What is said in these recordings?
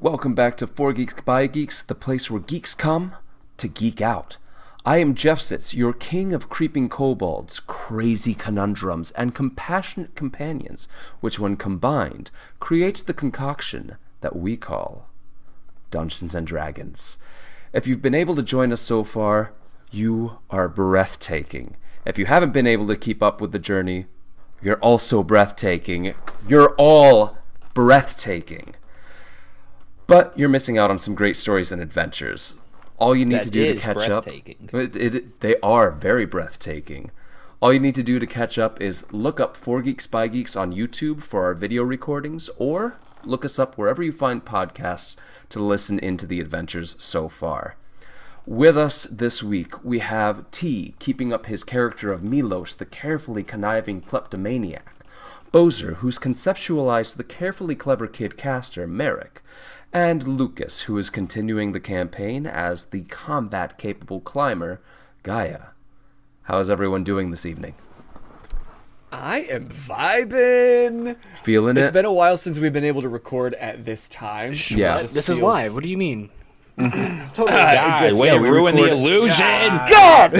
welcome back to 4 Geeks by Geeks, the place where geeks come to geek out. I am Jeff Sitz, your king of creeping kobolds, crazy conundrums, and compassionate companions, which when combined, creates the concoction that we call Dungeons & Dragons. If you've been able to join us so far, you are breathtaking. If you haven't been able to keep up with the journey, you're also breathtaking. You're all breathtaking. But you're missing out on some great stories and adventures. All you need to do to catch up... They are very breathtaking. All you need to do to catch up is look up 4 Geeks by Geeks on YouTube for our video recordings, or look us up wherever you find podcasts to listen into the adventures so far. With us this week, we have T, keeping up his character of Milos, the carefully conniving kleptomaniac. Boser, who's conceptualized the carefully clever kid caster, Merrick. And Lucas, who is continuing the campaign as the combat-capable climber, Gaia. How is everyone doing this evening? I am vibing. Feeling it? It's been a while since we've been able to record at this time. Yeah. This is live. What do you mean? God, way to ruin the illusion. God!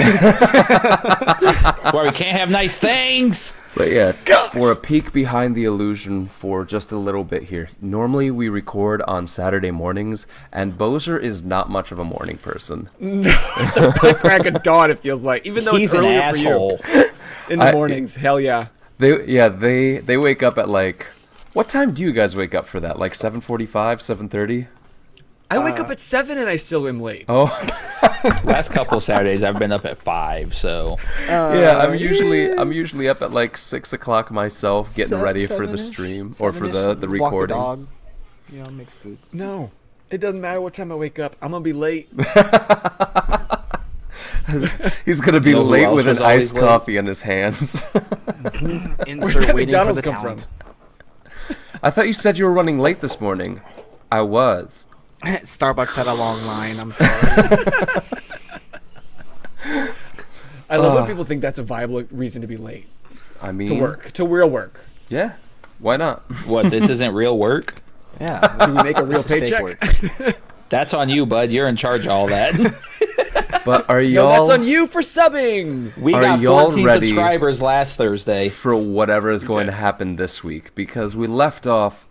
Where we can't have nice things. But yeah, for a peek behind the illusion for just a little bit here. Normally we record on Saturday mornings, and Boser is not much of a morning person. The crack of dawn, it feels like. Even though He's it's an earlier asshole. for you. In the mornings, hell yeah. They wake up at like... What time do you guys wake up for that? Like 7:45, 7:30? I wake up at 7 and I still am late. Oh. Last couple of Saturdays I've been up at 5, so Yeah, I'm usually up at like 6 o'clock myself, getting ready for the stream or for the recording. Walk the dog. You know, makes food. No, it doesn't matter what time I wake up. I'm gonna be late. He's gonna be late with an iced late? coffee in his hands. Insert waiting for McDonald's the come talent. I thought you said you were running late this morning. I was. Starbucks had a long line. I'm sorry. I love when people think that's a viable reason to be late. I mean... To real work. Yeah, why not? what, this isn't real work? Yeah. Do we make a real This is fake paycheck? work. That's on you, bud. You're in charge of all that. But are No, y'all... that's on you for subbing. We Are got y'all 14 ready? subscribers last Thursday. for whatever is going to happen this week? Because we left off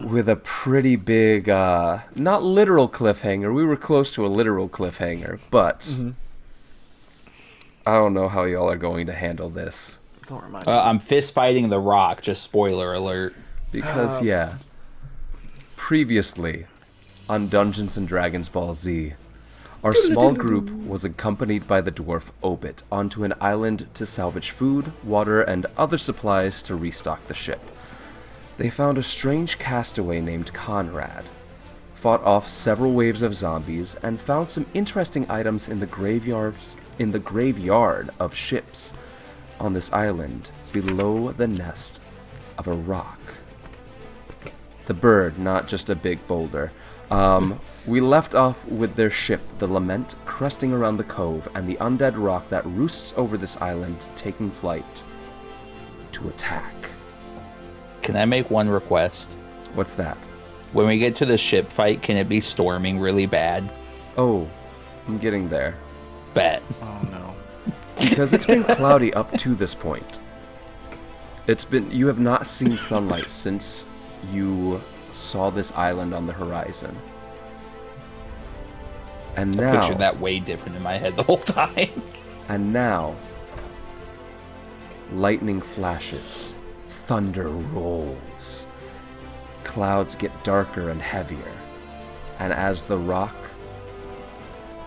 with a pretty big, not literal cliffhanger. We were close to a literal cliffhanger, but I don't know how y'all are going to handle this. Don't remind me. I'm fist fighting the Rock. Just spoiler alert. Because, previously on Dungeons & Dragons Ball Z, our small group was accompanied by the dwarf Obit onto an island to salvage food, water, and other supplies to restock the ship. They found a strange castaway named Conrad, fought off several waves of zombies, and found some interesting items in the graveyard of ships on this island below the nest of a rock. The bird, not just a big boulder. We left off with their ship, the Lament, cresting around the cove, and the undead rock that roosts over this island taking flight to attack. Can I make one request? What's that? When we get to the ship fight, can it be storming really bad? Oh, I'm getting there. Bet. Oh no. Because it's been cloudy up to this point. You have not seen sunlight since you saw this island on the horizon. And I now, pictured that way different in my head the whole time. and now, lightning flashes, thunder rolls, clouds get darker and heavier, and as the rock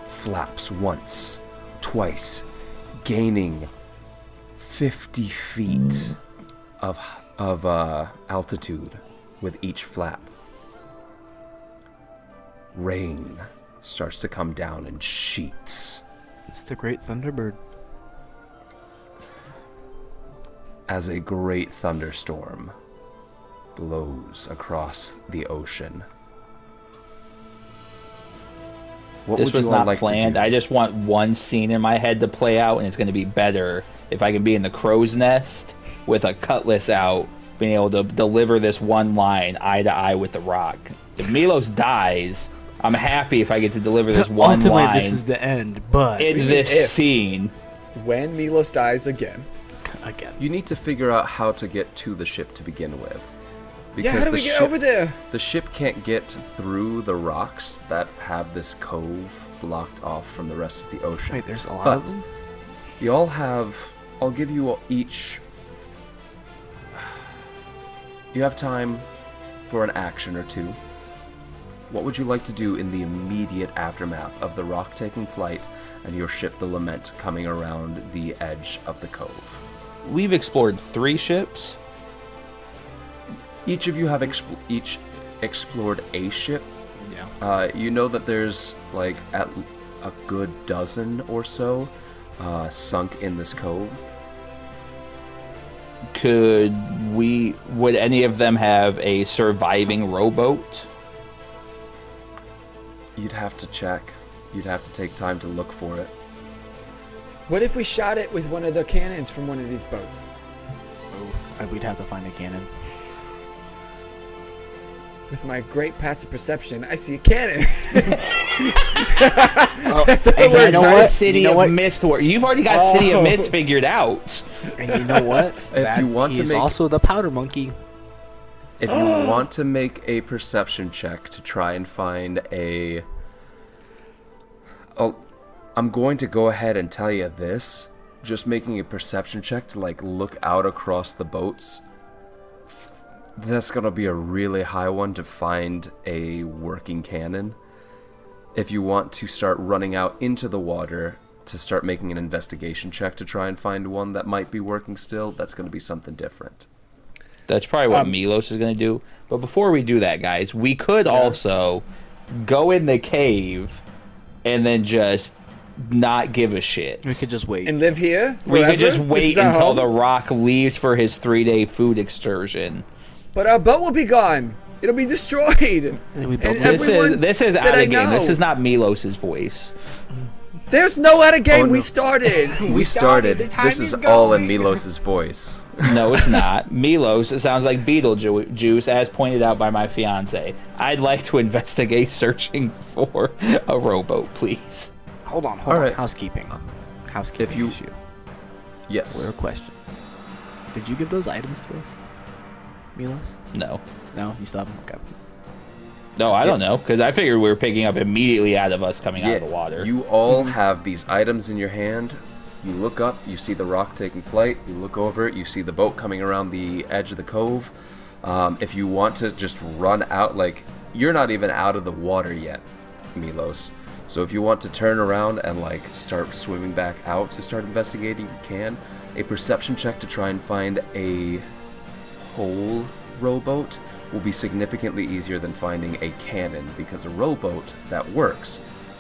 flaps once, twice, gaining 50 feet of altitude with each flap, rain starts to come down in sheets It's the Great Thunderbird. as a great thunderstorm blows across the ocean. What This would was you all not like planned. to do? I just want one scene in my head to play out, and it's going to be better if I can be in the crow's nest with a cutlass out, being able to deliver this one line eye to eye with the rock. If Milos dies, I'm happy if I get to deliver this one Ultimately, line this is the end, but in this if. scene. When Milos dies again. again. You need to figure out how to get to the ship to begin with. Yeah, how do we get over there? The ship can't get through the rocks that have this cove blocked off from the rest of the ocean. Wait, there's a lot But of them? you all have... I'll give you each... You have time for an action or two. What would you like to do in the immediate aftermath of the rock taking flight and your ship, the Lament, coming around the edge of the cove? We've explored 3 ships. Each of you have each explored a ship. Yeah. You know that there's like at a good dozen or so sunk in this cove. Would any of them have a surviving rowboat? You'd have to check. You'd have to take time to look for it. What if we shot it with one of the cannons from one of these boats? We'd have to find a cannon. With my great passive perception, I see a cannon. And you know what? City You know of what? Mist. You've already got City of Mist figured out. And you know what? If you want to he's make- also the powder monkey. If you want to make a perception check to try and find a... Oh, I'm going to go ahead and tell you this. Just making a perception check to like look out across the boats. That's going to be a really high one to find a working cannon. If you want to start running out into the water to start making an investigation check to try and find one that might be working still, that's going to be something different. That's probably what Milos is going to do. But before we do that, guys, we could also go in the cave and then just not give a shit. We could just wait. And live here We forever? could just This wait is our until home? the Rock leaves for his 3-day food excursion. But our boat will be gone. It'll be destroyed. And we build And it. This is that out I of game. This know. is not Milos's voice. There's no out of game. Oh, no. We started. We started. This is all in Milos's voice. No, it's not. Milos, it sounds like Beetlejuice, as pointed out by my fiance. I'd like to investigate searching for a rowboat, please. Hold on. All right. Housekeeping. Housekeeping If you- issue. Yes. Weird question. Did you give those items to us, Milos? No. No, you still have them. Okay. No, I don't know, because I figured we were picking up immediately out of us coming out of the water. You all have these items in your hand. You look up, you see the rock taking flight. You look over it, you see the boat coming around the edge of the cove. If you want to just run out, like, you're not even out of the water yet, Milos. So if you want to turn around and, like, start swimming back out to start investigating, you can. A perception check to try and find a whole rowboat will be significantly easier than finding a cannon, because a rowboat that works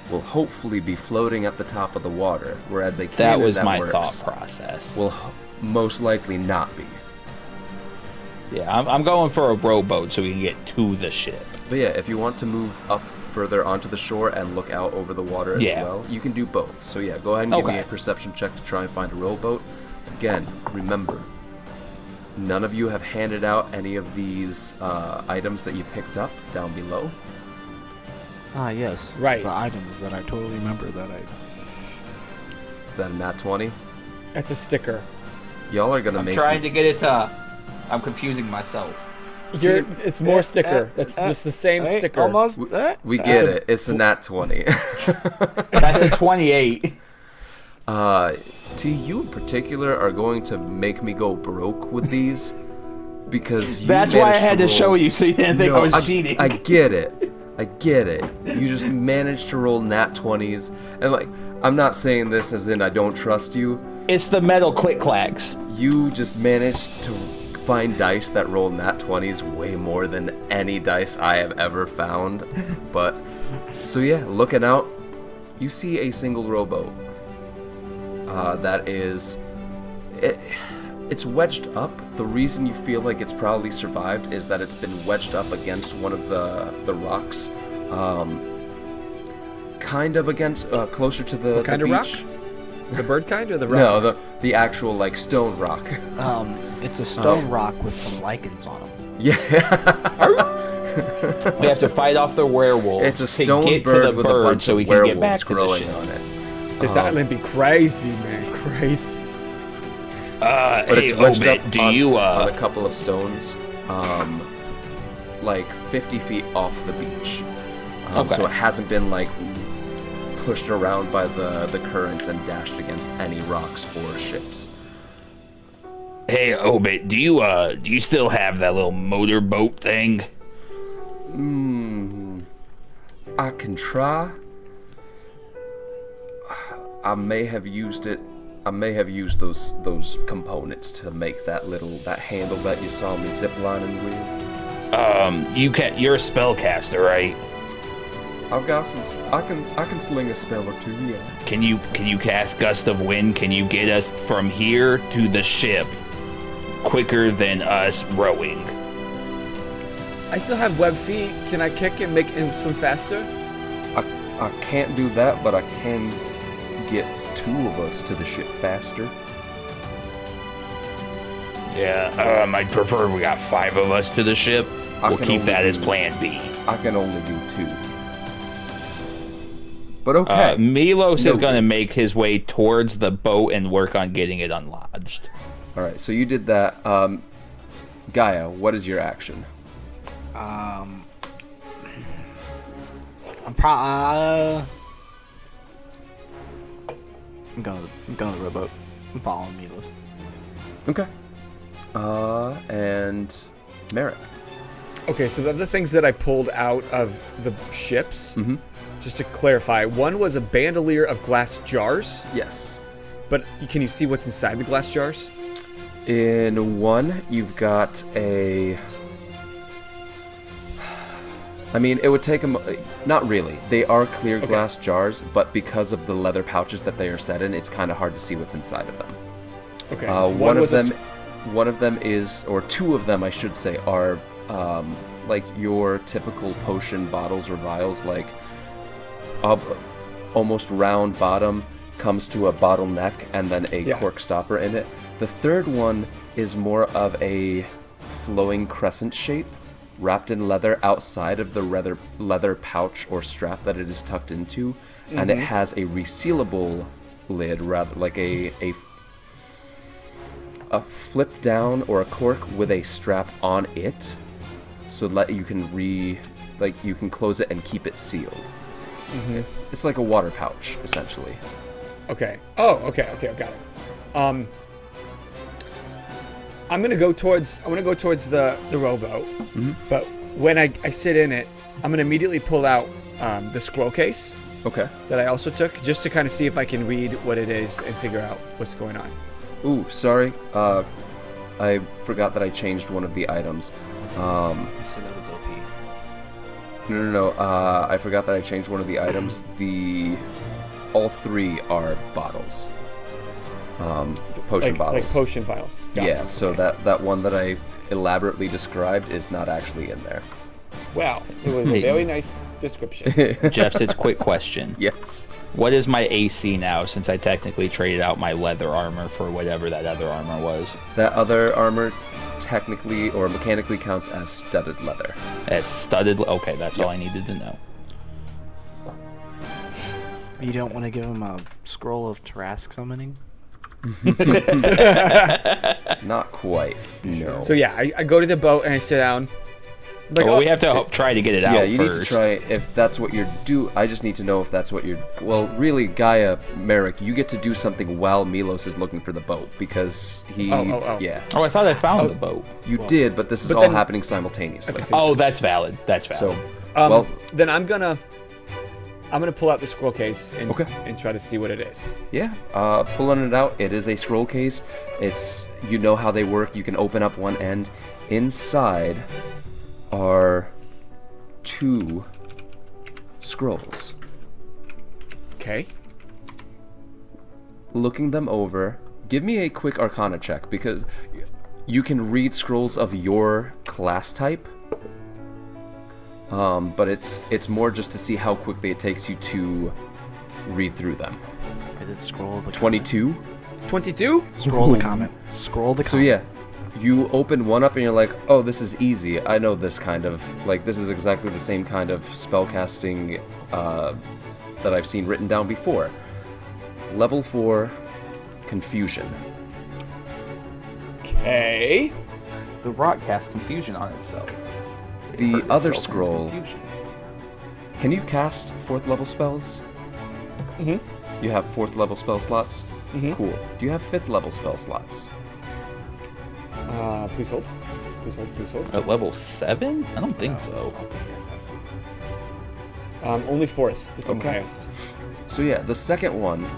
will hopefully be floating at the top of the water, whereas a that cannon was that my works thought process. will most likely not be. Yeah, I'm going for a rowboat so we can get to the ship. But yeah, if you want to move up further onto the shore and look out over the water as Yeah. well, you can do both. So yeah, go ahead and give me Okay. a perception check to try and find a rowboat. Again, remember, none of you have handed out any of these items that you picked up down below. Ah, yes. Right. The items that I totally remember that I... Is that a nat 20? That's a sticker. Y'all are gonna I'm make trying me- to get it to... I'm confusing myself. It's more sticker. That's just the same sticker. Almost. We get it. It's a nat 20. That's a 28. T, you in particular are going to make me go broke with these because you That's why I managed had to roll- show you so you didn't think I No, was cheating. I get it. I get it. You just managed to roll nat 20s. And like, I'm not saying this as in I don't trust you. It's the metal click-clacks. You just managed to find dice that roll nat 20s way more than any dice I have ever found. But, so yeah, looking out, you see a single rowboat. That is... It's wedged up. The reason you feel like it's probably survived is that it's been wedged up against one of the rocks. Kind of against, closer to the, What kind the of rock? beach. The bird kind or the rock? No, the actual, like, stone rock. It's a stone rock with some lichens on them. Yeah. We have to fight off the werewolves. It's a to stone get bird to the with a bird bunch so of we can get back werewolves to the growing ship. on it. This island be crazy, man. Crazy. But Hey, it's wedged Obit, up do on, you on a couple of stones, like 50 feet off the beach. Okay. So it hasn't been like pushed around by the currents and dashed against any rocks or ships. Hey, Obit, do you still have that little motorboat thing? I can try. I may have used it. I may have used those components to make that handle that you saw me ziplining with. You're a spellcaster, right? I've got some. I can sling a spell or two. Yeah. Can you cast Gust of Wind? Can you get us from here to the ship quicker than us rowing? I still have web feet. Can I kick and make him swim faster? I can't do that, but I can get two of us to the ship faster. Yeah, I'd prefer we got 5 of us to the ship. We'll keep that as plan B. I can only do 2. But okay. Milos is going to make his way towards the boat and work on getting it unlodged. All right, so you did that. Gaia, what is your action? I'm going to the rowboat. I'm following Milos. Okay. And Merrick. Okay, so of the things that I pulled out of the ships, just to clarify, one was a bandolier of glass jars. Yes. But can you see what's inside the glass jars? In one, you've got a... I mean, it would take them... Not really. They are clear glass jars, but because of the leather pouches that they are set in, it's kind of hard to see what's inside of them. Okay. One of them is, or 2 of them, I should say, are like your typical potion bottles or vials, like almost round bottom, comes to a bottleneck, and then a cork stopper in it. The third one is more of a flowing crescent shape, wrapped in leather outside of the leather pouch or strap that it is tucked into, and it has a resealable lid, rather like a flip down or a cork with a strap on it, so that you can you can close it and keep it sealed. It's like a water pouch, essentially. Okay. Oh, okay, got it. I'm gonna go towards the rowboat, but when I sit in it, I'm gonna immediately pull out the scroll case. Okay. That I also took, just to kind of see if I can read what it is and figure out what's going on. Ooh, sorry. I forgot that I changed one of the items. You said that was OP. No. I forgot that I changed one of the items. All 3 are bottles. Potion bottles. Like potion vials. Got Yeah, it. so Okay. that one that I elaborately described is not actually in there. Wow, it was a very nice description. Jeff says, quick question. Yes. What is my AC now, since I technically traded out my leather armor for whatever that other armor was? That other armor technically or mechanically counts as studded leather. As studded... Okay, that's all I needed to know. You don't want to give him a scroll of Tarask summoning? Not quite. No. So yeah, I go to the boat and I sit down. Like, Well, we have to try to get it out Yeah, you first. need to try if that's what you're I just need to know if that's what you're... Well, really, Gaia, Merrick, you get to do something while Milos is looking for the boat, because he... Oh. Yeah. Oh, I thought I found the boat. You did, but this is all then- happening simultaneously. Oh, that's valid. That's valid. So, then I'm gonna pull out the scroll case and Okay. and try to see what it is. yeah, pulling it out, it is a scroll case. It's... You know how they work. You can open up one end. Inside are 2 scrolls. Okay. Looking them over, give me a quick Arcana check, because you can read scrolls of your class type, but it's more just to see how quickly it takes you to read through them. Is it scroll of the 22? 22? Scroll the comment. Scroll the comment. So yeah, You open one up and you're like, oh, this is easy. I know this kind of, like, this is exactly the same kind of spellcasting that I've seen written down before. Level 4, Confusion. Okay. The rock casts confusion on itself. The other Itself in scroll, confusion. can you cast 4th level spells? Mm-hmm. You have 4th level spell slots? Mm-hmm. Cool. Do you have 5th level spell slots? Please hold. Please hold. Please hold. At level 7? I don't think so. Only 4th is the Okay. highest. So yeah, the second one,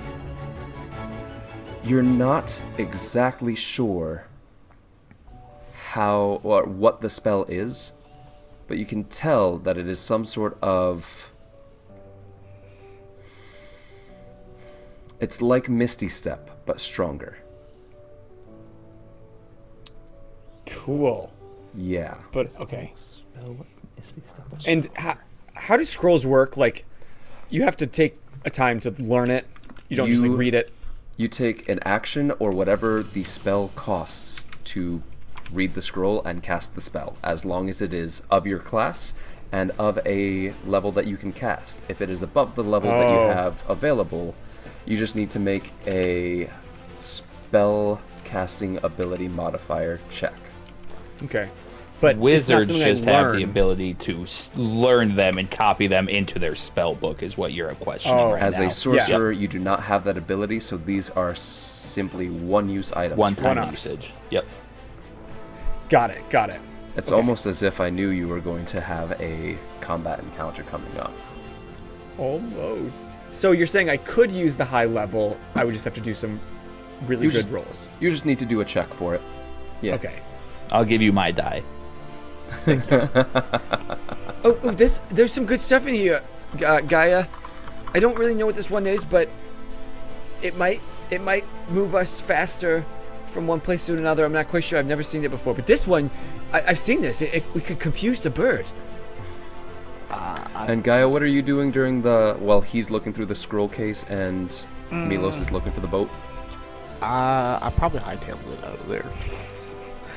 you're not exactly sure how or what the spell is, but you can tell that it is some sort of... It's like Misty Step, but stronger. Cool. Yeah. But okay. And how do scrolls work? Like, you have to take a time to learn it. You don't just like read it. You take an action or whatever the spell costs to read the scroll and cast the spell, as long as it is of your class and of a level that you can cast. If it is above the level that you have available, you just need to make a spell casting ability modifier check. Okay. But Wizards it's not something I just have the learn. ability to learn them and copy them into their spell book, is what you're questioning right As now. a sorcerer, you do not have that ability, so these are simply one-use items. One-time One-offs. usage. Yep. Got it. Got it. It's almost as if I knew you were going to have a combat encounter coming up. Almost. So you're saying I could use the high level. I would just have to do some really You good just- rolls. You just need to do a check for it. Yeah. Okay. I'll give you my die. There's some good stuff in here, Gaia. I don't really know what this one is, but it might move us faster from one place to another. I'm not quite sure. I've never seen it before, but this one, I've seen this. We could confuse the bird. And Gaia, what are you doing during the... Well, he's looking through the scroll case and Milos is looking for the boat? I probably hightailed it out of there.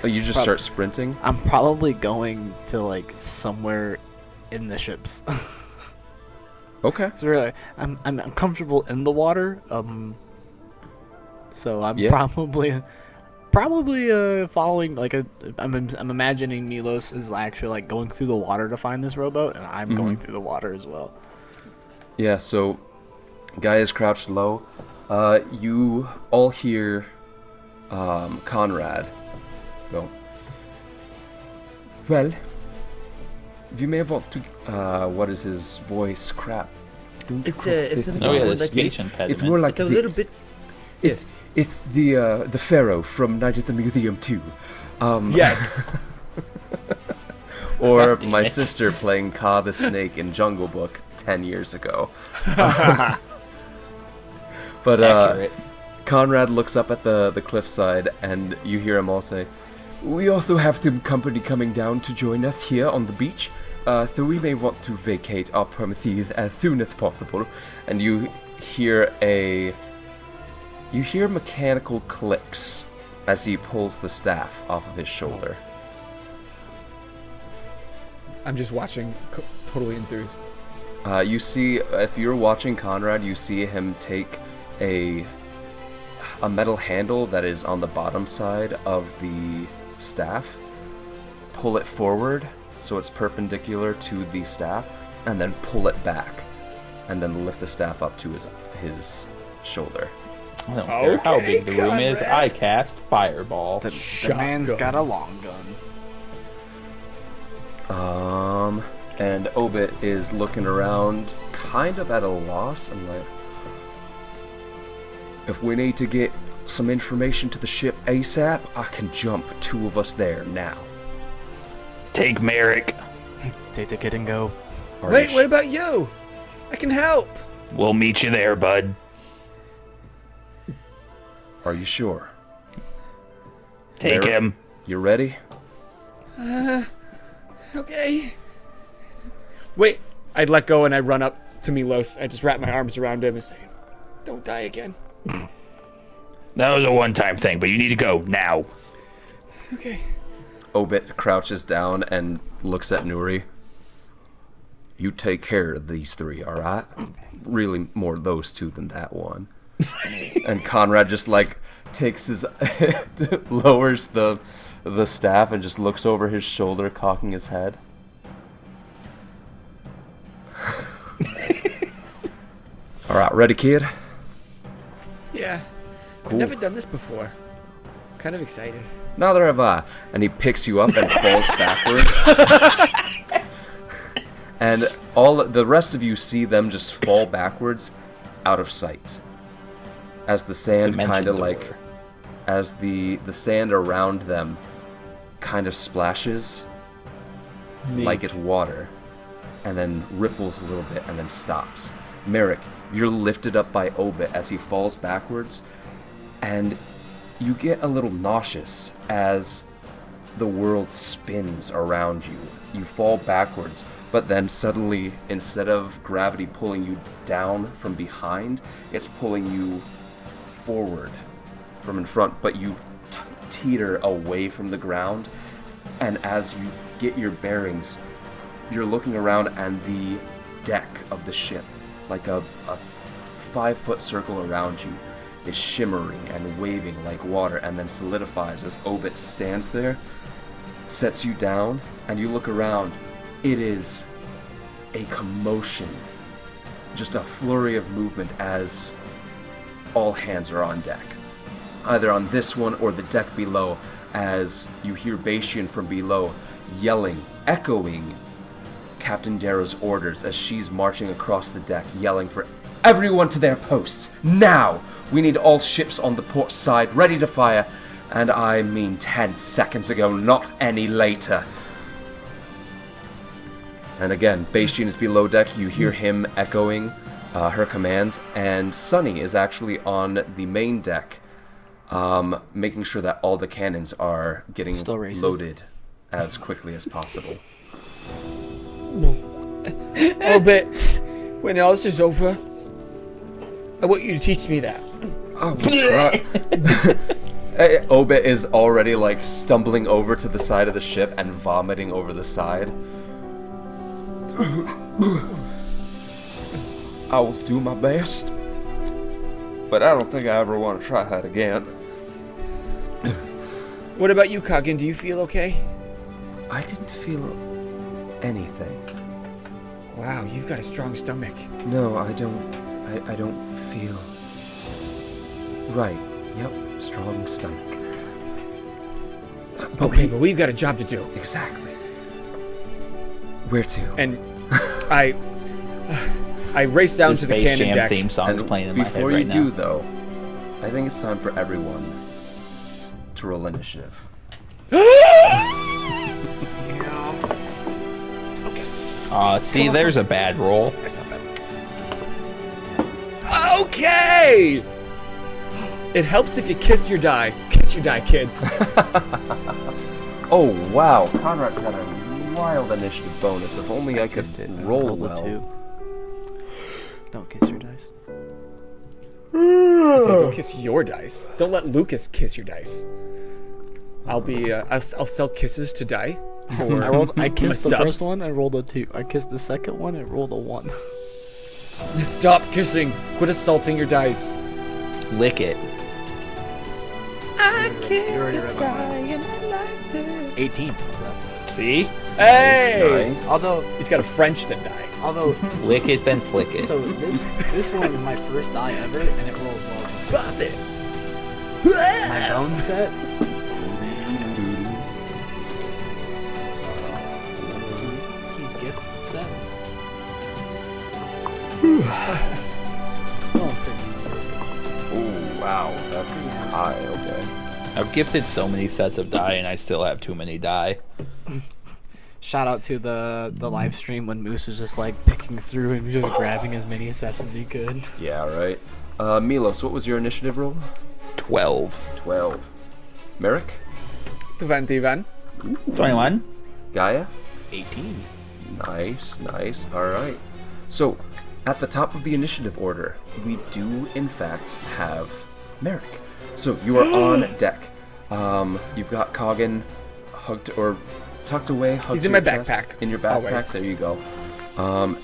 Oh, you just start sprinting? I'm probably going to like somewhere in the ships. Okay. So really, I'm comfortable in the water. So I'm Yeah. probably following like I'm imagining Milos is actually like going through the water to find this rowboat, and I'm going through the water as well. Yeah, so Gaia's crouched low. You all hear Conrad go, well, we may want to... what is his voice? Crap. Don't It's croak this an- Oh yeah, down. the like speech it- impediment. It's more like It's a the- little bit. Yes. It's the Pharaoh from Night at the Museum 2. Yes. Or damn my it. sister playing Ka the Snake in Jungle Book 10 years ago. But Accurate. Conrad looks up at the cliffside, and you hear him all say, we also have some company coming down to join us here on the beach, so we may want to vacate our premises as soon as possible. And you hear mechanical clicks as he pulls the staff off of his shoulder. I'm just watching, totally enthused. You see, if you're watching Conrad, you see him take a metal handle that is on the bottom side of the staff, pull it forward so it's perpendicular to the staff, and then pull it back, and then lift the staff up to his shoulder. I don't care how Okay, big the room is. Conrad. I cast Fireball. The man's Shotgun. got a long gun. And Obit is looking around, kind of at a loss, and like, if we need to get some information to the ship ASAP, I can jump 2 of us there now. Take Merrick. Take the kid and go. Are Wait, you what about you? I can help. We'll meet you there, bud. Are you sure? Take Merrick? him. You ready? Okay. Wait, I'd let go and I run up to Milos. I just wrap my arms around him and say, don't die again. That was a one-time thing, but you need to go now. Okay. Obit crouches down and looks at Nuri. You take care of these three, all right? Really more those two than that one. And Conrad just like takes his lowers the staff and just looks over his shoulder, cocking his head. All right, ready, kid? Yeah. Cool. I've never done this before. Kind of excited. Neither have I. And he picks you up and falls backwards. And all the rest of you see them just fall backwards out of sight. As the sand kind of like, as the sand around them kind of splashes like it's water, and then ripples a little bit and then stops. Merrick, you're lifted up by Obit as he falls backwards, and you get a little nauseous as the world spins around you. You fall backwards, but then suddenly, instead of gravity pulling you down from behind, it's pulling you forward from in front, but you teeter away from the ground, and as you get your bearings, you're looking around and the deck of the ship, like a 5-foot circle around you, is shimmering and waving like water, and then solidifies as Obit stands there, sets you down, and you look around. It is a commotion, just a flurry of movement as all hands are on deck, either on this one or the deck below, as you hear Bastion from below yelling, echoing Captain Darrow's orders as she's marching across the deck, yelling for everyone to their posts, now! We need all ships on the port side ready to fire, and I mean 10 seconds ago, not any later. And again, Bastion is below deck, you hear him echoing her commands, and Sunny is actually on the main deck, making sure that all the cannons are getting loaded as quickly as possible. Obit, when all this is over, I want you to teach me that. Oh, Obit is already like stumbling over to the side of the ship and vomiting over the side. I will do my best, but I don't think I ever want to try that again. What about you, Kagan? Do you feel okay? I didn't feel anything. Wow, you've got a strong stomach. No, I don't. I don't feel right. Yep, strong stomach. Okay, but we've got a job to do. Exactly. Where to? And I race down to the Space cannon Jam deck. theme song's And playing in my head before you right do, now. though, I think it's time for everyone to roll initiative. See, there's a bad roll. That's not bad. Okay! It helps if you kiss your die. Kiss your die, kids. Oh, wow. Conrad's got a wild initiative bonus. If only I could roll Roll a well. 2. Don't kiss your dice. Okay, don't kiss your dice. Don't let Lucas kiss your dice. I'll be. I'll sell kisses to die. I kissed the sub. first one, I rolled a 2. I kissed the second one, I rolled a 1. Stop kissing. Quit assaulting your dice. Lick it. I kissed a die and I liked it. 18. What's that? See? Hey! Nice. Although, He's got a French that die. Lick it, then flick it. so this one is my first die ever, and it rolls well. Stop it. My bone set. Tease gift set. Oh, wow. That's high. Okay. I've gifted so many sets of die, and I still have too many die. Shout out to the live stream when Moose was just like picking through and just grabbing as many sets as he could. Yeah, right. Milos, what was your initiative roll? 12. 12. Merrick? 21. 21. Gaia? 18. Nice, nice. All right. So, at the top of the initiative order, we do, in fact, have Merrick. So, you are on deck. You've got Coggin hugged or tucked away. Hugged He's to in my your chest. backpack. In your backpack. Always. There you go.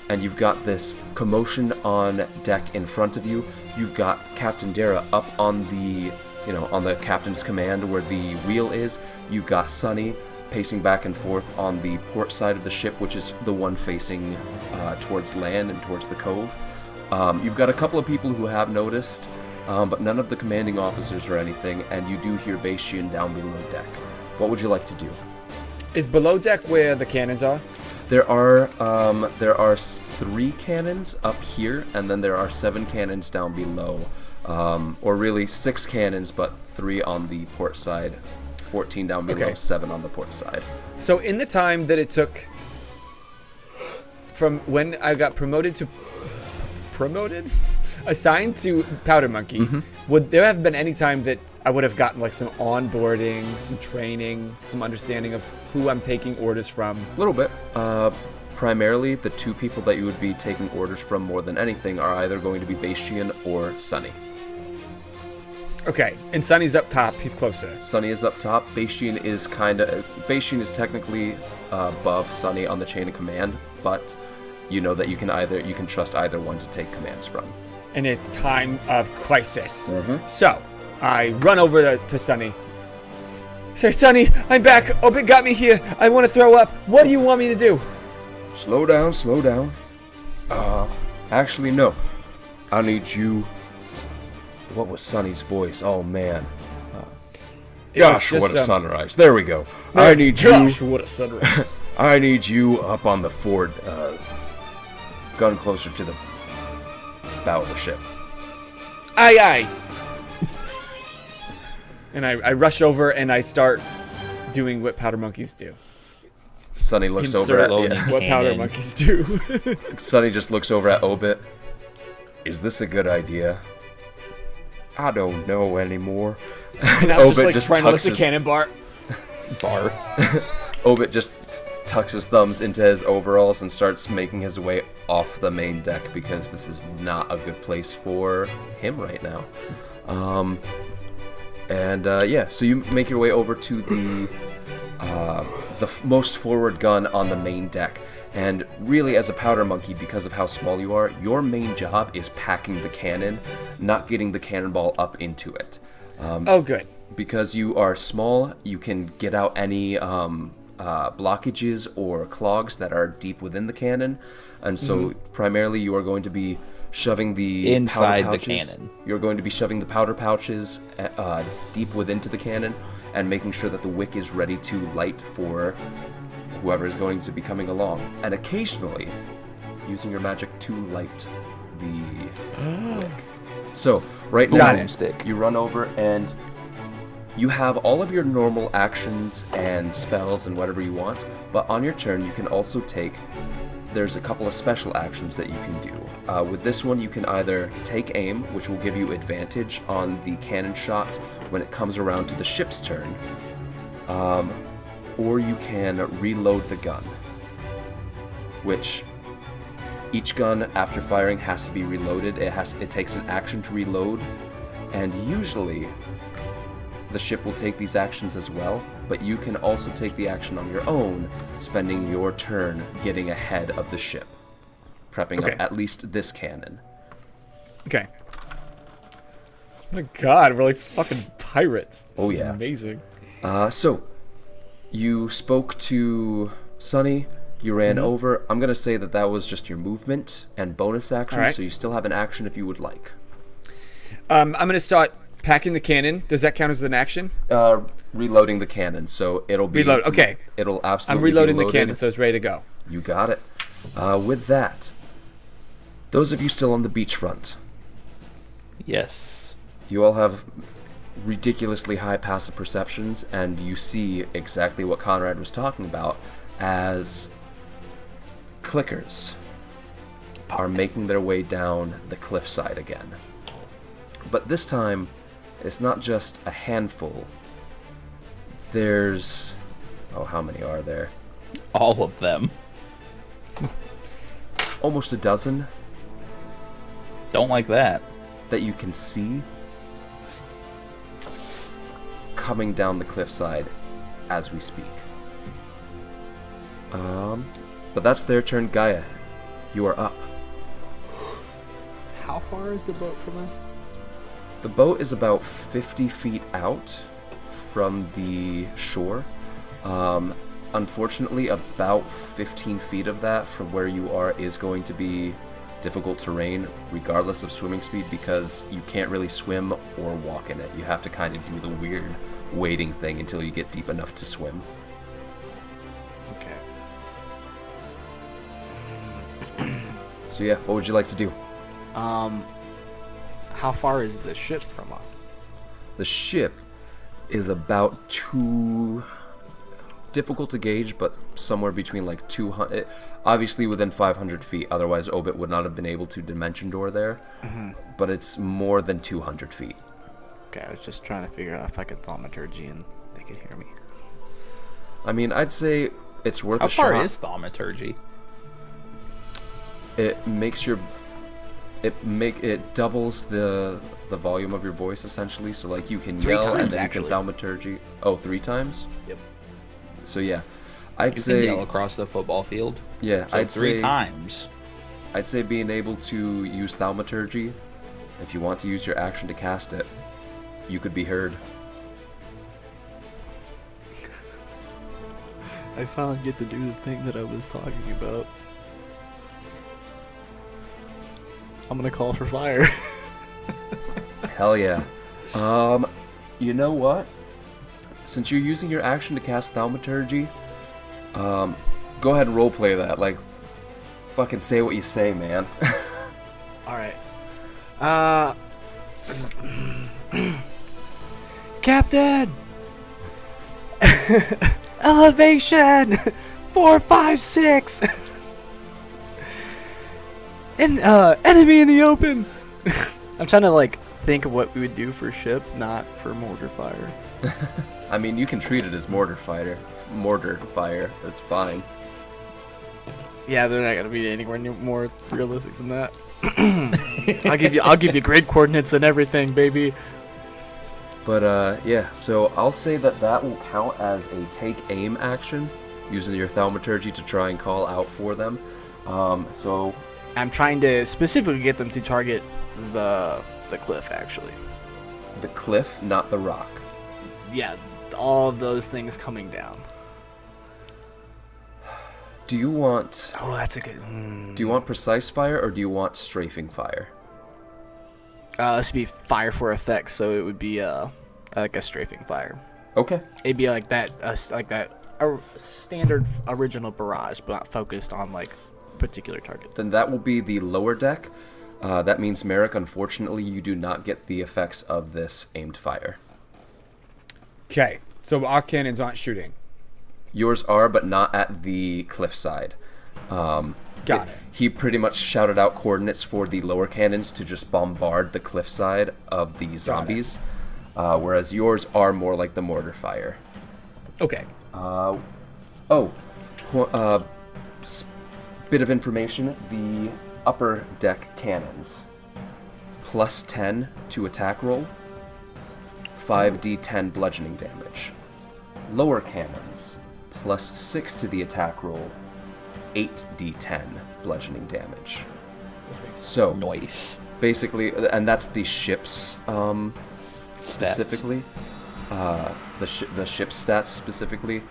And you've got this commotion on deck in front of you. You've got Captain Dara up on the, on the captain's command where the wheel is. You've got Sunny pacing back and forth on the port side of the ship, which is the one facing towards land and towards the cove. You've got a couple of people who have noticed, but none of the commanding officers or anything, and you do hear Bastian down below deck. What would you like to do? Is below deck where the cannons are? There are 3 cannons up here, and then there are 7 cannons down below, or really 6 cannons, but 3 on the port side, 14 down below, Okay. 7 on the port side. So in the time that it took from when I got assigned to Powder Monkey, would there have been any time that I would have gotten like some onboarding, some training, some understanding of who I'm taking orders from? A little bit. Primarily, the 2 people that you would be taking orders from more than anything are either going to be Bastian or Sunny. Okay, and Sunny's up top. He's closer. Sunny is up top. Bastian is technically above Sunny on the chain of command, but you know that you can trust either one to take commands from. And it's time of crisis. So I run over to Sunny. Say, Sunny, I'm back. Obit got me here. I want to throw up. What do you want me to do? Slow down. Actually, no. I need you. What was Sunny's voice? Oh, man. Gosh, just, what a sunrise. There we go. I need Gosh, you. what a sunrise. I need you up on the fort. Gun closer to the bow of the ship. Aye, aye. And I rush over and I start doing what powder monkeys do. Sunny looks over at loading. What powder Cannon. monkeys do. Sunny just looks over at Obit. Is this a good idea? I don't know anymore. And I'm just Obit like trying to lift tucks the his- cannon bar. Obit just tucks his thumbs into his overalls and starts making his way off the main deck because this is not a good place for him right now. So you make your way over to the most forward gun on the main deck. And really, as a powder monkey, because of how small you are, your main job is packing the cannon, not getting the cannonball up into it. Oh, good. Because you are small, you can get out any blockages or clogs that are deep within the cannon. And so primarily you are going to be shoving the Inside powder the pouches. cannon. You're going to be shoving the powder pouches deep within the cannon and making sure that the wick is ready to light for whoever is going to be coming along. And occasionally using your magic to light the wick. So right now Boomstick. you run over and you have all of your normal actions and spells and whatever you want, but on your turn you can also there's a couple of special actions that you can do. With this one you can either take aim, which will give you advantage on the cannon shot when it comes around to the ship's turn, or you can reload the gun, which each gun after firing has to be reloaded. It takes an action to reload, and usually the ship will take these actions as well, but you can also take the action on your own, spending your turn getting ahead of the ship, prepping up at least this cannon. Okay. Oh my god, we're like fucking pirates. Oh, This is yeah. amazing. So, you spoke to Sunny, you ran over. I'm going to say that was just your movement and bonus action, Alright. so you still have an action if you would like. I'm going to start packing the cannon. Does that count as an action? Reloading the cannon, so it'll be... Reload, okay. It'll I'm absolutely reloading be the loaded. cannon, so it's ready to go. You got it. With that, those of you still on the beachfront, Yes. you all have ridiculously high passive perceptions, and you see exactly what Conrad was talking about as clickers are making their way down the cliffside again. But this time, it's not just a handful. There's... oh, how many are there? All of them. Almost a dozen Don't like that. that you can see coming down the cliffside as we speak. But that's their turn. Gaia, you are up. How far is the boat from us? The boat is about 50 feet out from the shore. Unfortunately, about 15 feet of that from where you are is going to be difficult terrain, regardless of swimming speed, because you can't really swim or walk in it. You have to kind of do the weird wading thing until you get deep enough to swim. Okay. So yeah, what would you like to do? How far is the ship from us? The ship is about difficult to gauge, but somewhere between like 200, obviously within 500 feet, otherwise Obit would not have been able to dimension door there, but it's more than 200 feet. Okay, I was just trying to figure out if I could thaumaturgy and they could hear me. I mean, I'd say it's worth How a shot. far is thaumaturgy? It makes your it doubles the volume of your voice essentially, so like you can Three yell and times, then actually. you can thaumaturgy. Oh, 3 times? Yep. So yeah, I'd You say can yell across the football field. yeah, So I'd 3 say times. I'd say being able to use thaumaturgy, if you want to use your action to cast it, you could be heard. I finally get to do the thing that I was talking about. I'm gonna call for fire. Hell yeah. You know what? Since you're using your action to cast thaumaturgy, go ahead and roleplay that. Like, fucking say what you say, man. Alright. Captain! Elevation! 4, 5, 6! Enemy in the open! I'm trying to, like, think of what we would do for ship, not for mortar fire. I mean, you can treat it as mortar fire. Mortar fire. That's fine. Yeah, they're not gonna be anywhere more realistic than that. I'll give you grid coordinates and everything, baby. But yeah, so I'll say that will count as a take aim action, using your thaumaturgy to try and call out for them. So I'm trying to specifically get them to target the cliff, actually. the cliff, not the rock. Yeah, all of those things coming down. Do you want Oh, that's a good. do you want precise fire or do you want strafing fire? This would be fire for effect, so it would be like a strafing fire. Okay. It'd be like that, a standard original barrage, but not focused on like particular targets. Then that will be the lower deck. That means, Merrick, unfortunately, you do not get the effects of this aimed fire. Okay, so our cannons aren't shooting. Yours are, but not at the cliffside. Got it. He pretty much shouted out coordinates for the lower cannons to just bombard the cliffside of the zombies, whereas yours are more like the mortar fire. Okay. Bit of information, the upper deck cannons, plus 10 to attack roll, 5d10 bludgeoning damage. Lower cannons, plus 6 to the attack roll, 8d10 bludgeoning damage. So, Noise. basically, and that's the ship's specifically, the ship's stats specifically,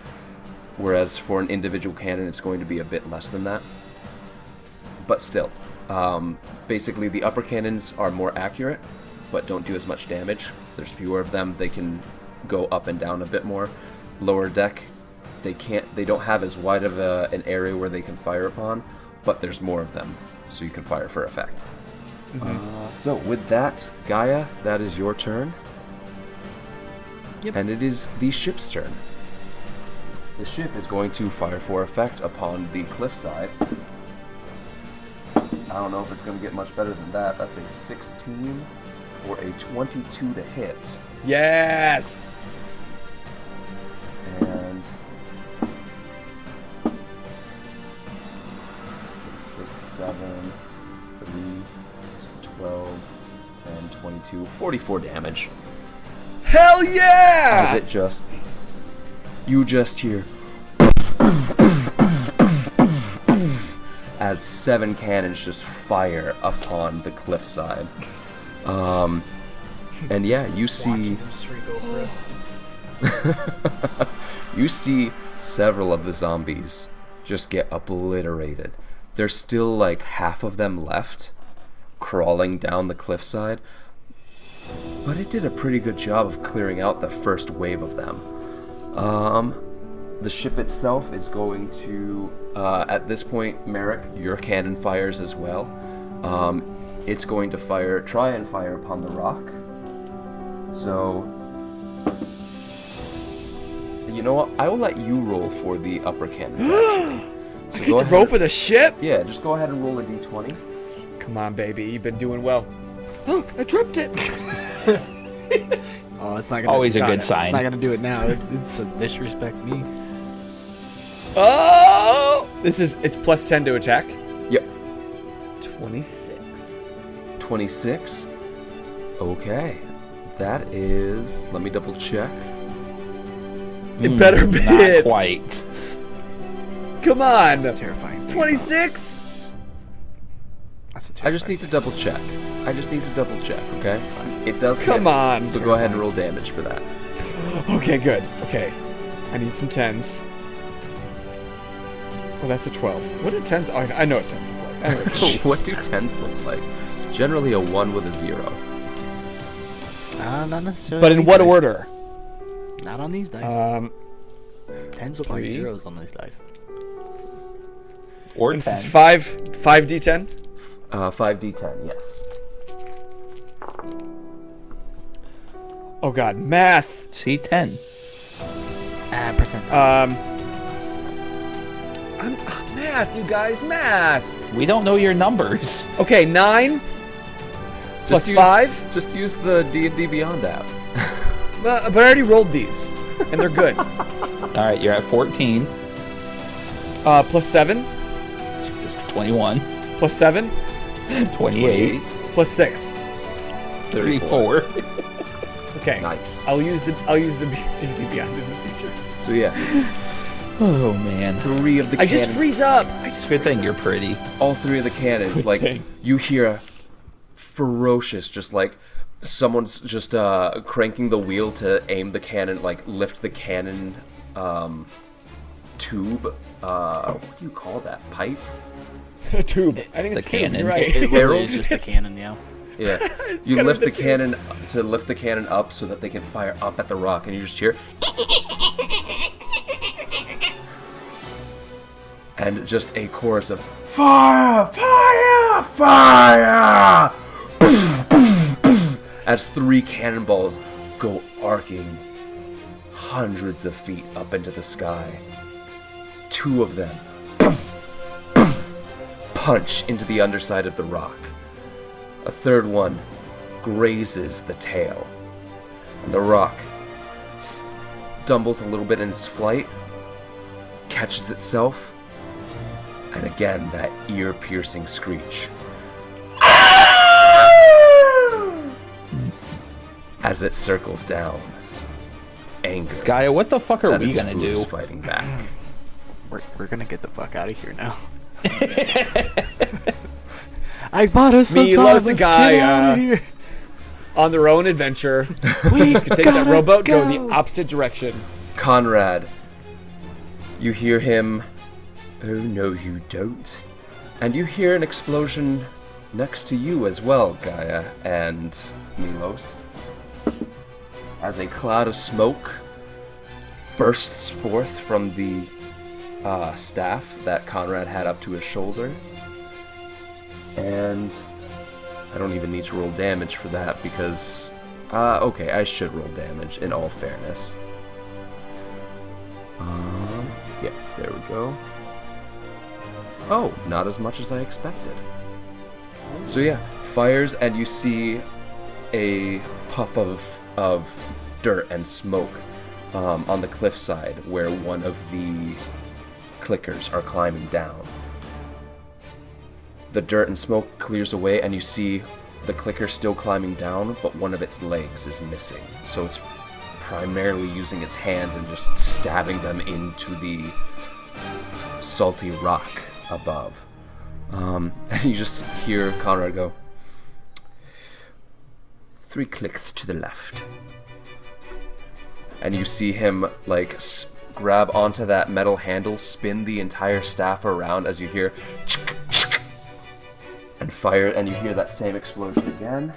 whereas for an individual cannon it's going to be a bit less than that. But still, basically the upper cannons are more accurate, but don't do as much damage. There's fewer of them. They can go up and down a bit more. Lower deck, they don't have as wide of an area where they can fire upon, but there's more of them, so you can fire for effect. So with that, Gaia, that is your turn. Yep. And it is the ship's turn. The ship is going to fire for effect upon the cliffside. I don't know if it's going to get much better than that. That's a 16 or a 22 to hit. Yes. And 6, 7, 3, 12, 10, 22, 44 damage. Hell yeah! As it just, you just hear as 7 cannons just fire upon the cliffside. And yeah, you see you see several of the zombies just get obliterated. There's still like half of them left crawling down the cliffside, but it did a pretty good job of clearing out the first wave of them. The ship itself is going to, at this point, Merrick, your cannon fires as well. It's going to try and fire upon the rock. So, you know what? I will let you roll for the upper cannons, actually. I get to roll for the ship? Yeah, just go ahead and roll a d20. Come on, baby. You've been doing well. Oh, I tripped it. Oh, it's not gonna. Always a good sign. It's not gonna do it now. It's a disrespect me. Oh! It's plus 10 to attack. Yep. It's 26. 26? Okay. That is... Let me double check. It better be Not it. quite. Come on. That's a terrifying. 26? That's a I just need to double check. Okay? It does hit. Come on. So go ahead and roll damage for that. Okay, good. Okay. I need some 10s. Well, that's a 12. What do 10s... Oh, I know what 10s look like. Anyway. What do 10s look like? Generally a 1 with a 0. Not necessarily. But in these what dice. order? Not on these dice. 10s look like 3. zeros on these dice. Or This 10. is 5d10? 5d10, yes. Oh god, math. C10. Percent. Math, you guys, math. We don't know your numbers. Okay, 9 plus 5. Just use the D&D Beyond app. But I already rolled these, and they're good. All right, you're at 14. Plus 7, Jesus, 21. plus 7, 28. plus 6. 34. Okay. Nice. I'll use the D&D Beyond in the future. So yeah, Oh, man. 3 of the I cannons. just freeze up. Good thing you're pretty. All 3 of the cannons, like, thing. you hear a ferocious, just like, someone's just cranking the wheel to aim the cannon, like, lift the cannon tube. What do you call that? Pipe? A tube. I think The it's tube. cannon. You're right. It literally Harold? is just a cannon, yeah. Yeah. You lift the cannon to lift the cannon up so that they can fire up at the rock, and you just hear... And just a chorus of fire, fire, fire! As 3 cannonballs go arcing hundreds of feet up into the sky. 2 of them punch into the underside of the rock. A 3rd one grazes the tail. And the rock stumbles a little bit in its flight, catches itself, and again that ear-piercing screech. As it circles down, anger. Gaia, what the fuck are that we its gonna food do? is fighting back. We're gonna get the fuck out of here now. I bought us some Me, time. Los, Let's and get out Gaia. of here. On their own adventure. We Just take that gotta rowboat, go in go. the opposite direction. Conrad, you hear him. Oh no, you don't. And you hear an explosion next to you as well, Gaia and Milos. As a cloud of smoke bursts forth from the staff that Conrad had up to his shoulder. And I don't even need to roll damage for that because... okay, I should roll damage in all fairness. Yeah, there we go. Oh, not as much as I expected. So yeah, fires and you see a puff of dirt and smoke on the cliffside where one of the clickers are climbing down. The dirt and smoke clears away and you see the clicker still climbing down, but one of its legs is missing. So it's primarily using its hands and just stabbing them into the salty rock above. And you just hear Conrad go, 3 clicks to the left. And you see him like grab onto that metal handle, spin the entire staff around as you hear and fire, and you hear that same explosion again.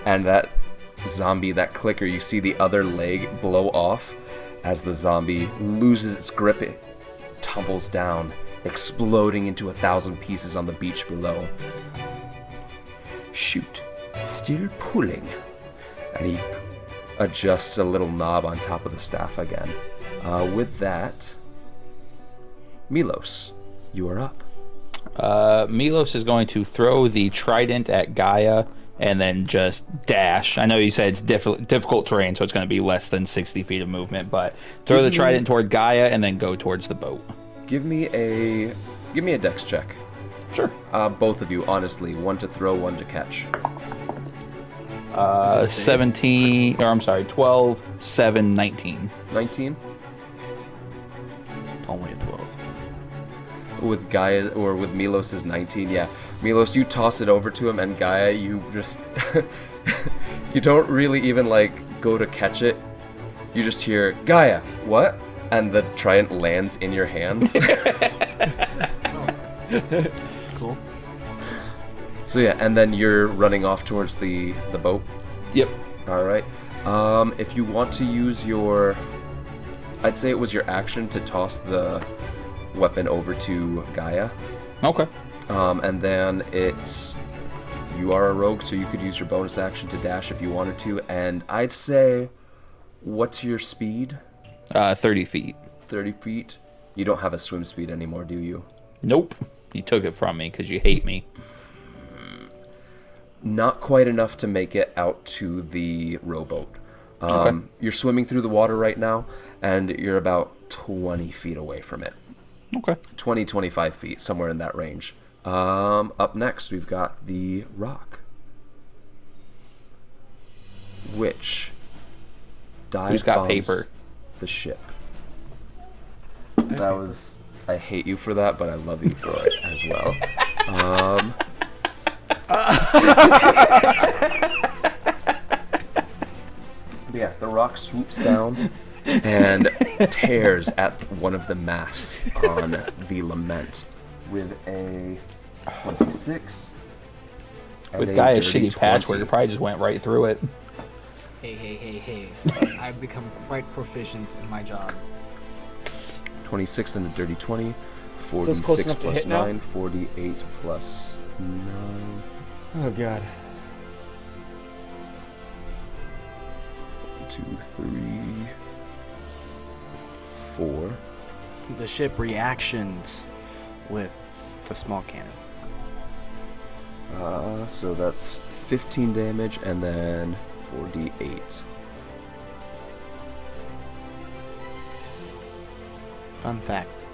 And that zombie, that clicker, you see the other leg blow off as the zombie loses its grip. It tumbles down, exploding into 1,000 pieces on the beach below. Shoot, still pulling. And he adjusts a little knob on top of the staff again. With that, Milos, you are up. Milos is going to throw the trident at Gaia and then just dash. I know you said it's difficult terrain, so it's going to be less than 60 feet of movement, but throw the trident toward Gaia and then go towards the boat. Give me a dex check. Sure. Both of you, honestly. 1 to throw, 1 to catch. 12, 7, 19. 19? Only a 12. With Gaia, or with Milos's 19, yeah. Milos, you toss it over to him, and Gaia, you just... you don't really even, like, go to catch it. You just hear, Gaia, what? And the trident lands in your hands. Cool. So yeah, and then you're running off towards the boat. Yep. Alright. If you want to use your... I'd say it was your action to toss the weapon over to Gaia. Okay. And then it's... You are a rogue, so you could use your bonus action to dash if you wanted to. And I'd say... What's your speed? 30 feet. 30 feet? You don't have a swim speed anymore, do you? Nope. You took it from me because you hate me. Not quite enough to make it out to the rowboat. Okay. You're swimming through the water right now, and you're about 20 feet away from it. Okay. 20, 25 feet, somewhere in that range. Up next, we've got the rock, which dive Who's got bombs paper? the ship. That was... I hate you for that, but I love you for it as well. Yeah, the rock swoops down and tears at one of the masts on the Lament with a 26. With a Gaia's dirty shitty patchwork, 20. it probably just went right through it. Hey. I've become quite proficient in my job. 26 and a dirty 20. So it's close 46 enough to plus hit now? 9. 48 plus 9. Oh, God. 2, 3, 4. The ship reactions with the small cannons. So that's 15 damage and then 48. Fun fact,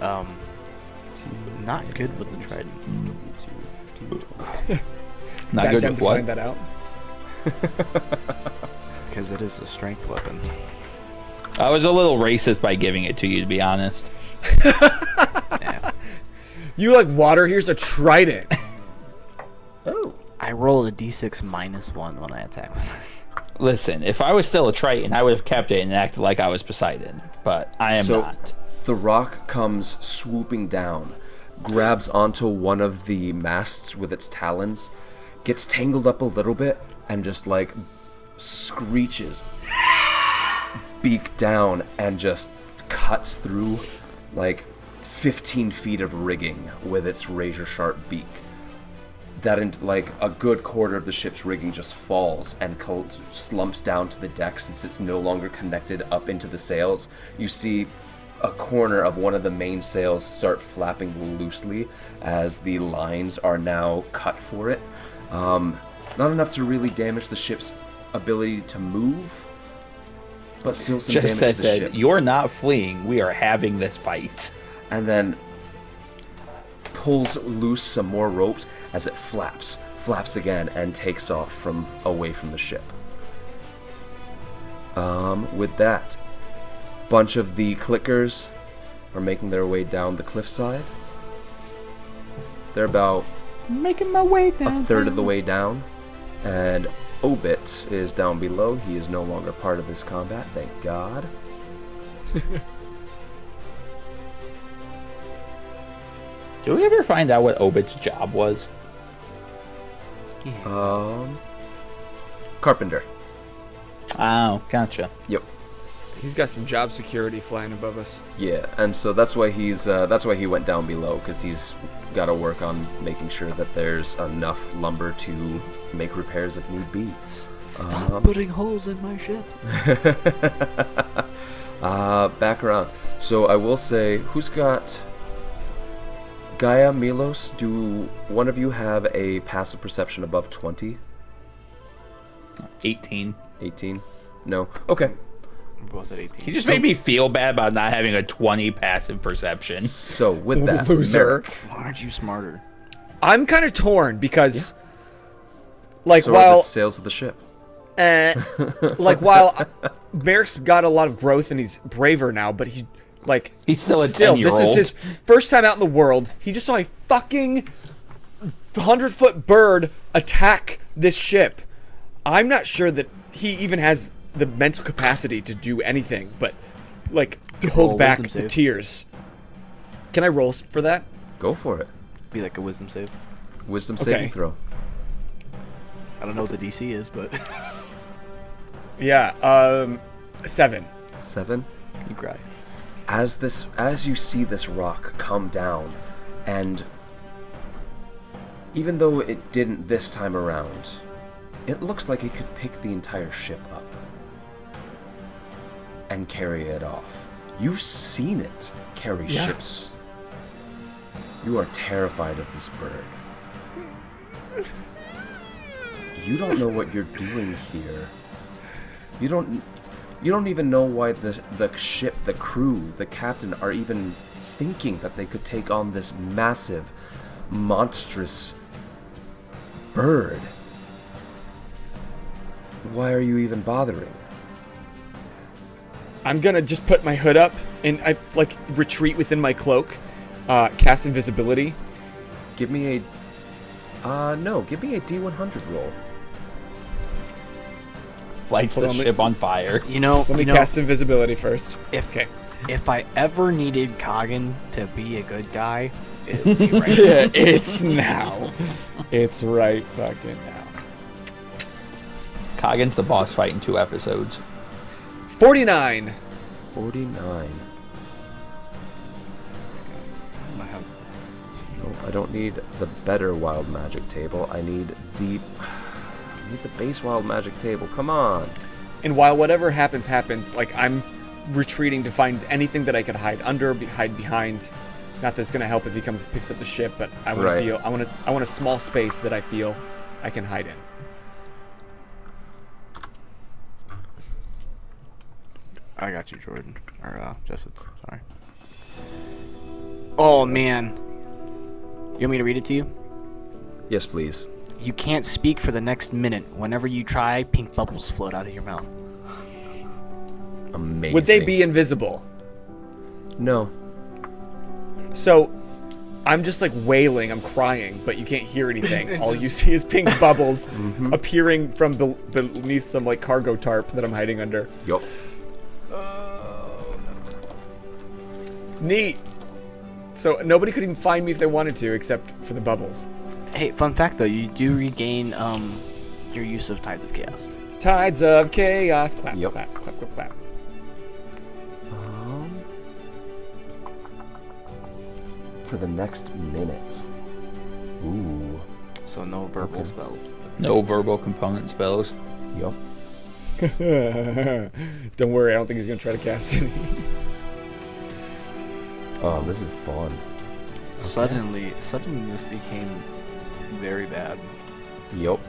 not good with the trident. 22, 15, 20. Not Bad good time with to what? find that out. Because it is a strength weapon. I was a little racist by giving it to you, to be honest. Yeah. You like water? Here's a trident. Oh. I rolled a d6 -1 when I attack with this. Listen, if I was still a Triton, I would have kept it and acted like I was Poseidon. But I am So- not. The rock comes swooping down, grabs onto one of the masts with its talons, gets tangled up a little bit, and just like screeches, beak down, and just cuts through like 15 feet of rigging with its razor-sharp beak. That like a good quarter of the ship's rigging just falls and slumps down to the deck since it's no longer connected up into the sails. You see a corner of one of the main sails start flapping loosely as the lines are now cut for it. Not enough to really damage the ship's ability to move, but still some Just damage to the said, ship. you're not fleeing. We are having this fight. And then pulls loose some more ropes as it flaps again, and takes off from away from the ship. With that, bunch of the clickers are making their way down the cliffside. They're about Making my way down. a third of the way down, and Obit is down below. He is no longer part of this combat, thank God. Did we ever find out what Obit's job was? Carpenter. Oh, gotcha. Yep. He's got some job security flying above us. Yeah, and so that's why he went down below, because he's got to work on making sure that there's enough lumber to make repairs if need be. Stop putting holes in my ship. Back around. So I will say, who's got Gaia, Milos? Do one of you have a passive perception above 20? 18. 18? No. Okay. We're both at 18. He just made me feel bad about not having a 20 passive perception. So with that, Loser. Merrick, Why aren't you smarter? I'm kind of torn because, like, so are while the sails of the ship. while Merrick's got a lot of growth and he's braver now, but He's still a this 10-year-old. is his first time out in the world. He just saw a fucking 100-foot bird attack this ship. I'm not sure that he even has the mental capacity to do anything but, like, to hold back wisdom the save. tears. Can I roll for that? Go for it. Be like a wisdom save. Wisdom Okay. saving throw. I don't know what the DC is, but Yeah, 7. 7. you cry. As you see this rock come down, and even though it didn't this time around, it looks like it could pick the entire ship up and carry it off. You've seen it carry ships. You are terrified of this bird. You don't know what you're doing here. You don't even know why the ship, the crew, the captain are even thinking that they could take on this massive, monstrous bird. Why are you even bothering? I'm gonna just put my hood up and I retreat within my cloak, cast invisibility. Give me a give me a D100 roll. Lights Hold the on, ship on fire. You know, Let me cast invisibility first. if Okay. if I ever needed Kagan to be a good guy, it'd be right. Yeah, it's now. It's right fucking now. Kagan's the boss fight in 2 episodes. 49. 49. I have- Oh, I don't need the better wild magic table. I need the base wild magic table. Come on. And while whatever happens, like, I'm retreating to find anything that I could hide under, hide behind. Not that it's gonna help if he picks up the ship, but I want Right. to feel. I want a small space that I feel I can hide in. I got you, Jordan. Or, Justin. Sorry. Oh, man. You want me to read it to you? Yes, please. You can't speak for the next minute. Whenever you try, pink bubbles float out of your mouth. Amazing. Would they be invisible? No. So, I'm just like wailing, I'm crying, but you can't hear anything. All you see is pink bubbles appearing from beneath some like cargo tarp that I'm hiding under. Yup. Neat. So nobody could even find me if they wanted to, except for the bubbles. Hey, fun fact though, you do regain your use of Tides of Chaos. Tides of chaos. Clap, Yep. clap, clap, clap, clap. For the next minute. Ooh. So no verbal Okay. spells. No verbal component spells. Yup. Don't worry, I don't think he's gonna try to cast any. Oh, this is fun. Suddenly this became very bad. Yup.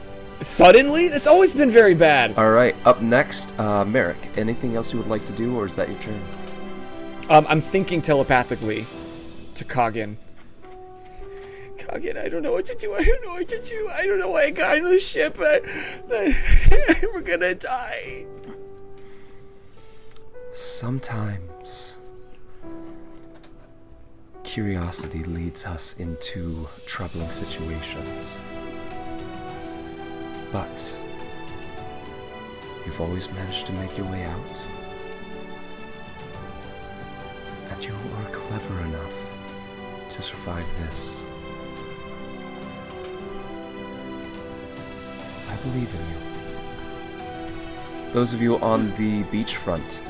Suddenly? That's always been very bad. All right. Up next, Merrick. Anything else you would like to do, or is that your turn? I'm thinking telepathically to Kagan. Kagan, I don't know what to do. I don't know what to do. I don't know why I got on the ship. We're gonna die. Sometimes curiosity leads us into troubling situations. But you've always managed to make your way out. And you are clever enough to survive this. I believe in you. Those of you on the beachfront,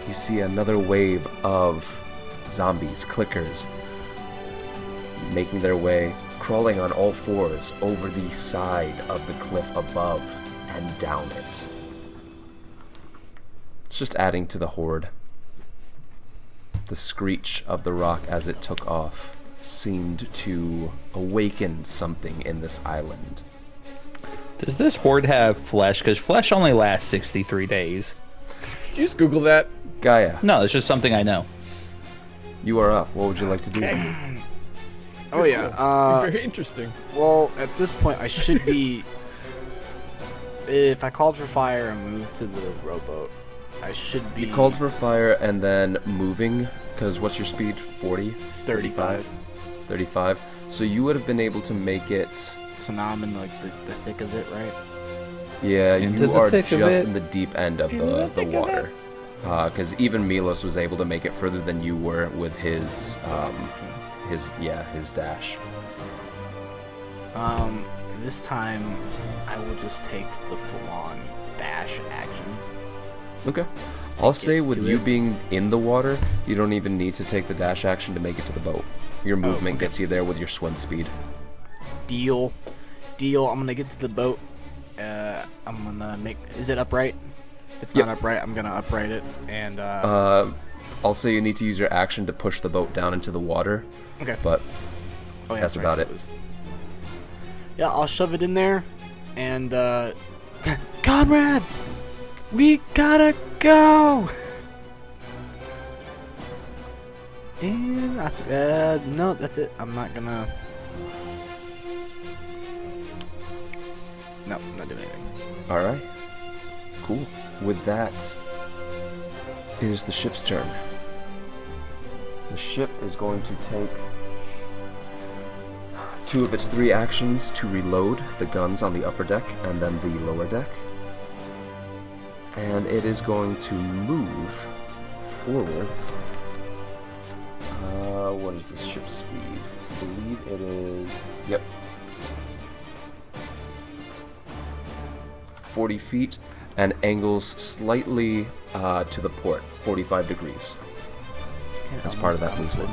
you see another wave of zombies, clickers, making their way, crawling on all fours over the side of the cliff above and down it. It's just adding to the horde. The screech of the rock as it took off seemed to awaken something in this island. Does this horde have flesh? Because flesh only lasts 63 days. Did you just Google that? Gaia, No, it's just something I know. you are up. What would you like to do? Oh yeah. Very interesting. Well, at this point, I should be. If I called for fire and moved to the rowboat, I should be. You called for fire and then moving, because what's your speed? 40? 35. 35. So you would have been able to make it. So now I'm in like the thick of it, right? Yeah, Into you the are thick of just it. in the deep end of the water. Because even Milos was able to make it further than you were with his dash. This time I will just take the full-on dash action. Okay. I'll say with to you it. being in the water, you don't even need to take the dash action to make it to the boat. Your movement gets you there with your swim speed. Deal. I'm gonna get to the boat. I'm gonna make. Is it upright? If it's Yep. not upright, I'm gonna upright it. And I'll say you need to use your action to push the boat down into the water, okay. but Oh, yeah, that's sorry, about so it. Yeah, I'll shove it in there, and Conrad, we gotta go. And no, that's it. I'm not gonna. No, I'm not doing anything. Alright. Cool. With that, it is the ship's turn. The ship is going to take 2 of its 3 actions to reload the guns on the upper deck and then the lower deck. And it is going to move forward. What is this ship's speed? I believe it is... Yep. 40 feet and angles slightly to the port, 45 degrees. As part of that movement.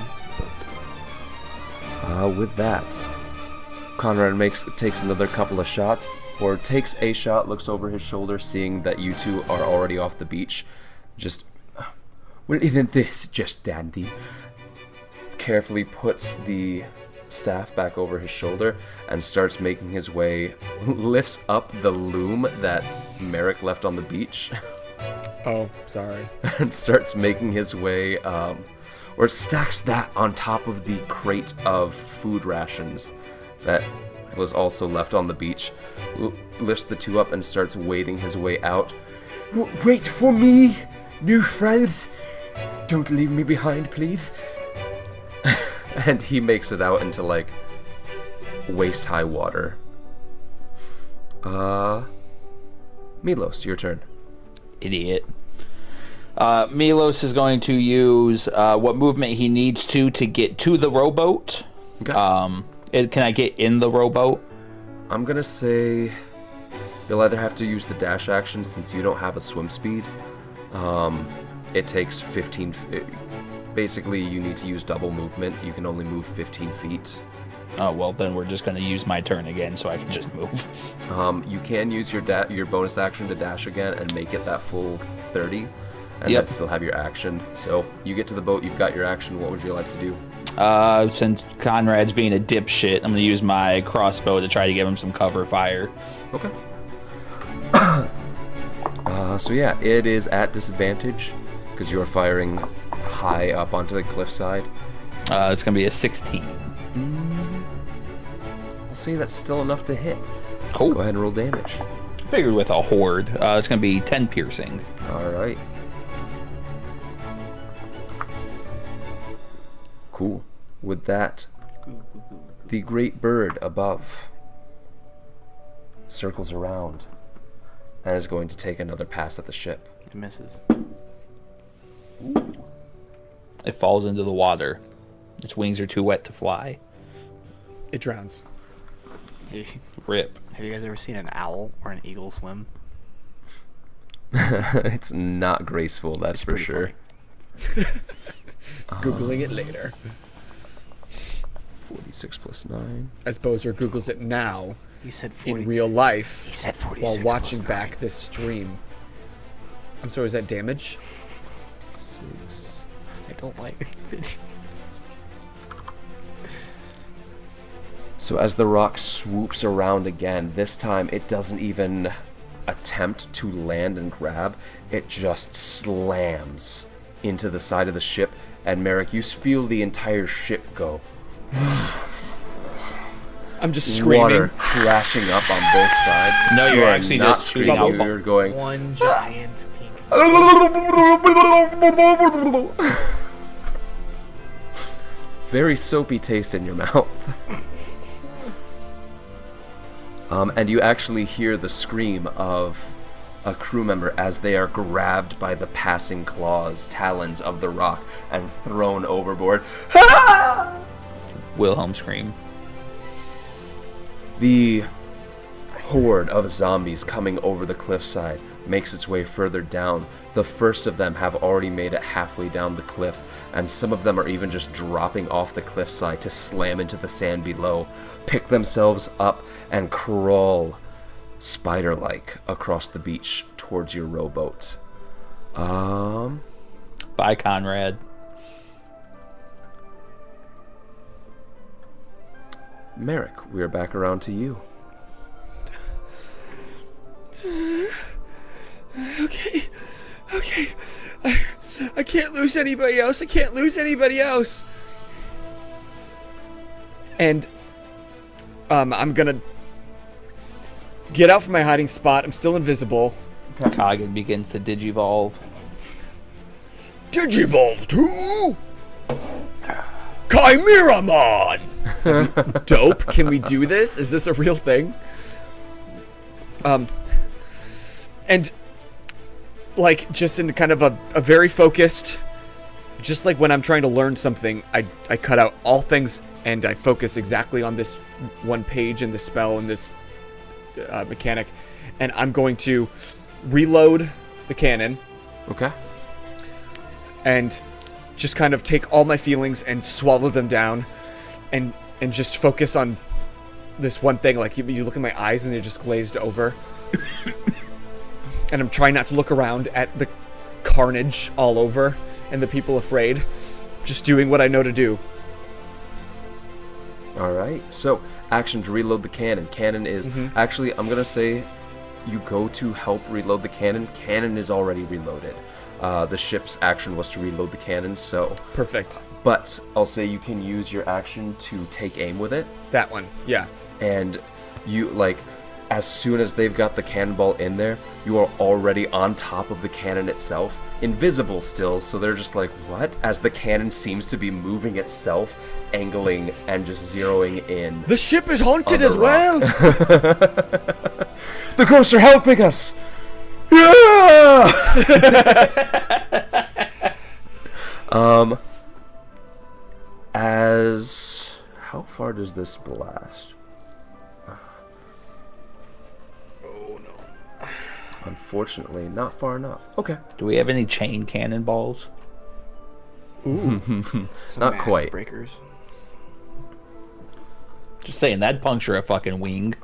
With that, Conrad takes another couple of shots, or takes a shot, looks over his shoulder, seeing that you two are already off the beach. Just, well, isn't this just dandy? Carefully puts the staff back over his shoulder and starts making his way, lifts up the loom that Merrick left on the beach. Oh, sorry. And starts making his way, or stacks that on top of the crate of food rations that was also left on the beach. Lifts the 2 up and starts wading his way out. Wait for me, new friends. Don't leave me behind, please. And he makes it out into, like, waist-high water. Milos, your turn. Idiot. Milos is going to use what movement he needs to get to the rowboat. Okay. Can I get in the rowboat? I'm gonna say you'll either have to use the dash action since you don't have a swim speed. It takes 15... Basically, you need to use double movement. You can only move 15 feet. Oh, well, then we're just going to use my turn again so I can just move. You can use your bonus action to dash again and make it that full 30, and Yep. then still have your action. So you get to the boat, you've got your action. What would you like to do? Since Conrad's being a dipshit, I'm going to use my crossbow to try to give him some cover fire. Okay. So yeah, it is at disadvantage because you're firing high up onto the cliffside. It's going to be a 16. I'll say that's still enough to hit. Cool. Go ahead and roll damage. Figured with a horde. It's going to be 10 piercing. All right. Cool. With that, the great bird above circles around and is going to take another pass at the ship. It misses. It falls into the water. Its wings are too wet to fly. It drowns. Rip. Have you guys ever seen an owl or an eagle swim? It's not graceful, that's for sure. Googling it later. 46 plus 9. As Boser Googles it now, He said 40. in real life, He said 46 while watching plus back 9. this stream. I'm sorry, is that damage? 6. I don't like it. So as the rock swoops around again, this time it doesn't even attempt to land and grab. It just slams into the side of the ship. And Merrick, you feel the entire ship go. I'm just screaming. Water crashing up on both sides. No, you're You are actually not just shooting screaming. out You're going. One giant pink. Very soapy taste in your mouth. And you actually hear the scream of a crew member as they are grabbed by the passing claws, talons of the rock, and thrown overboard. Wilhelm scream. The horde of zombies coming over the cliffside makes its way further down. The first of them have already made it halfway down the cliff, and some of them are even just dropping off the cliffside to slam into the sand below, pick themselves up, and crawl spider-like across the beach towards your rowboat. Bye, Conrad. Merrick, we are back around to you. Okay. I can't lose anybody else. And I'm gonna get out from my hiding spot. I'm still invisible. Kagan begins to digivolve. Digivolve to Chimeramon! Dope. Can we do this? Is this a real thing? And like just in kind of a very focused, just like when I'm trying to learn something, I cut out all things and I focus exactly on this one page and this spell and this mechanic, and I'm going to reload the cannon. Okay. And just kind of take all my feelings and swallow them down, and just focus on this one thing. Like you look in my eyes and they're just glazed over. And I'm trying not to look around at the carnage all over and the people afraid. Just doing what I know to do. Alright, so action to reload the cannon. Cannon is actually, I'm gonna say you go to help reload the cannon. Cannon is already reloaded. The ship's action was to reload the cannon, so Perfect. but I'll say you can use your action to take aim with it, That one. Yeah. and you like as soon as they've got the cannonball in there, you are already on top of the cannon itself, invisible still, so they're just like, what? As the cannon seems to be moving itself, angling and just zeroing in. The ship is haunted On the as well. The ghosts are helping us! Yeah! As how far does this blast? Oh no. Unfortunately, not far enough. Okay. Do we have any chain cannonballs? Some Not mass quite. breakers. Just saying, that'd puncture a fucking wing.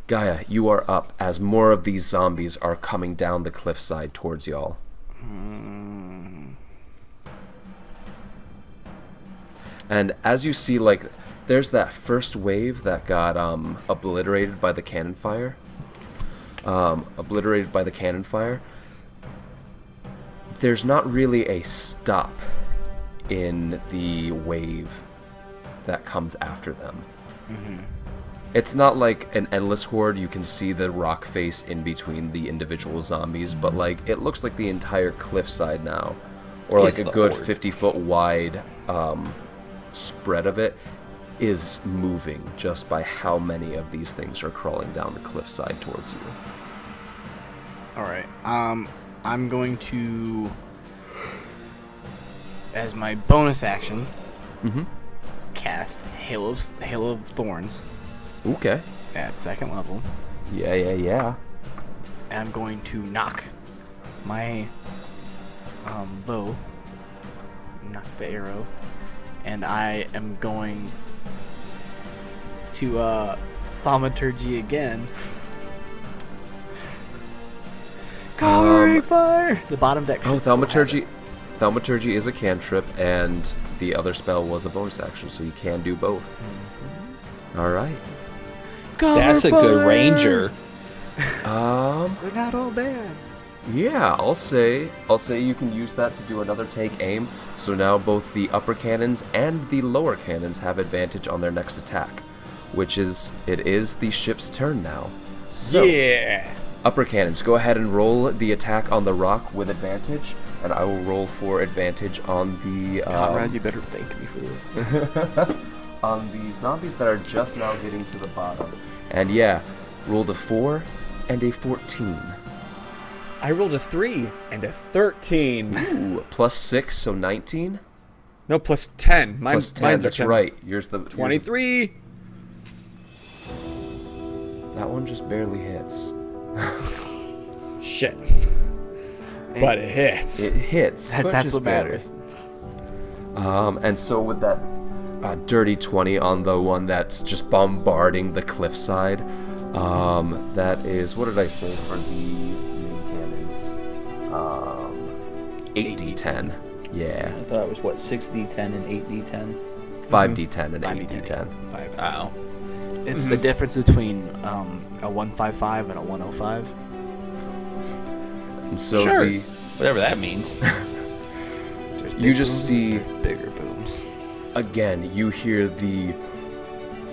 Gaia, you are up as more of these zombies are coming down the cliffside towards y'all. And as you see, like, there's that first wave that got obliterated by the cannon fire. There's not really a stop in the wave that comes after them. It's not like an endless horde. You can see the rock face in between the individual zombies, but like it looks like the entire cliffside now, or like It's a the good horde. 50-foot wide spread of it is moving just by how many of these things are crawling down the cliffside towards you. All right. I'm going to, as my bonus action, cast Hail of Thorns Okay. at 2nd level, Yeah. and I'm going to knock my bow, knock the arrow, and I am going to thaumaturgy again. Covering fire. The bottom deck. Oh, should still have thaumaturgy. it. Thaumaturgy is a cantrip, and the other spell was a bonus action, so you can do both. All right. That's a good ranger. They're not all bad. Yeah, I'll say you can use that to do another take aim. So now both the upper cannons and the lower cannons have advantage on their next attack, which is it is the ship's turn now. So Yeah. upper cannons, go ahead and roll the attack on the rock with advantage, and I will roll for advantage on the Conrad, you better thank me for this. on the zombies that are just now getting to the bottom. And yeah, rolled a 4 and a 14. I rolled a 3 and a 13. Ooh, plus 6, so 19. No, plus 10. Plus 10, mine's are that's 10. right. Yours the 23. That one just barely hits. Shit. But it hits. It hits. but That's just what barely. matters. And so with that dirty 20 on the one that's just bombarding the cliffside, that is, what did I say for the main cannons? 8d10. Yeah. I thought it was what 6d10 and 8d10. 5d10 and 8d10. Oh. It's the difference between a 155 and a 105. And so Sure. the Whatever that means. There's You big just booms, see- there's bigger booms. again, you hear the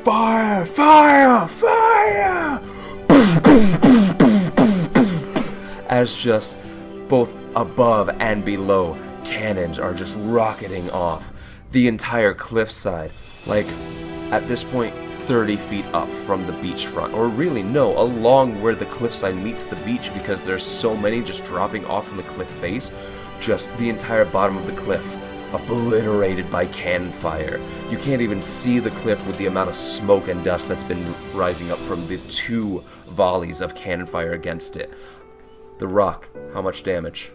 fire, fire, fire, as just both above and below cannons are just rocketing off the entire cliffside, like at this point 30 feet up from the beachfront, or really no, along where the cliffside meets the beach, because there's so many just dropping off from the cliff face. Just the entire bottom of the cliff obliterated by cannon fire. You can't even see the cliff with the amount of smoke and dust that's been rising up from the 2 volleys of cannon fire against it. The rock, how much damage?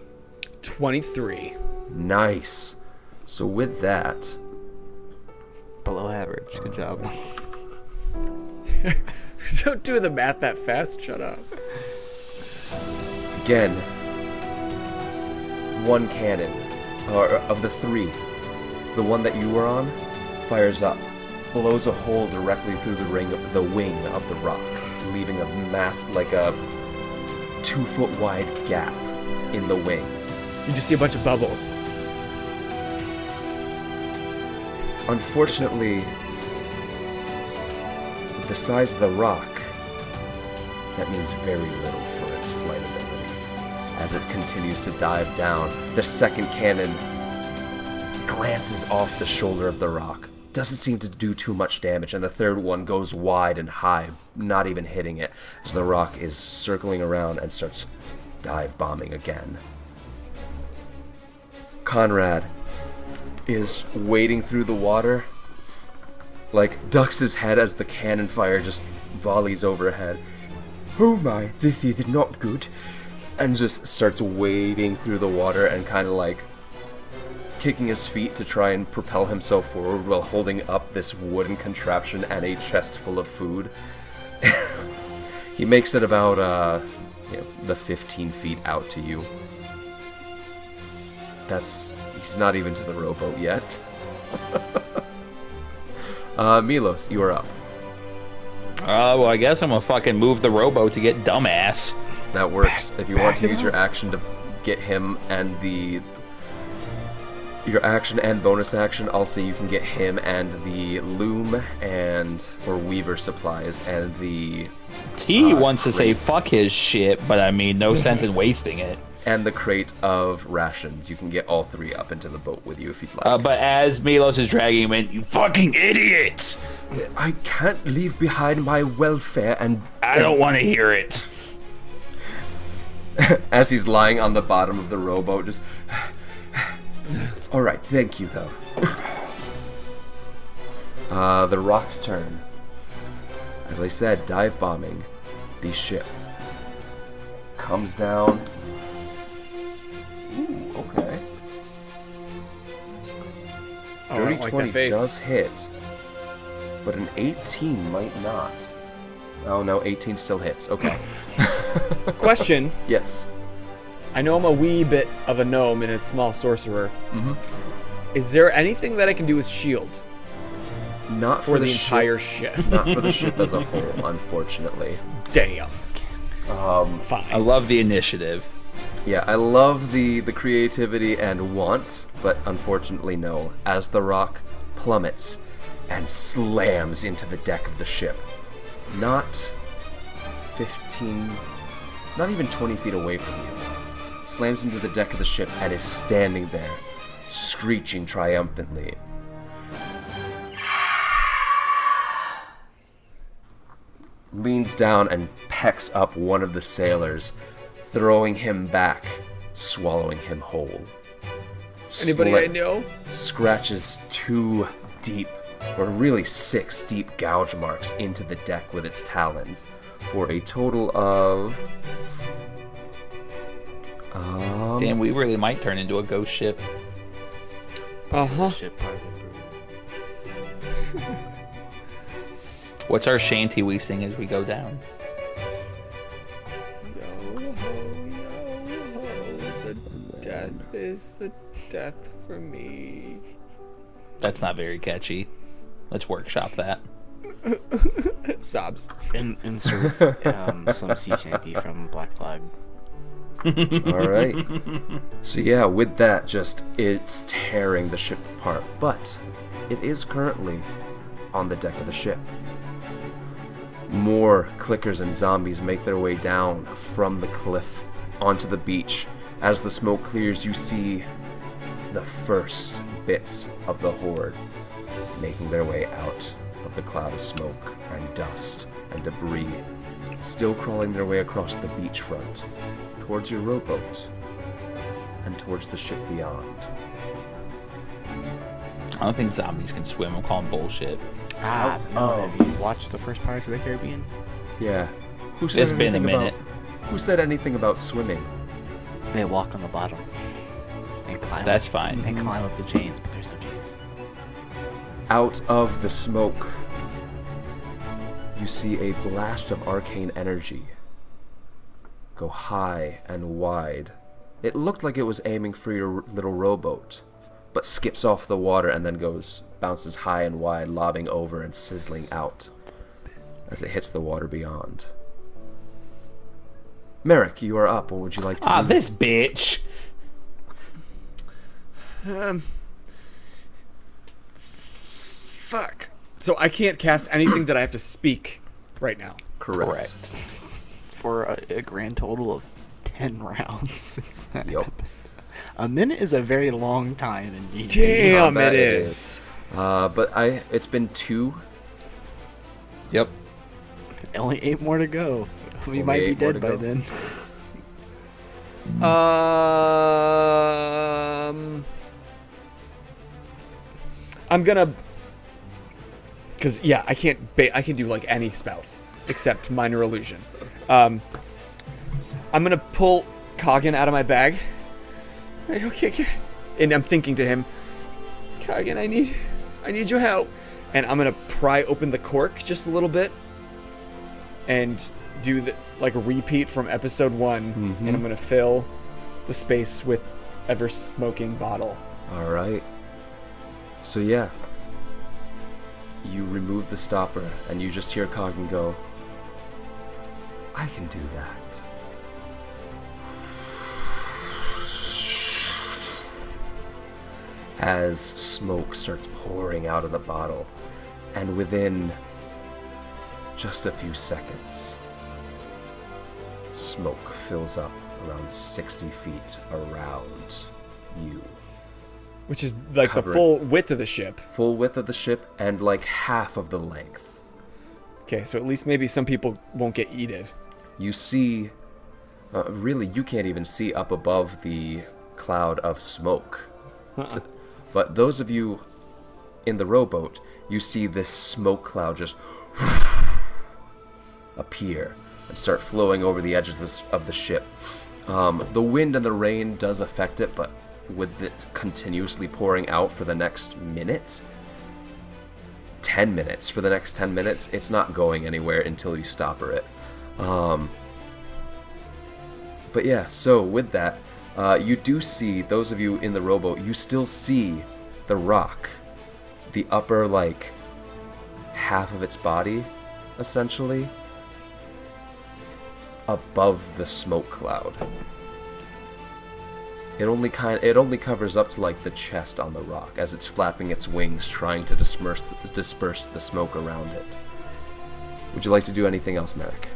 23. Nice. So with that, Below average. Good job. Don't do the math that fast. Shut up. again, one cannon, or of the 3, the one that you were on, fires up, blows a hole directly through the wing of the rock, leaving a like a 2-foot wide gap in the wing. You just see a bunch of bubbles. Unfortunately, with the size of the rock, that means very little for its flight ability. As it continues to dive down, the second cannon glances off the shoulder of the rock. Doesn't seem to do too much damage, and the third one goes wide and high, not even hitting it, as the rock is circling around and starts dive bombing again. Conrad is wading through the water, like ducks his head as the cannon fire just volleys overhead. Oh my, this is not good. And just starts wading through the water and kind of like kicking his feet to try and propel himself forward while holding up this wooden contraption and a chest full of food. He makes it about the 15 feet out to you. He's not even to the rowboat yet. Milos, you are up. Well, I guess I'm gonna fucking move the rowboat to get dumbass. That works. If you want to use your action to get him and the... your action and bonus action. Also, you can get him and the loom or weaver supplies and the T wants to say crate. fuck his shit, but I mean, no sense in wasting it. And the crate of rations. You can get all 3 up into the boat with you if you'd like. But as Milos is dragging him in, you fucking idiots! I can't leave behind my welfare and... I don't want to hear it. As he's lying on the bottom of the rowboat, just... Alright, thank you, though. The Rock's turn. As I said, dive bombing the ship. Comes down... Ooh, okay. Oh, I Dirty don't like 20 that face. does hit, but an 18 might not. Oh no, 18 still hits. Okay. Question. Yes. I know I'm a wee bit of a gnome and a small sorcerer. Is there anything that I can do with shield Not for the ship- entire ship? Not for the ship as a whole, unfortunately. Damn. I Fine. love the initiative. Yeah, I love the creativity and want, but unfortunately no, as the rock plummets and slams into the deck of the ship. Not 15, not even 20 feet away from you. Slams into the deck of the ship and is standing there, screeching triumphantly. Leans down and pecks up one of the sailors, throwing him back, swallowing him whole. Anybody I know? Scratches 2 deep, or really 6 deep gouge marks into the deck with its talons, for a total of... Damn, we really might turn into a ghost ship. Uh-huh. Shit part of the group. What's our shanty we sing as we go down? Yo ho, the death is the death for me. That's not very catchy. Let's workshop that. Sobs. Insert some sea shanty from Black Flag. Alright. So yeah, with that, just it's tearing the ship apart. But it is currently on the deck of the ship. More clickers and zombies make their way down from the cliff onto the beach. As the smoke clears, you see the first bits of the horde making their way out of the cloud of smoke and dust and debris, still crawling their way across the beachfront, towards your rowboat, and towards the ship beyond. I don't think zombies can swim. I'm calling bullshit. Have you watched the first Pirates of the Caribbean? Yeah. Who said It's been a anything minute. Who said anything about swimming? They walk on the bottom and climb. That's up, fine. And climb up the chains, but there's no chains. Out of the smoke, you see a blast of arcane energy go high and wide. It looked like it was aiming for your little rowboat, but skips off the water and then bounces high and wide, lobbing over and sizzling out as it hits the water beyond. Merrick, you are up. What would you like to do? This bitch. Fuck. So I can't cast anything that I have to speak right now. Correct. For a grand total of 10 rounds since that. Yup. A minute is a very long time indeed. Damn, bet it it is. But it's been 2. Yep. Only 8 more to go. We Only might be 8 more dead to by go. then. I'm gonna, cause yeah, I can't. I can do like any spells except minor illusion. I'm gonna pull Coggin out of my bag. Hey, okay, and I'm thinking to him, Coggin, I need your help. And I'm gonna pry open the cork just a little bit, and do the like a repeat from episode 1, and I'm gonna fill the space with ever smoking bottle. All right. So yeah, you remove the stopper, and you just hear Coggan go, I can do that. as smoke starts pouring out of the bottle, and within just a few seconds, smoke fills up around 60 feet around you. Which is like the full width of the ship. Full width of the ship and like half of the length. Okay, so at least maybe some people won't get eaten. You see, really, you can't even see up above the cloud of smoke. But those of you in the rowboat, you see this smoke cloud just appear and start flowing over the edges of the ship. The wind and the rain does affect it, but with it continuously pouring out for the next minute, 10 minutes, for the next 10 minutes, it's not going anywhere until you stopper it. But yeah, so with that, you do see, those of you in the rowboat, you still see the rock, the upper, like, half of its body, essentially, above the smoke cloud. It only covers up to, like, the chest on the rock as it's flapping its wings, trying to disperse the smoke around it. Would you like to do anything else, Merrick?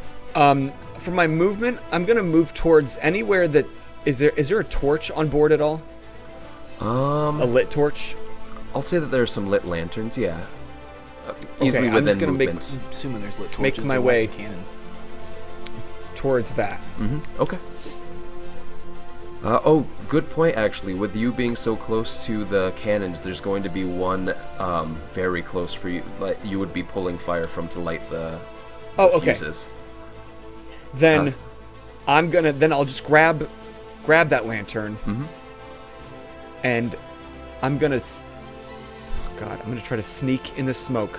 For my movement, I'm gonna move towards anywhere that is there a torch on board at all? A lit torch? I'll say that there are some lit lanterns, yeah. Easily I'm within just gonna movement. I'm assuming there's lit torches. Make my and way cannons. towards that. Okay. Oh, good point, actually. With you being so close to the cannons, there's going to be one very close for you. Like, you would be pulling fire from to light the fuses. Then I'll just grab that lantern, and I'm gonna try to sneak in the smoke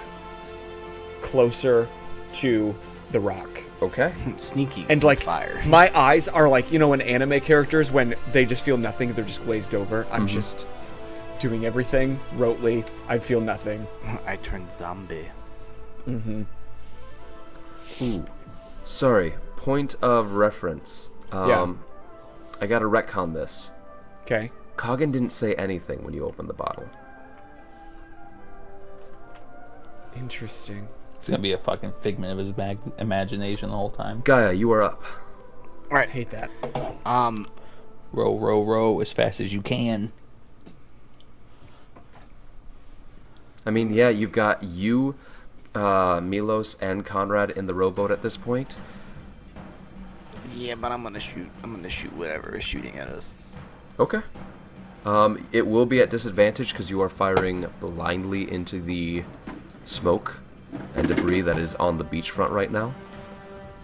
closer to the rock. Okay. Sneaky. And like fire. My eyes are like, you know, in anime characters when they just feel nothing, they're just glazed over. I'm just doing everything rotely. I feel nothing. I turned zombie. Ooh. Sorry. Point of reference. Yeah. I gotta retcon this. Okay. Coggin didn't say anything when you opened the bottle. Interesting. It's gonna be a fucking figment of his imagination the whole time. Gaia, you are up. All right. Hate that. Row, row, row as fast as you can. I mean, yeah, you've got you, Milos, and Conrad in the rowboat at this point. Yeah, but I'm gonna shoot whatever is shooting at us. Okay. It will be at disadvantage because you are firing blindly into the smoke and debris that is on the beachfront right now.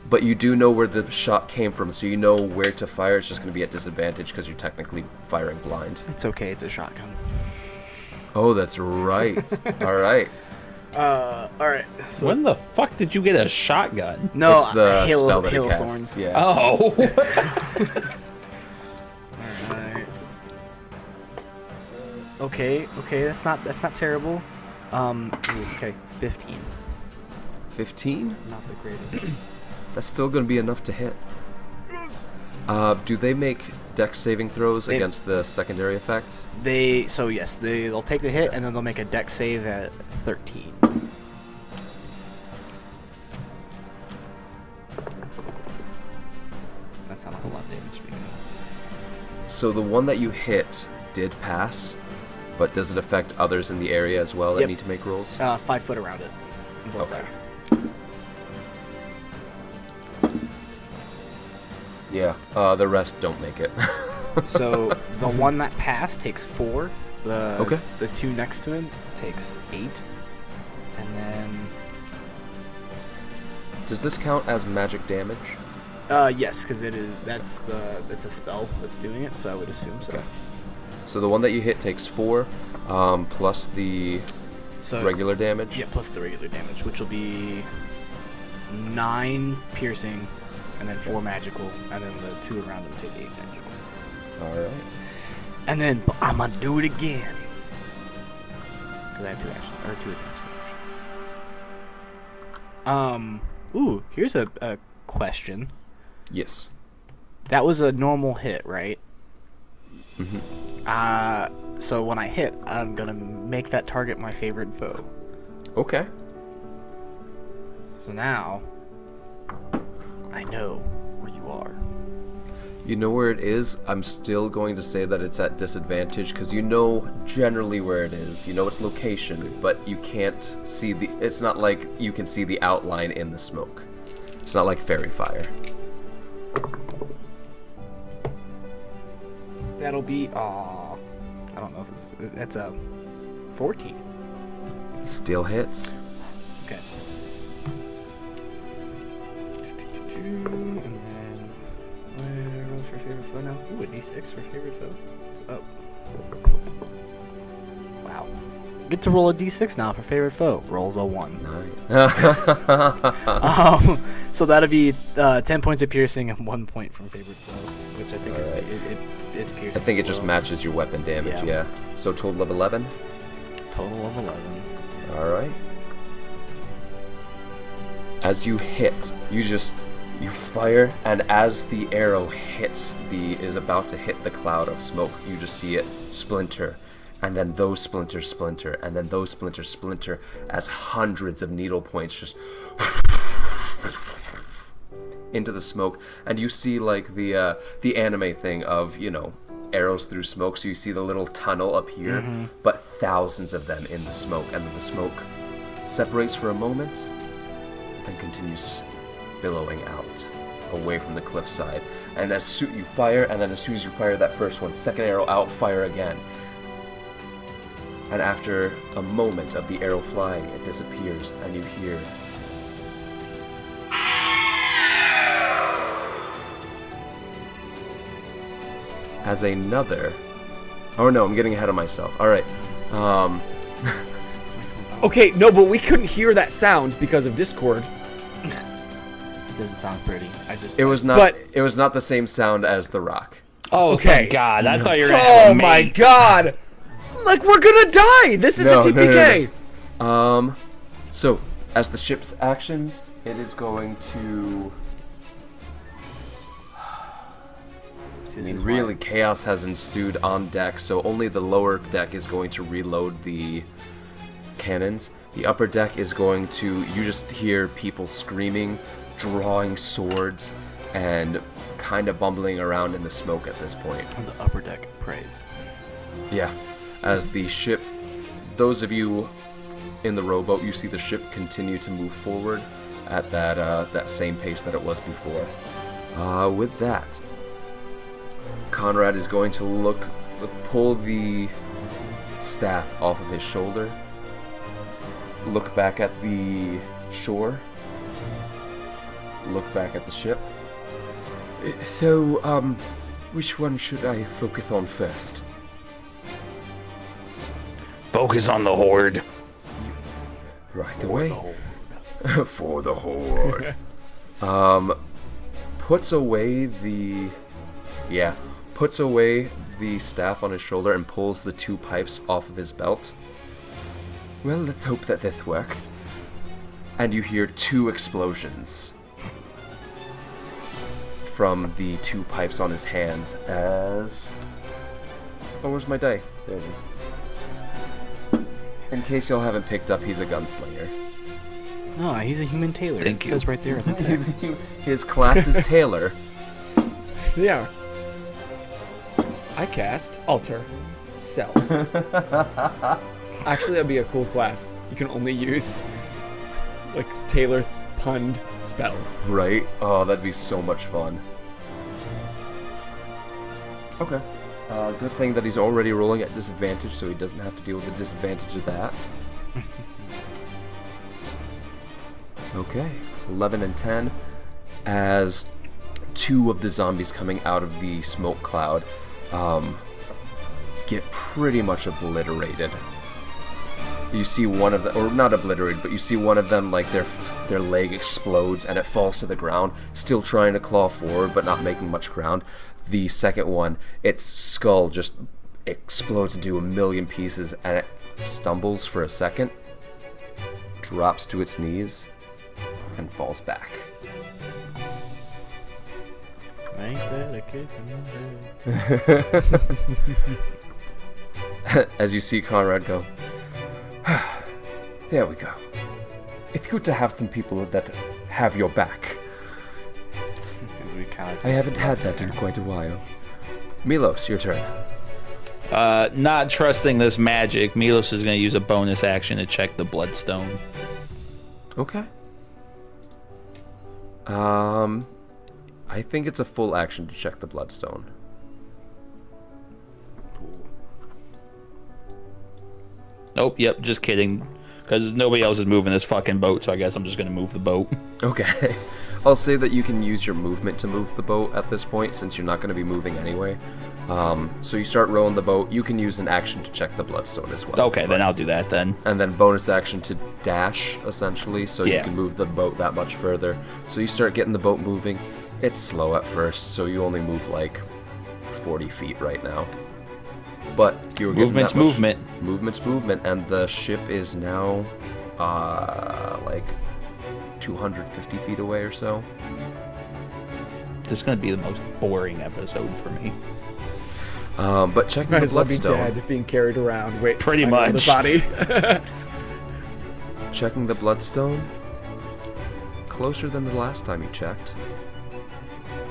But you do know where the shot came from, so you know where to fire. It's just going to be at disadvantage because you're technically firing blind. It's okay, it's a shotgun. Oh, that's right. All right. Alright. So When the fuck did you get a shotgun? no, It's the spell that hail it casts. thorns. Yeah. Oh. Alright. Okay, that's not terrible. Okay, 15. 15? Not the greatest. That's still going to be enough to hit. Do they make dex saving throws against the secondary effect? They'll take the hit and then they'll make a dex save at 13. That's not a whole lot of damage. So the one that you hit did pass, but does it affect others in the area as well that Yep. need to make rolls? 5 foot around it. On both Okay. sides. Yeah. The rest don't make it. So the one that passed takes 4. Okay. The two next to him takes 8. And then Does this count as magic damage? yes, because it's a spell that's doing it, so I would assume so. Okay. So the one that you hit takes 4, plus the regular damage. Yeah, plus the regular damage, which will be 9 piercing, and then 4 magical, and then the 2 around them take 8 magical. All right. And then I'm gonna do it again. Because I have 2 actions, or 2 attacks. Ooh, here's a question. Yes. That was a normal hit, right? So when I hit, I'm gonna make that target my favorite foe. Okay. So now, I know where you are. You know where it is. I'm still going to say that it's at disadvantage because you know generally where it is. You know its location, but you can't see the. It's not like you can see the outline in the smoke. It's not like fairy fire. That'll be, I don't know if that's a 14. Still hits. Okay. And then, where rolls for favorite foe now? Ooh, a d6 for favorite foe. It's up. Wow. Get to roll a d6 now for favorite foe. Rolls a 1. Nice. So that'll be 10 points of piercing and 1 point from favorite foe, which I think is Alright. it's piercing. I think it as just well. matches your weapon damage. Yeah. So total of 11. Total of 11. All right. As you hit, you fire, and as the arrow is about to hit the cloud of smoke, you just see it splinter, and then those splinters splinter, and then those splinters splinter, as hundreds of needle points just into the smoke, and you see like the anime thing of, you know, arrows through smoke, so you see the little tunnel up here, but thousands of them in the smoke, and then the smoke separates for a moment, then continues billowing out away from the cliffside. And as you fire, and then as soon as you fire that first one, second arrow out, fire again. And after a moment of the arrow flying, it disappears, and you hear as another. Oh no, I'm getting ahead of myself. All right. Okay, no, but we couldn't hear that sound because of Discord. It doesn't sound pretty. It was not. But- It was not the same sound as the rock. Oh, Okay. thank God. I thought you were going to have Oh a my mate. god! Like, we're gonna die! This is No, a no, no, TPK! no. So as the ship's actions, it is going to. I mean, really, chaos has ensued on deck, so only the lower deck is going to reload the cannons. The upper deck is going to. You just hear people screaming, drawing swords, and kind of bumbling around in the smoke at this point. On the upper deck, praise. Yeah, as the ship, those of you in the rowboat, you see the ship continue to move forward at that same pace that it was before. With that, Conrad is going to pull the staff off of his shoulder, look back at the shore, look back at the ship. So, which one should I focus on first? Focus on the horde. Right away. For the horde. Puts away the staff on his shoulder and pulls the 2 pipes off of his belt. Well, let's hope that this works. And you hear 2 explosions from the 2 pipes on his hands as... Oh, where's my die? There it is. In case y'all haven't picked up, he's a gunslinger. No, he's a human tailor. Thank It you. says right there in the text. His class is Tailor. Yeah. I cast Alter Self. Actually, that'd be a cool class. You can only use, like, Tailor punned spells. Right? Oh, that'd be so much fun. Okay. Good thing that he's already rolling at disadvantage, so he doesn't have to deal with the disadvantage of that. Okay. 11 and 10. As 2 of the zombies coming out of the smoke cloud get pretty much obliterated. You see one of them, or not obliterated, but you see one of them, like, their leg explodes and it falls to the ground, still trying to claw forward but not making much ground. The second one, its skull just explodes into a million pieces and it stumbles for a second, drops to its knees, and falls back. Ain't that a kick in the head? as you see Conrad go. There we go. It's good to have some people that have your back. I haven't had that in quite a while. Milos, your turn. Not trusting this magic, Milos is going to use a bonus action to check the bloodstone. Okay. I think it's a full action to check the bloodstone. Nope, yep, just kidding. Because nobody else is moving this fucking boat, so I guess I'm just going to move the boat. Okay. I'll say that you can use your movement to move the boat at this point, since you're not going to be moving anyway. So you start rowing the boat. You can use an action to check the bloodstone as well. Okay, then I'll do that then. And then bonus action to dash, essentially, so you Yeah. can move the boat that much further. So you start getting the boat moving. It's slow at first, so you only move like 40 feet right now. But you're getting Movement's that much- movement. Movement's movement, and the ship is now like 250 feet away or so. This is going to be the most boring episode for me. But checking Might the as well be bloodstone. dead, being carried around. Wait, Pretty finding much. another body. Checking the bloodstone. Closer than the last time you checked.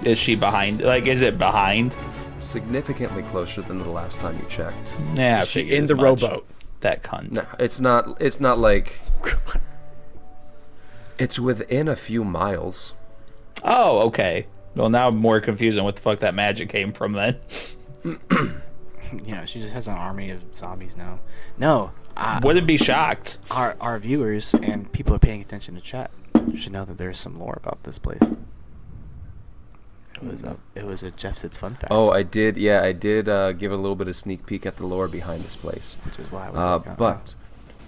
Is she behind? Like, is it behind? Significantly closer than the last time you checked. Yeah, I Is she figured in as the much. rowboat? That cunt. No, it's not. It's not like. It's within a few miles. Oh, okay. Well, now I'm more confused on what the fuck that magic came from then. Yeah, she just has an army of zombies now. No, Wouldn't be shocked. our viewers and people are paying attention to chat should know that there's some lore about this place. It was a Jeff Sits fun fact. Oh, I did. Yeah, I did give a little bit of sneak peek at the lore behind this place. Which is why I was like, But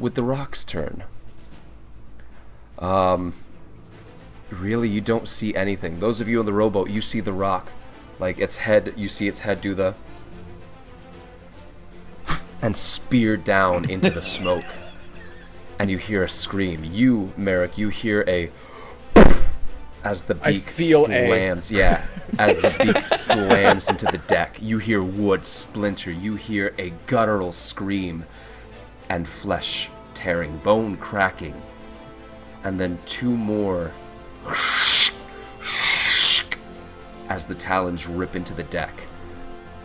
with the rock's turn, really you don't see anything. Those of you in the rowboat, you see the rock, like its head. You see its head do the and spear down into the smoke, and you hear a scream. You, Merrick, you hear a as the I beak feel slams. Yeah, as the beak slams into the deck, you hear wood splinter. You hear a guttural scream, and flesh tearing, bone cracking, and then two more as the talons rip into the deck.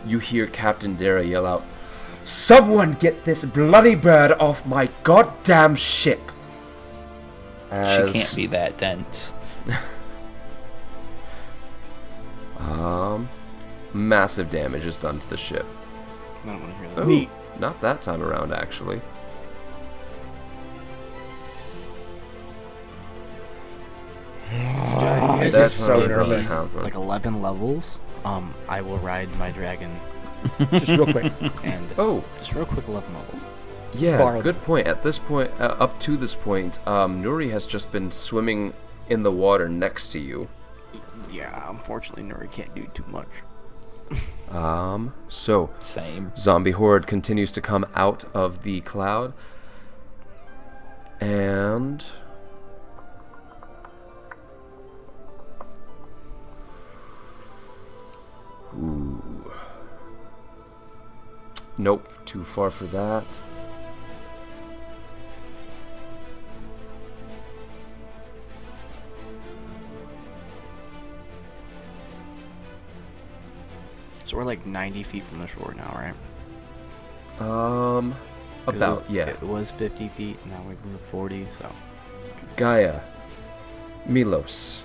You hear Captain Dara yell out, "Someone get this bloody bird off my goddamn ship!" She can't be that dense. Massive damage is done to the ship. I don't want to hear that. Ooh, not that time around, actually. I'm That's so not nervous. really how- Like 11 levels. I will ride my dragon Just real quick. and Oh, just real quick 11 levels. yeah, borrow good point. At this point, up to this point, Nuri has just been swimming in the water next to you. Yeah, unfortunately, Nuri can't do too much. So Same. zombie horde continues to come out of the cloud, and ooh, nope, too far for that. So we're like 90 feet from the shore now, right? 'Cause About, yeah. It was 50 feet, now we're 40, so. Gaia, Milos,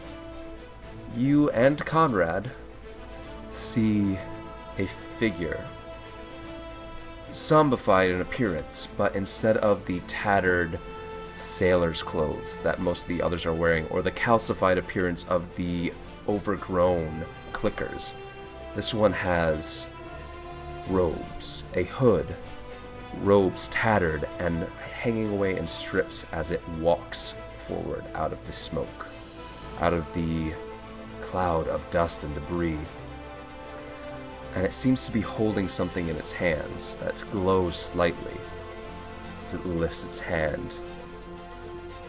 you and Conrad see a figure, zombified in appearance, but instead of the tattered sailor's clothes that most of the others are wearing, or the calcified appearance of the overgrown clickers, this one has robes, a hood, robes tattered and hanging away in strips as it walks forward out of the smoke, out of the cloud of dust and debris. And it seems to be holding something in its hands that glows slightly as it lifts its hand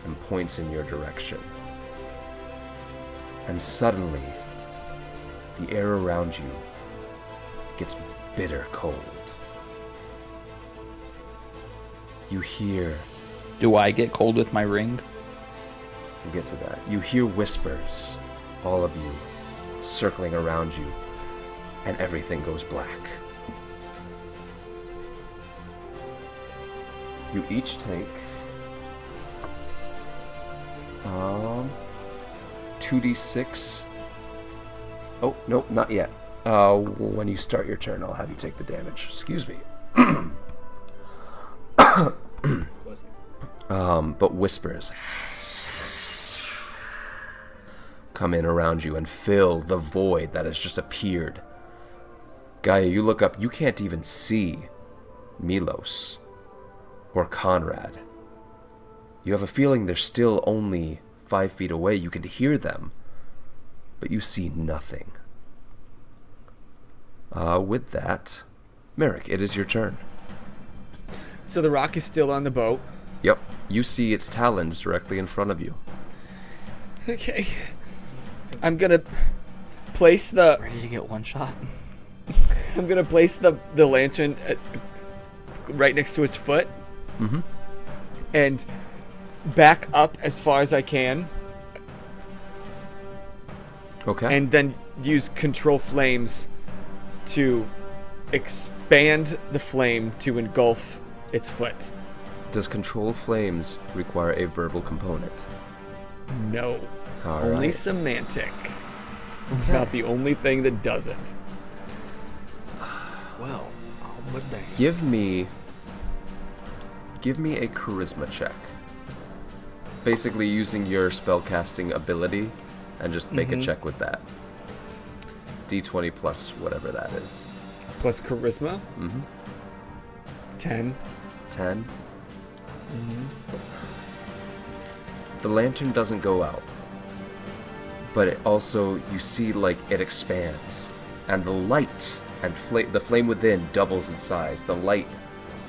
and points in your direction. And suddenly, the air around you gets bitter cold. You hear, Do I get cold with my ring? we'll get to that. You hear whispers, all of you, circling around you, and everything goes black. You each take 2d6. Oh, nope, not yet. When you start your turn, I'll have you take the damage. Excuse me. But whispers come in around you and fill the void that has just appeared. Gaia, you look up, you can't even see Milos or Conrad. You have a feeling they're still only 5 feet away. You can hear them, but you see nothing. With that, Merrick, it is your turn. So the rock is still on the boat. Yep, you see its talons directly in front of you. Okay. I'm gonna place the Ready to get one shot? the lantern right next to its foot. Mm-hmm. And back up as far as I can, Okay. and then use control flames to expand the flame to engulf its foot. Does control flames require a verbal component? No. All Only right. semantic. Not the only thing that doesn't. Well, I'll put that. Give me a charisma check. Basically using your spellcasting ability, and just make a check with that. D20 plus whatever that is. Plus charisma. Mm-hmm. 10. 10. The lantern doesn't go out, but it also, you see, like, it expands, and the light and the flame within doubles in size. The light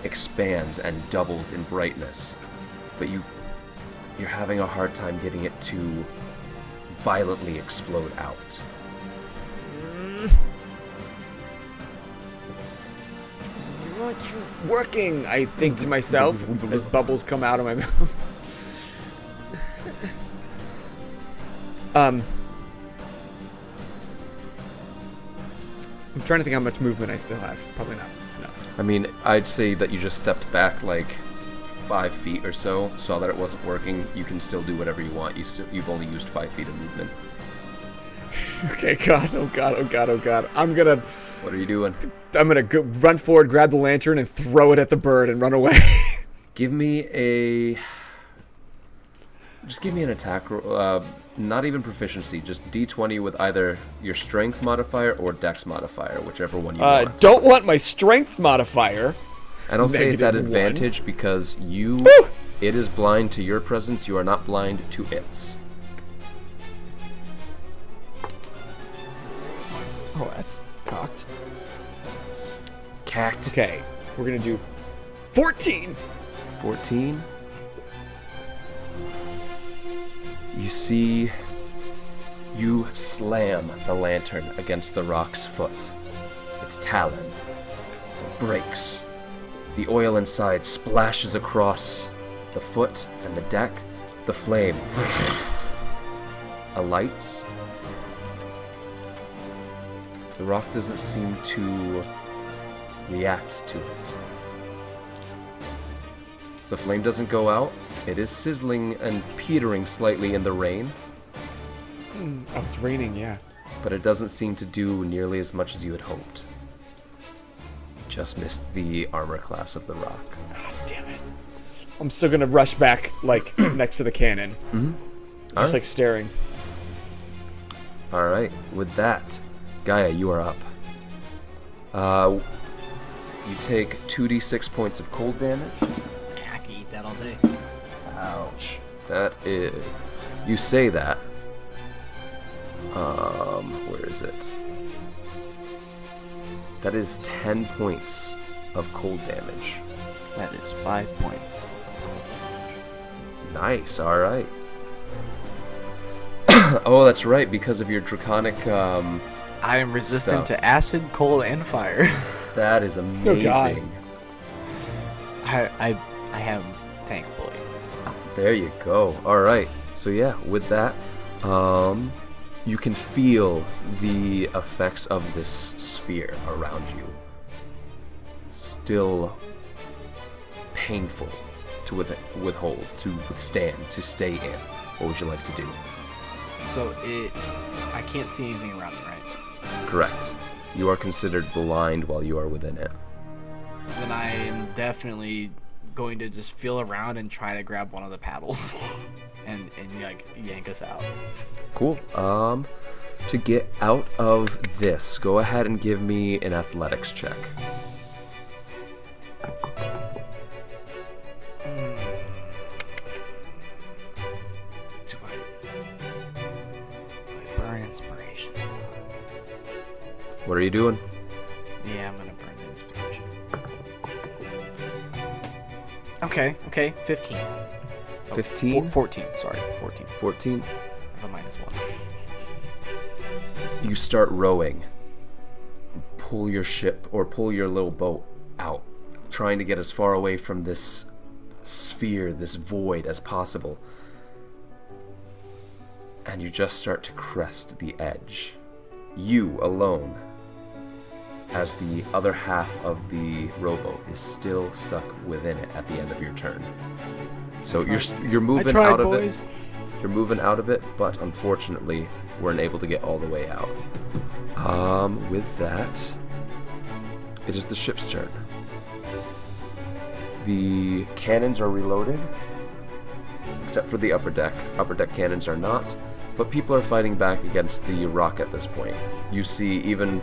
expands and doubles in brightness, but you're having a hard time getting it to violently explode out. What's working? I think to myself as bubbles come out of my mouth. I'm trying to think how much movement I still have. Probably not enough. I mean, I'd say that you just stepped back like 5 feet or so, saw that it wasn't working. You can still do whatever you want. You've only used 5 feet of movement. Okay, God, oh God, oh God, oh God. I'm gonna What are you doing? go run forward, grab the lantern, and throw it at the bird and run away. Give me an attack roll. Not even proficiency, just D20 with either your strength modifier or dex modifier, whichever one you want. Don't want my strength modifier. And I'll say it's at -1. advantage because it is blind to your presence. You are not blind to its. Oh, that's cocked. Cacked. Okay, we're gonna do 14. 14. You see, you slam the lantern against the rock's foot. Its talon breaks. The oil inside splashes across the foot and the deck. The flame alights. The rock doesn't seem to react to it. The flame doesn't go out. It is sizzling and petering slightly in the rain, Oh, it's raining, yeah. but it doesn't seem to do nearly as much as you had hoped. Just missed the armor class of the rock. God damn it. I'm still gonna rush back, like, next to the cannon. Mm-hmm. Just, like, staring. Alright, with that, Gaia, you are up. You take 2d6 points of cold damage. I can eat that all day. Ouch. That is... You say that. Where is it? That is 10 points of cold damage. That is 5 points. Nice, alright. Oh, that's right, because of your draconic, I am resistant Stuff. to acid, cold, and fire. that is amazing. God. I I have tank boy. There you go. All right. So yeah, with that, you can feel the effects of this sphere around you. Still painful to withhold, to withstand, to stay in. What would you like to do? So I can't see anything around me, right? Correct. You are considered blind while you are within it. Then I am definitely going to just feel around and try to grab one of the paddles and like yank us out. Cool. To get out of this, go ahead and give me an athletics check. Do I burn inspiration? What are you doing? Yeah, I'm gonna burn the inspiration. Okay, 15. 15? 14, sorry, 14. 14? I have a -1. You start rowing. Pull your ship, or pull your little boat out, trying to get as far away from this sphere, this void, as possible. And you just start to crest the edge. You alone, as the other half of the rowboat is still stuck within it at the end of your turn. So you're moving out of it. You're moving out of it, but unfortunately, weren't able to get all the way out. With that, it is the ship's turn. The cannons are reloaded, except for the upper deck. Upper deck cannons are not, but people are fighting back against the rock at this point. You see, even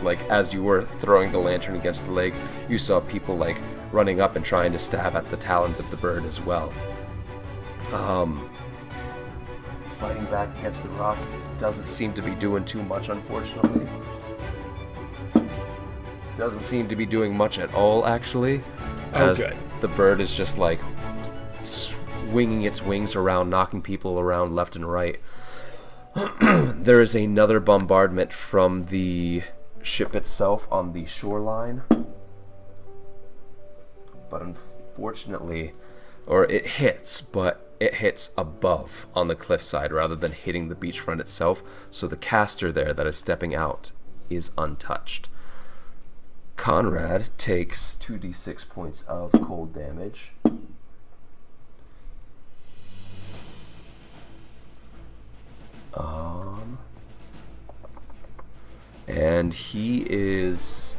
like as you were throwing the lantern against the leg, you saw people like running up and trying to stab at the talons of the bird as well. Fighting back against the rock doesn't seem to be doing too much, unfortunately. Doesn't seem to be doing much at all, actually. As good. the bird is just like swinging its wings around, knocking people around left and right. There is another bombardment from the ship itself on the shoreline. But unfortunately, or it hits, but it hits above on the cliffside rather than hitting the beachfront itself, so the caster there that is stepping out is untouched. Conrad takes 2d6 points of cold damage. And he is...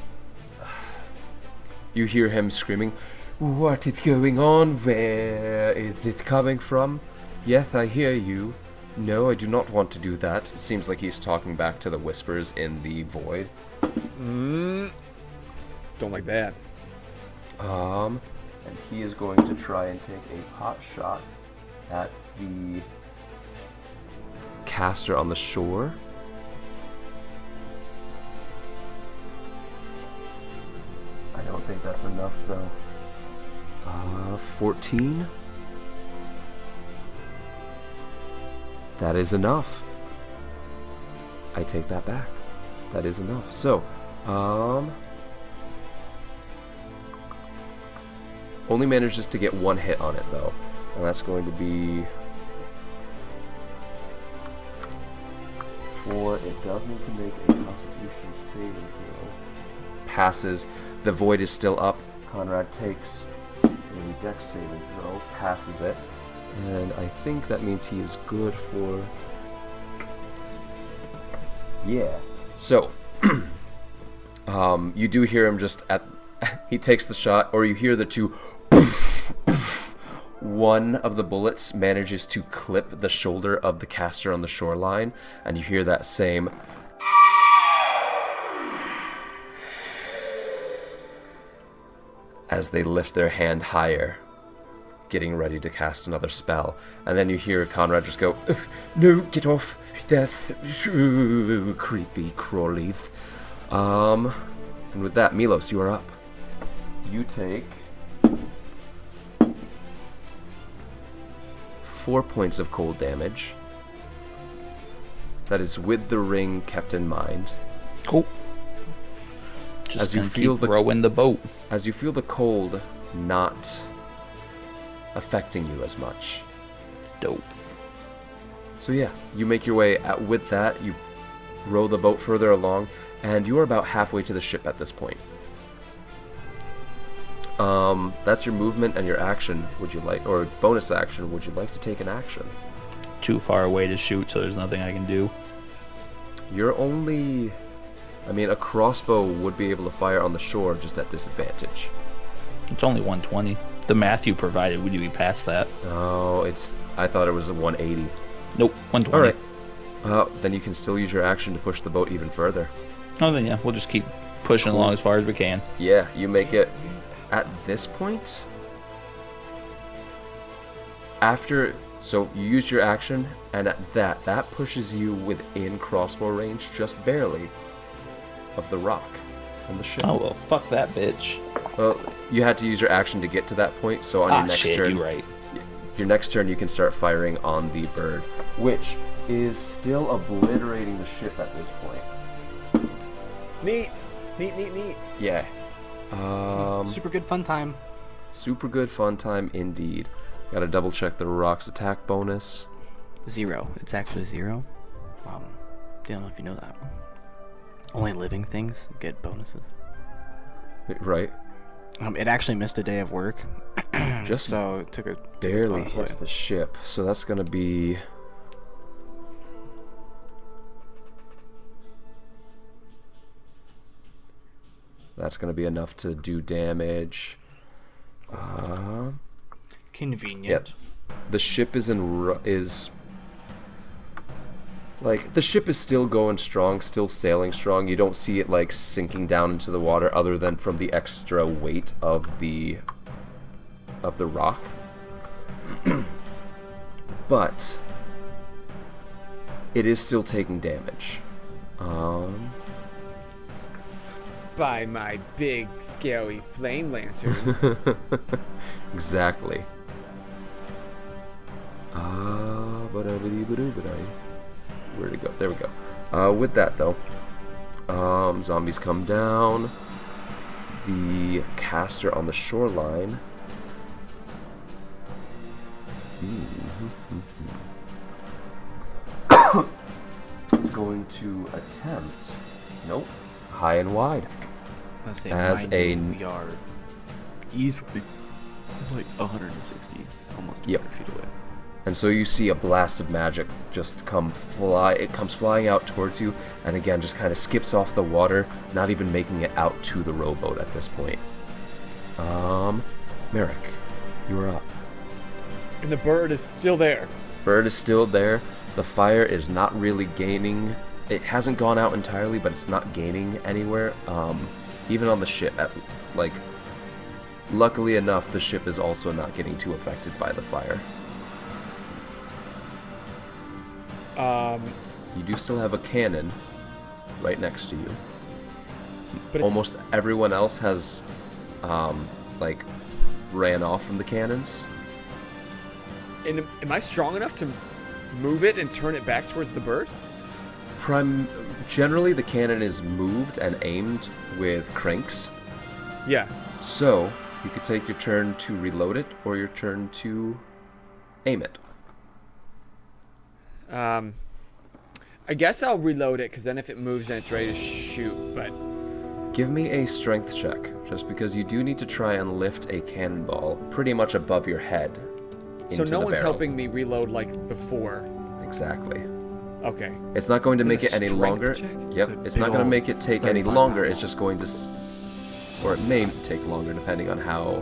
You hear him screaming, "What is going on? Where is it coming from? Yes, I hear you. No, I do not want to do that." It seems like he's talking back to the whispers in the void. Don't like that. And he is going to try and take a pot shot at the caster on the shore. I don't think that's enough, though. 14. That is enough. I take that back. That is enough. So, only manages to get one hit on it, though. And that's going to be 4. It does need to make a Constitution saving throw. Passes. The void is still up. Conrad takes a Dex saving throw, passes it, and I think that means he is good for... Yeah. So, you do hear him just at... He takes the shot, or you hear the two... One of the bullets manages to clip the shoulder of the caster on the shoreline, and you hear that same... as they lift their hand higher, getting ready to cast another spell. And then you hear Conrad just go, "No, get off. That's creepy crawlies." And with that, Milos, you are up. You take 4 points of cold damage. That is with the ring kept in mind. Cool. Just As you gonna feel keep rowing the boat. As you feel the cold not affecting you as much. Dope. So yeah, you make your way out with that. You row the boat further along, and you are about halfway to the ship at this point. That's your movement and your action. Would you like, or bonus action? Would you like to take an action? Too far away to shoot, so there's nothing I can do. You're only, I mean, a crossbow would be able to fire on the shore, just at disadvantage. It's only 120. The math you provided, would you be past that? Oh, I thought it was a 180. Nope, 120. All right. Then you can still use your action to push the boat even further. Oh, then yeah, we'll just keep pushing along as far as we can. Yeah, you make it at this point. So you used your action, and at that pushes you within crossbow range, just barely, of the rock and the ship. Oh, well, fuck that bitch. Well, you had to use your action to get to that point, so on your next turn, you're right. Your next turn you can start firing on the bird, which is still obliterating the ship at this point. Neat. Yeah. Super good fun time. Super good fun time indeed. Gotta double check the rock's attack bonus. 0. It's actually 0. Don't know if you know that. Only living things get bonuses. Right. It actually missed a day of work. Just so it took a barely bonus hits away. the ship. So that's gonna be... That's gonna be enough to do damage. Convenient. Yep. The ship is the ship is still going strong, still sailing strong. You don't see it like sinking down into the water, other than from the extra weight of the rock. But it is still taking damage. By my big, scary flame lantern. Exactly. Where'd it go? There we go. With that though, zombies come down. The caster on the shoreline. Is going to attempt. Nope. High and wide. Let's say As 90, we are easily like 160, almost 200 Yep. feet away. And so you see a blast of magic just it comes flying out towards you, and again just kind of skips off the water, not even making it out to the rowboat at this point. Merrick, you are up. And the bird is still there. Bird is still there. The fire is not really gaining. It hasn't gone out entirely, but it's not gaining anywhere. Even on the ship, luckily enough, the ship is also not getting too affected by the fire. You do still have a cannon right next to you. But Almost everyone else has, ran off from the cannons. And am I strong enough to move it and turn it back towards the bird? Generally, the cannon is moved and aimed with cranks. Yeah. So, you could take your turn to reload it, or your turn to aim it. I guess I'll reload it, because then if it moves, then it's ready to shoot. But Give me a strength check, just because you do need to try and lift a cannonball pretty much above your head into so no the one's barrel. helping me reload like before. Exactly. Okay. It's not going to Is make it it any strength longer. check? Yep. It's a It's not big going to ol' make it take any 35 longer. pound It's just going to, or it may take longer depending on how.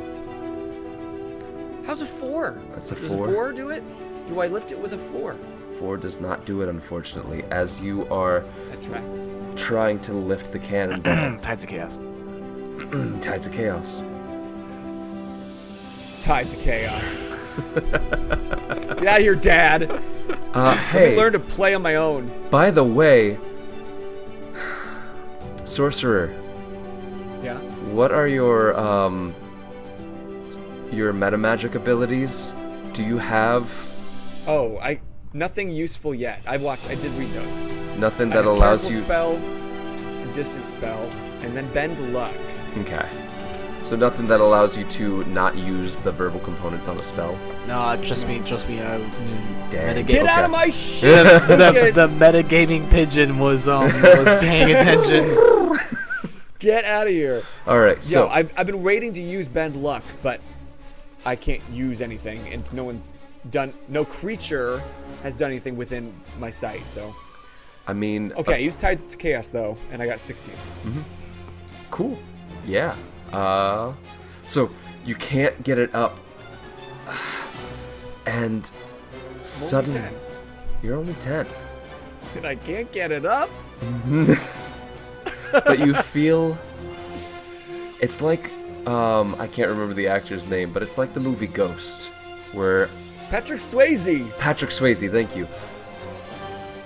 How's a 4? That's a Does 4. a 4 do it? Do I lift it with a 4? 4 does not do it, unfortunately, as you are That tracks. trying to lift the cannonball. Tides of Chaos. Tides of chaos. Tides of chaos. Get out of here, Dad. Let Hey, me learn to play on my own. by the way, sorcerer, Yeah. what are your meta magic abilities? Do you have Oh, nothing useful yet. I did read those. nothing I that have allows Powerful you? spell, a distance spell, and then bend luck. Okay. So nothing that allows you to not use the verbal components on a spell. No, trust me. Dang. Get out of Okay. my shit! The metagaming pigeon was paying attention. Get out of here. All right. So Yo, I've been waiting to use Bend Luck, but I can't use anything, and no creature has done anything within my sight, so. I mean. Okay, he was tied to chaos, though, and I got 16. Cool. Yeah. So you can't get it up, and suddenly 10. you're only 10. And I can't get it up? But you feel it's like I can't remember the actor's name, but it's like the movie Ghost, where Patrick Swayze! Patrick Swayze, thank you.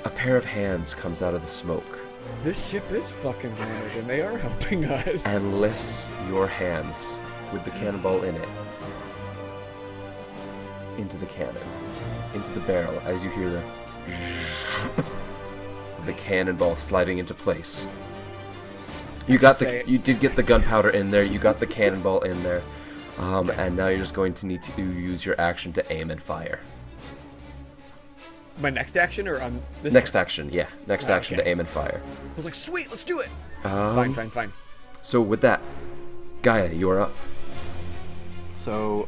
A pair of hands comes out of the smoke This ship is fucking hard, and they are helping us. and lifts your hands with the cannonball in it into the cannon, into the barrel, as you hear the cannonball sliding into place. You did get the gunpowder in there. You got the cannonball in there, and now you're just going to need to use your action to aim and fire. My next action, or on this? Next action, yeah. Next action okay. to aim and fire. I was like, sweet, let's do it. Fine. So with that, Gaia, you are up. So,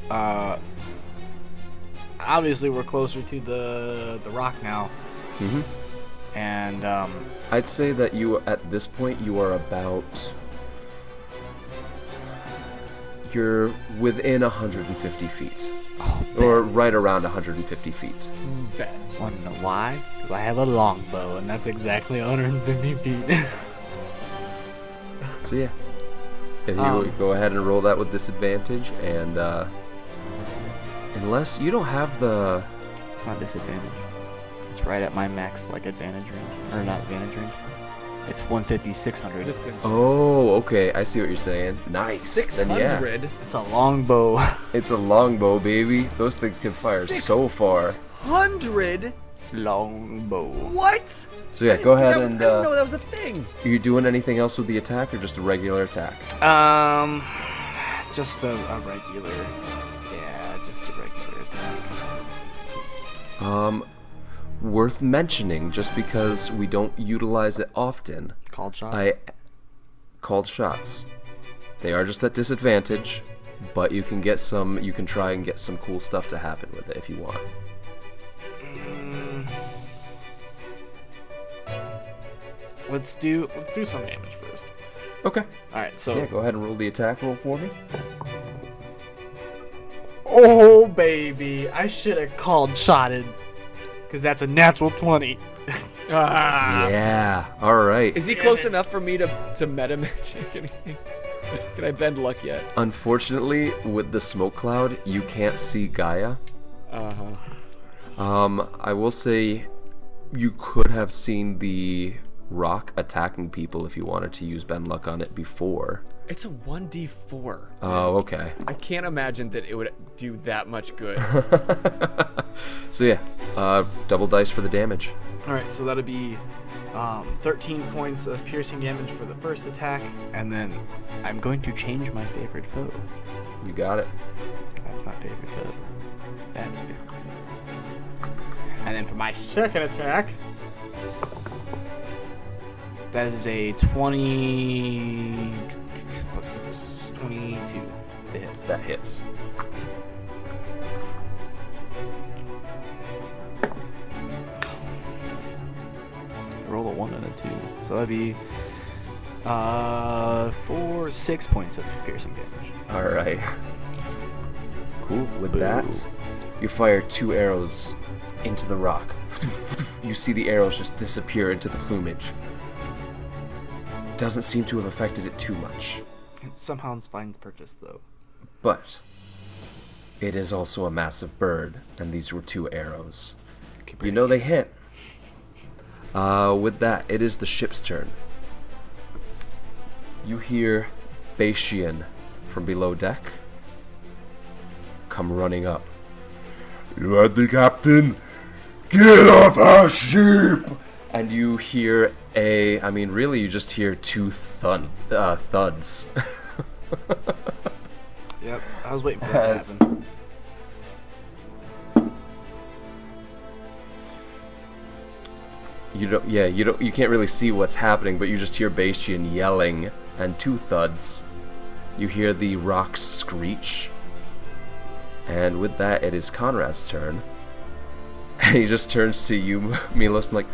obviously we're closer to the rock now. Mhm. And, I'd say that you, at this point, you are about... You're within 150 feet. Or right around 150 feet. Bet. wanna know why? Because I have a longbow, and that's exactly 150 feet. So yeah. If you go ahead and roll that with disadvantage, and unless you don't have the... It's not disadvantage. It's right at my max, advantage range. Or not advantage range. It's 150, 600. Distance. Oh, okay. I see what you're saying. Nice. Then yeah. 600? It's a longbow. It's a longbow, baby. Those things can fire so far. 100? Longbow. What? So yeah, go ahead I and... didn't know that was a thing. Are you doing anything else with the attack, or just a regular attack? Just a regular. Yeah, just a regular attack. Worth mentioning, just because we don't utilize it often. Called shots. Called shots. They are just at disadvantage, but you can get some. You can try and get some cool stuff to happen with it if you want. Let's do some damage first. Okay. All right, so Yeah, go ahead and roll the attack roll for me. oh baby, I should have called shotted, because that's a natural 20. Yeah. All right. Is he close enough for me to meta magic anything? Can I bend luck yet? Unfortunately, with the smoke cloud, you can't see Gaia. I will say, you could have seen the rock attacking people if you wanted to use bend luck on it before. It's a 1d4. Oh, okay. I can't imagine that it would do that much good. So yeah, double dice for the damage. All right, so that'll be 13 points of piercing damage for the first attack, and then I'm going to change my favorite foe. You got it. That's not favorite foe. That's favorite foe. And then for my second attack, that is a 20 plus 6, 22 to hit. That hits. Roll a 1 and a 2. So that'd be 6 points of piercing damage. All right. Cool. With that, you fire 2 arrows into the rock. You see the arrows just disappear into the plumage. Doesn't seem to have affected it too much. It somehow finds purchase though. But it is also a massive bird, and these were 2 arrows. You know they hit. With that, it is the ship's turn. You hear Basian from below deck come running up. You heard the captain? Get off our ship! And you hear really you just hear 2 thuds. Yep, I was waiting for that to As- happen. You can't really see what's happening, but you just hear Bastian yelling and 2 thuds. You hear the rocks screech. And with that, it is Conrad's turn. And he just turns to you, Milos, and like,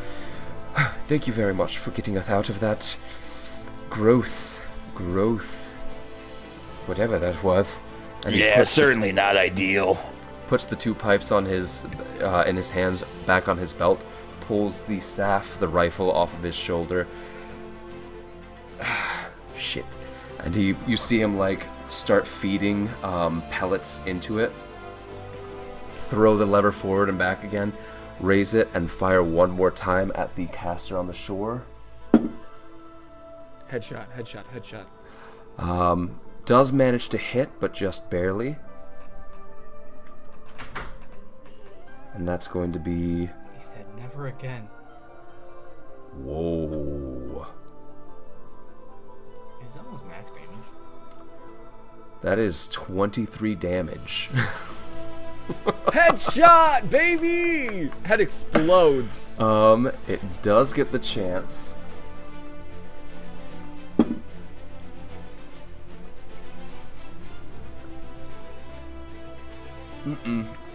thank you very much for getting us out of that growth, whatever that was. And he Yeah, certainly not ideal. puts the 2 pipes on his in his hands back on his belt, pulls the staff, the rifle off of his shoulder. Shit. And you see him like start feeding pellets into it. Throw the lever forward and back again, raise it, and fire one more time at the caster on the shore. Headshot. Does manage to hit, but just barely. And that's going to be... He said never again. Whoa. It's almost max damage. That is 23 damage. Headshot, baby! Head explodes. It does get the chance.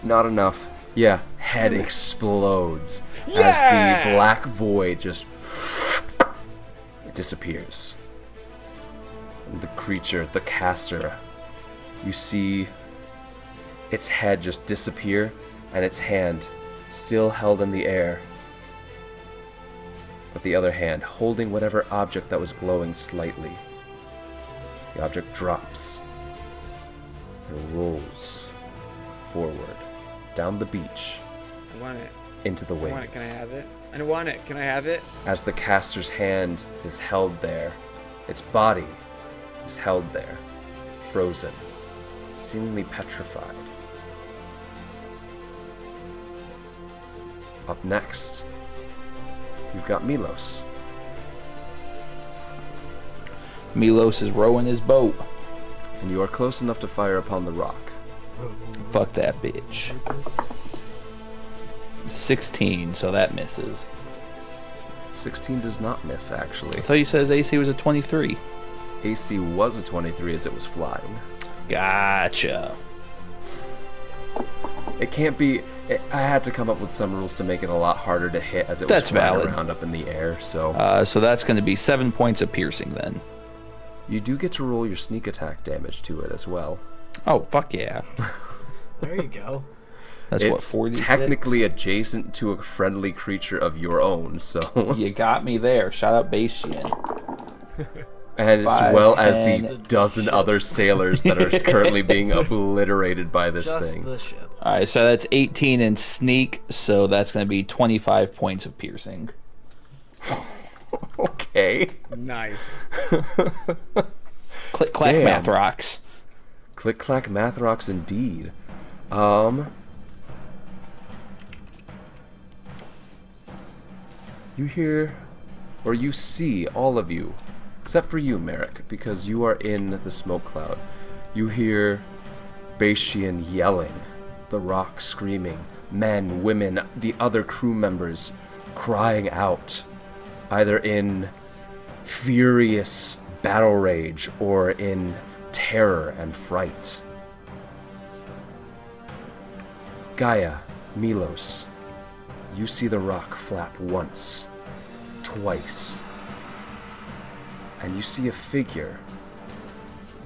Not enough. Yeah, head explodes as the black void just disappears. And the creature, the caster, you see its head just disappear and its hand still held in the air. But the other hand holding whatever object that was glowing slightly. The object drops and rolls forward down the beach I want it. into the I waves. want it. Can I have it? I want it. Can I have it? As the caster's hand is held there, its body is held there, frozen, seemingly petrified. Up next, you've got Milos. Milos is rowing his boat. And you are close enough to fire upon the rock. Fuck that bitch. 16, so that misses. 16 does not miss, actually. I thought you said his AC was a 23. Its AC was a 23 as it was flying. Gotcha. It can't be... I had to come up with some rules to make it a lot harder to hit as it was That's flying valid. around up in the air, so... So that's going to be 7 points of piercing then. You do get to roll your sneak attack damage to it as well. Oh, fuck yeah. There you go. That's what, It's 46? technically adjacent to a friendly creature of your own, so... You got me there. Shout out Bastian. And as 5, well as 10. the dozen other sailors that are currently being obliterated by this Just thing. the ship. Alright, so that's 18 in sneak, so that's going to be 25 points of piercing. Okay. Nice. Click, clack, Damn. math rocks. Click clack math rocks indeed. You hear, or you see, all of you, except for you, Merrick, because you are in the smoke cloud. You hear Bastian yelling, the rock screaming, men, women, the other crew members crying out, either in furious battle rage or in terror and fright. Gaia, Milos, you see the rock flap once, twice, and you see a figure,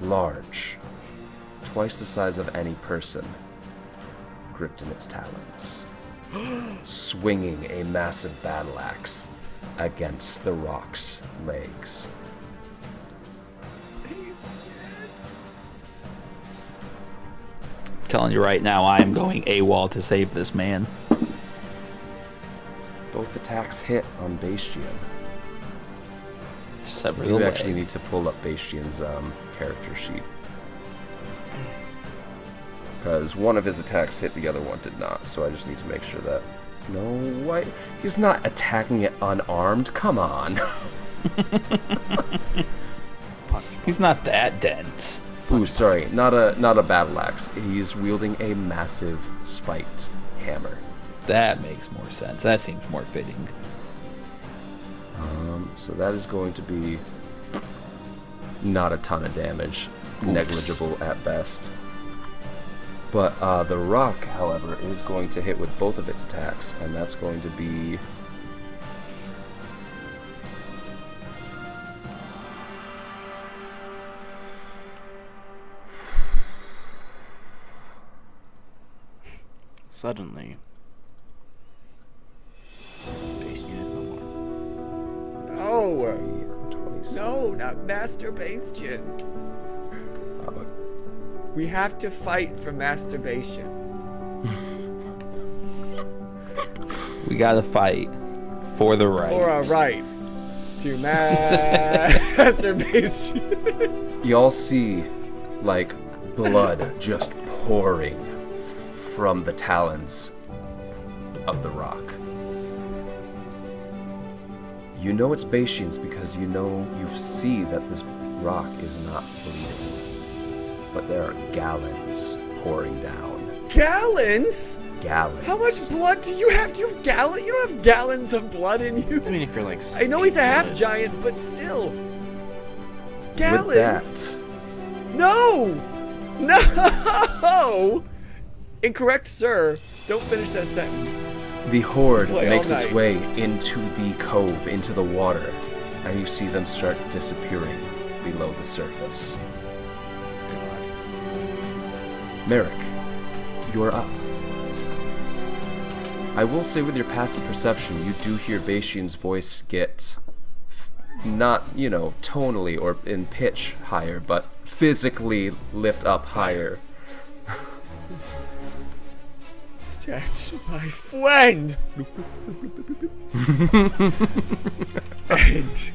large, twice the size of any person, gripped in its talons, swinging a massive battle axe against the rock's legs. Telling you right now, I am going AWOL to save this man. Both attacks hit on Bastian. Sever the You leg. actually need to pull up Bastian's character sheet. Because one of his attacks hit, the other one did not, so I just need to make sure that... No, why? He's not attacking it unarmed, come on. He's not that dense. Ooh, sorry, not a battle axe. He's wielding a massive spiked hammer. That makes more sense. That seems more fitting. So that is going to be not a ton of damage, negligible at best. But the rock, however, is going to hit with both of its attacks, and that's going to be... Suddenly, Bastion is no more. No! 27. No, not masturbation. We have to fight for masturbation. We gotta fight for the right. For a right to masturbation. Y'all see, like, blood just pouring from the talons of the rock. You know it's Bastion's because you see that this rock is not bleeding. But there are gallons pouring down. Gallons? Gallons. How much blood do you have? Do you have gallons? You don't have gallons of blood in you. I mean, if you're like, I know he's a half snake-blooded. giant, but still. With Gallons? that, No! No! Incorrect, sir. Don't finish that sentence. the horde Play all makes its night. way into the cove, into the water, and you see them start disappearing below the surface. Merrick, you're up. I will say with your passive perception, you do hear Bastion's voice get not, tonally or in pitch higher, but physically lift up higher. That's my friend. And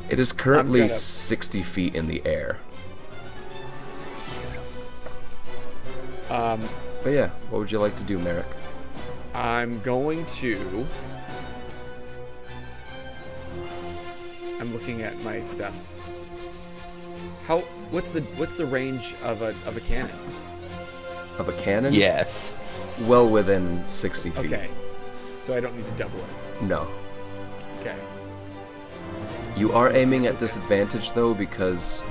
It is currently gonna- 60 feet in the air. But yeah, what would you like to do, Merrick? I'm going to. I'm looking at my stuffs. What's the range of a cannon? Of a cannon? Yes. Well within 60 feet. Okay. So I don't need to double it. No. Okay. You are aiming at disadvantage though because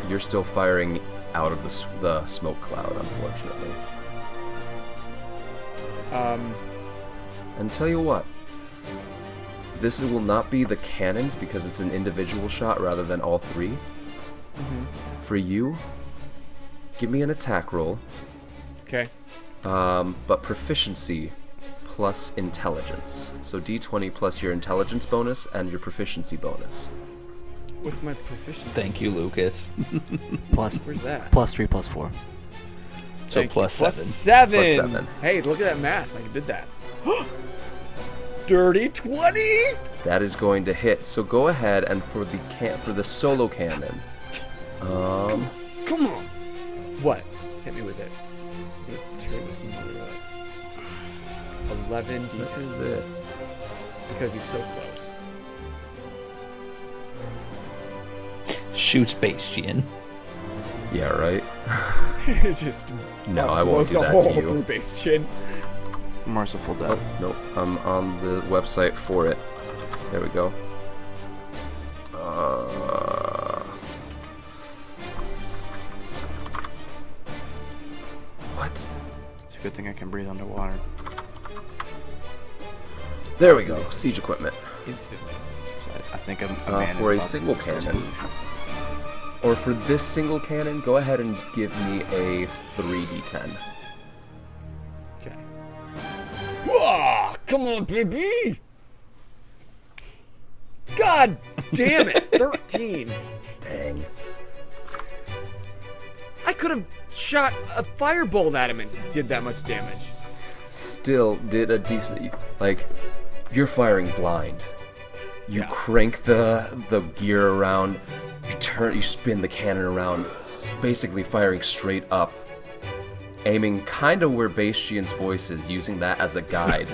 you're still firing out of the smoke cloud, unfortunately. And tell you what, this will not be the cannons because it's an individual shot rather than all three. For you, give me an attack roll, Okay. but proficiency plus intelligence. So d20 plus your intelligence bonus and your proficiency bonus. What's my proficiency? Thank you, Lucas. Plus, Where's that? plus 3, plus 4. So Thank you. plus Plus 7. 7. Plus 7. Hey, look at that math. I did that. Dirty 20. That is going to hit. So go ahead and for the solo cannon. Come on. What? Hit me with it. Turn this mother up. 11 That d10 is it. because he's so close. Shoots Bastion. Yeah, right. It just No, I won't blows do a that hole to you. through base chin. Merciful death. Oh, nope. I'm on the website for it. There we go. What? It's a good thing I can breathe underwater. There we go. Siege equipment. Instantly. So I think I'm For a single cannon. Or for this single cannon, go ahead and give me a 3d10. Okay. Whoa, come on, baby. God damn it. 13. Dang. I could have shot a firebolt at him and did that much damage. Still did a decent... Like, you're firing blind. You Yeah. crank the gear around, you spin the cannon around, basically firing straight up, aiming kind of where Bastion's voice is, using that as a guide,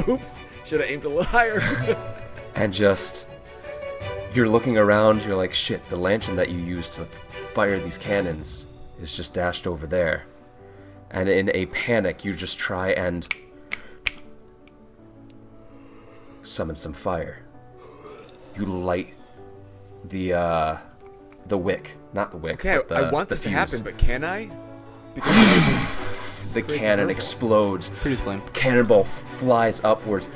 Oops. Should have aimed a little higher. and just You're looking around, you're like, shit, the lantern that you used to fire these cannons is just dashed over there. And in a panic, you just try and summon some fire. You light the wick, not the wick. Okay, but I want the this to fuse. happen, but can I? Because The cannon explodes. Produce flame. Cannonball flies upwards,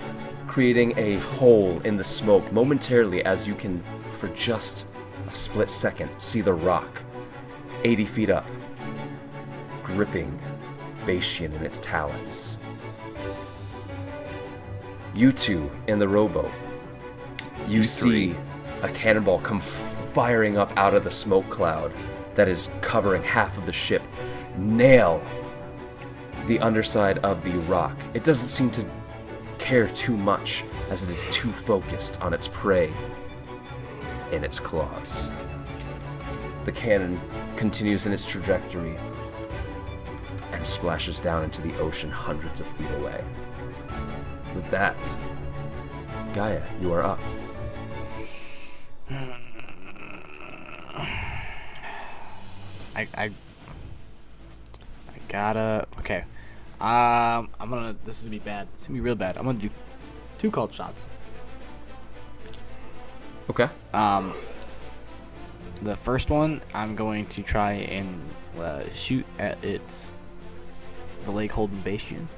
creating a hole in the smoke momentarily as you can, for just a split second, see the rock 80 feet up, gripping Bastion in its talons. You two in the rowboat, you see a cannonball come firing up out of the smoke cloud that is covering half of the ship, nail the underside of the rock. It doesn't seem to care too much as it is too focused on its prey in its claws. The cannon continues in its trajectory and splashes down into the ocean hundreds of feet away. With that, Gaia, you are up. I gotta. Okay. I'm gonna. This is gonna be bad. It's gonna be real bad. I'm gonna do 2 called shots. Okay. The first one, I'm going to try and shoot at the leg holding Bastion.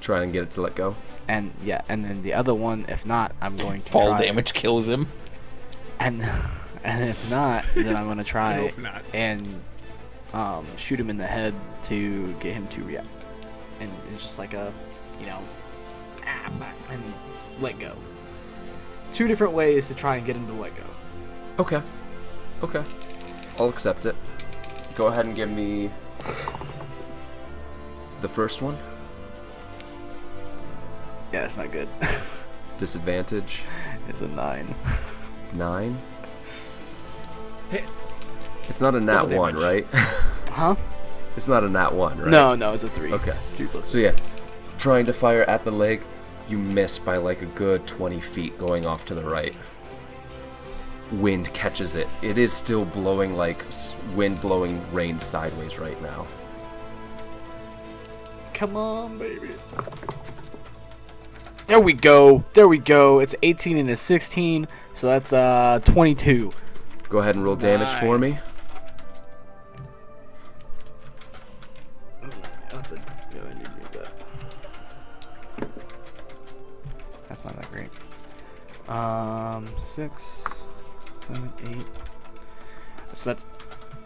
Try and get it to let go. And yeah, and then the other one, if not, I'm going to Fall try. damage kills him. And if not, then I'm gonna try hope not. and shoot him in the head to get him to react. And it's just like a, and let go. 2 different ways to try and get him to let go. Okay. Okay. I'll accept it. Go ahead and give me the first one. Yeah, that's not good. Disadvantage. It's a 9. 9. hits. It's not a nat Double 1, damage. right? Huh? It's not a nat 1, right? No, it's a 3. Okay. 3 plus So yeah, trying to fire at the leg, you miss by like a good 20 feet going off to the right. Wind catches it. It is still blowing like wind blowing rain sideways right now. Come on, baby. There we go. It's 18 and a 16, so that's 22. Go ahead and roll damage for me. That's not that great. 6, 7, 8. So that's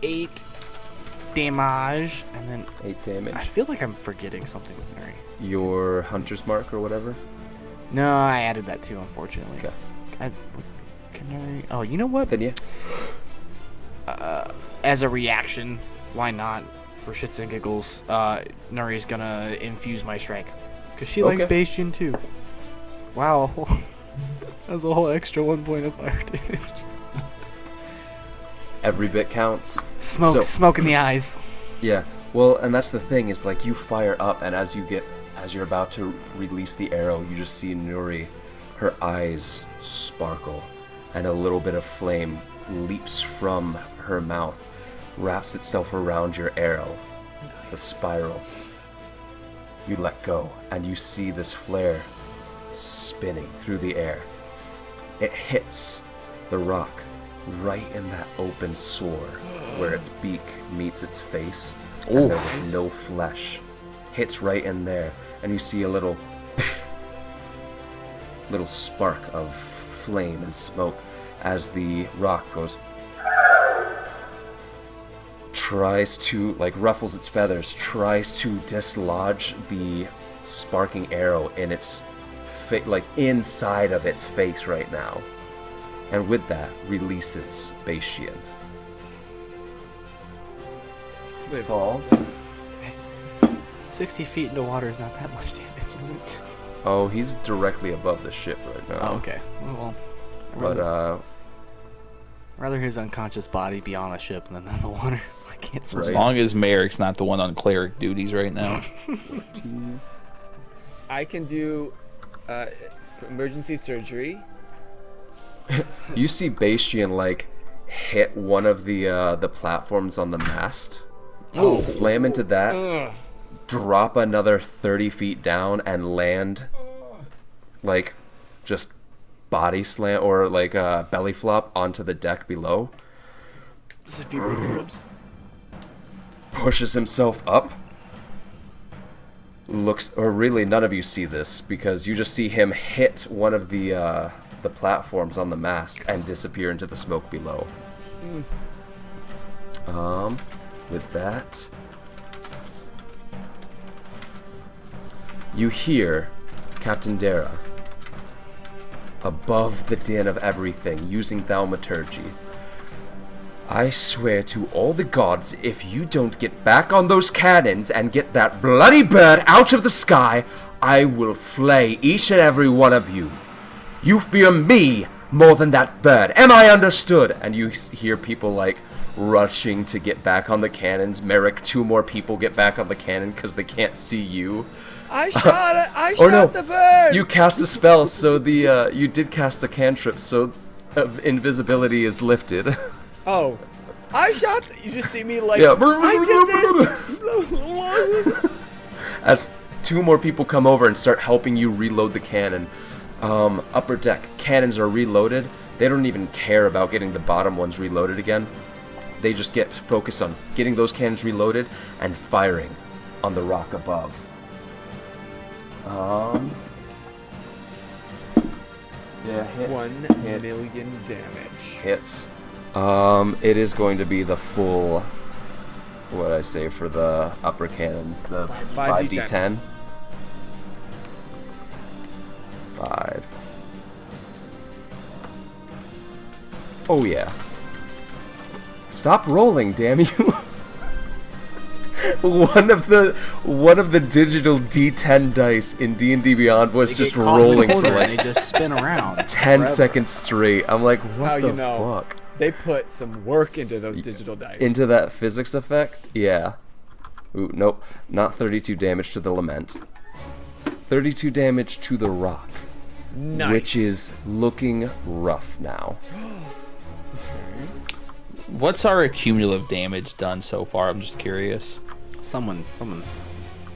8 damage, and then 8 damage. I feel like I'm forgetting something with Nuri. Your hunter's mark or whatever. No, I added that too, unfortunately. Okay. Can Nuri? Oh, you know what? Then yeah. As a reaction, why not? For shits and giggles, Nuri's gonna infuse my strike. Because she likes Okay. Bastion too. Wow. That's a whole extra 1 point of fire damage. Every bit counts. Smoke in the eyes. Yeah. Well, and that's the thing is like you fire up, and as you're about to release the arrow, you just see Nuri, her eyes sparkle, and a little bit of flame leaps from her mouth, wraps itself around your arrow. It's a spiral. You let go, and you see this flare spinning through the air. It hits the rock right in that open sore where its beak meets its face. And there was no flesh. Hits right in there, and you see a little spark of flame and smoke as the rock goes, tries to, like, ruffles its feathers, tries to dislodge the sparking arrow in its like inside of its face right now, and with that releases Bastion. Falls. 60 feet into water is not that much damage, is it? Oh, he's directly above the ship right now. Oh, okay. Well, But rather his unconscious body be on a ship than in the water. I can't swim. As long as Merrick's not the one on cleric duties right now. I can do emergency surgery. You see Bastian like hit one of the platforms on the mast, slam into that, drop another 30 feet down, and land like just body slam or like belly flop onto the deck below. This is a few ribs. Pushes himself up. Looks, or really, none of you see this because you just see him hit one of the platforms on the mast and disappear into the smoke below. With that, you hear Captain Dara above the din of everything, using thaumaturgy. I swear to all the gods, if you don't get back on those cannons and get that bloody bird out of the sky, I will flay each and every one of you. You fear me more than that bird. Am I understood? And you hear people like rushing to get back on the cannons. Merrick, 2 more people get back on the cannon because they can't see you. I shot it. I shot the bird. You cast a spell, so the you did cast a cantrip, so invisibility is lifted. Oh, I shot. You just see me like. Yeah. I did this. As 2 more people come over and start helping you reload the cannon. Upper deck, cannons are reloaded. They don't even care about getting the bottom ones reloaded again. They just get focused on getting those cannons reloaded and firing on the rock above. Yeah, hits. 1 million damage. Hits. It is going to be the full, what I say for the upper cannons, the 5d10. 5. Oh yeah. Stop rolling, damn you. One of the digital D10 dice in D&D Beyond was just rolling for and like they just spin around 10 forever. seconds straight. I'm like, what the fuck? They put some work into those digital dice. Into that physics effect? Yeah. Ooh, nope. Not 32 damage to the Lament. 32 damage to the rock. Nice. Which is looking rough now. What's our cumulative damage done so far? I'm just curious. Someone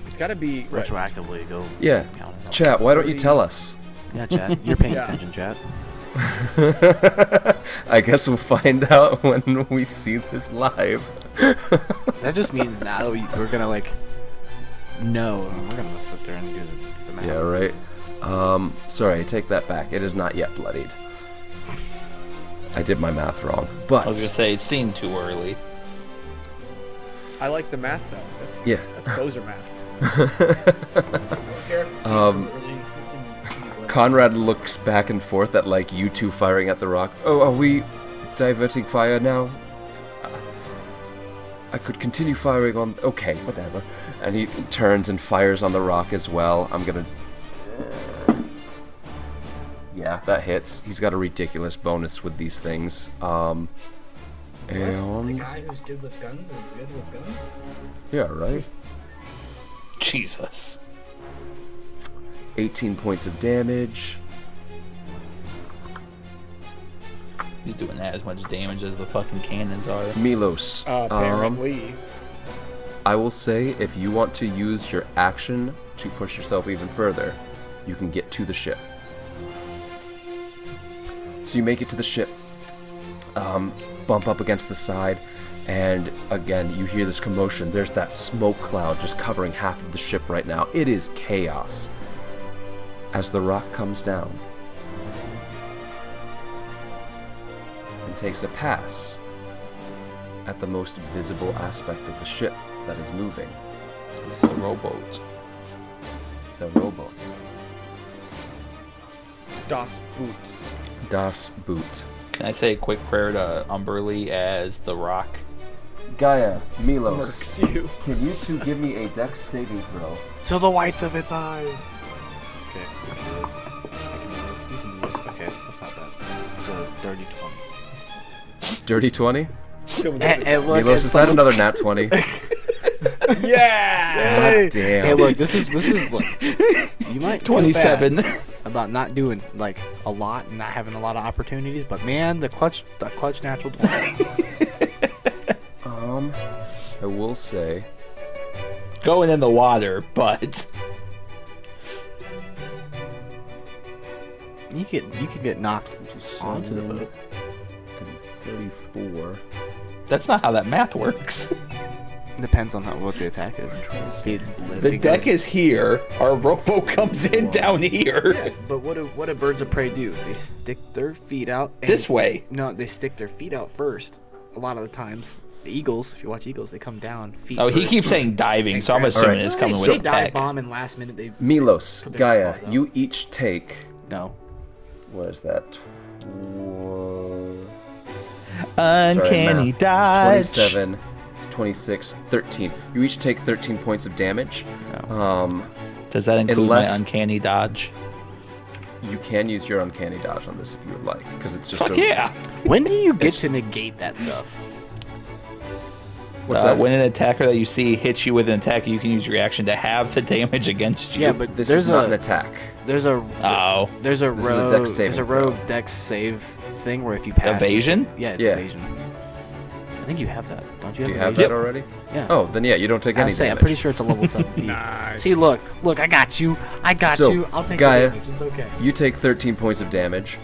It's gotta be retroactively go. Yeah. count it up. Chat, why don't you tell us? Yeah, chat. You're paying Yeah. attention, chat. I guess we'll find out when we see this live. That just means now we're gonna like know. We're gonna sit there and do the math. Yeah, right. Sorry, I take that back. It is not yet bloodied. I did my math wrong, but I was gonna say it seemed too early. I like the math though. That's Yeah. That's Boser math. Conrad looks back and forth at like you two firing at the rock. Oh, are we diverting fire now? I could continue firing on. Okay, whatever. And he turns and fires on the rock as well. I'm gonna. Yeah, that hits. He's got a ridiculous bonus with these things. The And guy who's good with guns is good with guns? yeah, right. Jesus. 18 points of damage. He's doing as much damage as the fucking cannons are. Milos. Apparently. I will say, if you want to use your action to push yourself even further, you can get to the ship. So you make it to the ship, bump up against the side, and again, you hear this commotion. There's that smoke cloud just covering half of the ship right now. It is chaos. As the rock comes down and takes a pass at the most visible aspect of the ship that is moving. It's a rowboat. It's a rowboat. Das Boot. Das Boot. Can I say a quick prayer to Umberly as the rock? Gaia, Milos, Murks you. can you two give me a dex saving throw? To the whites of its eyes. Okay, I can do this. I can do this. You can do this. Okay, that's not bad. So 30-20. Dirty 20? Someone's Milos, is that another nat 20? Yeah! God damn. Hey, look, this is look. You might feel 27. bad. about not doing like a lot and not having a lot of opportunities, but man, the clutch natural 20. I will say, Going in the water, but you could get knocked onto the boat. and 34. that's not how that math works. Depends on what the attack is. The deck is here. Our rowboat comes in down here. Yes, but what do birds of prey do? They stick their feet out. This way. No, they stick their feet out first. A lot of the times, the eagles. If you watch eagles, they come down feet. Oh, he first. keeps saying diving, so I'm assuming Alright. it's coming They with a dive peck. bomb and last minute they Milos, Put their Gaia, claws out. you each take, no. what is that? Uncanny It's dodge. 27, 26, 13. You each take 13 points of damage. Does that include my Unless- uncanny dodge? You can use your uncanny dodge on this if you would like, because it's just Fuck yeah. When do you get to negate that stuff? What's that? When an attacker that you see hits you with an attack, you can use your action to have the damage against you. Yeah, but This there's is not a an attack. there's a Oh. there's a This is a rogue dex saving there's a throw. rogue dex save thing where if you pass Evasion? Yeah, it's Yeah. evasion. I think you have that. Don't you have Do you have evasion? that already? Yeah. Oh, then yeah, you don't take I any was saying, I'm damage. pretty sure it's a level 7 feat. Nice. See, look, I got you. I got So, you. I'll take Gaia, the damage. It's okay. You take 13 points of damage.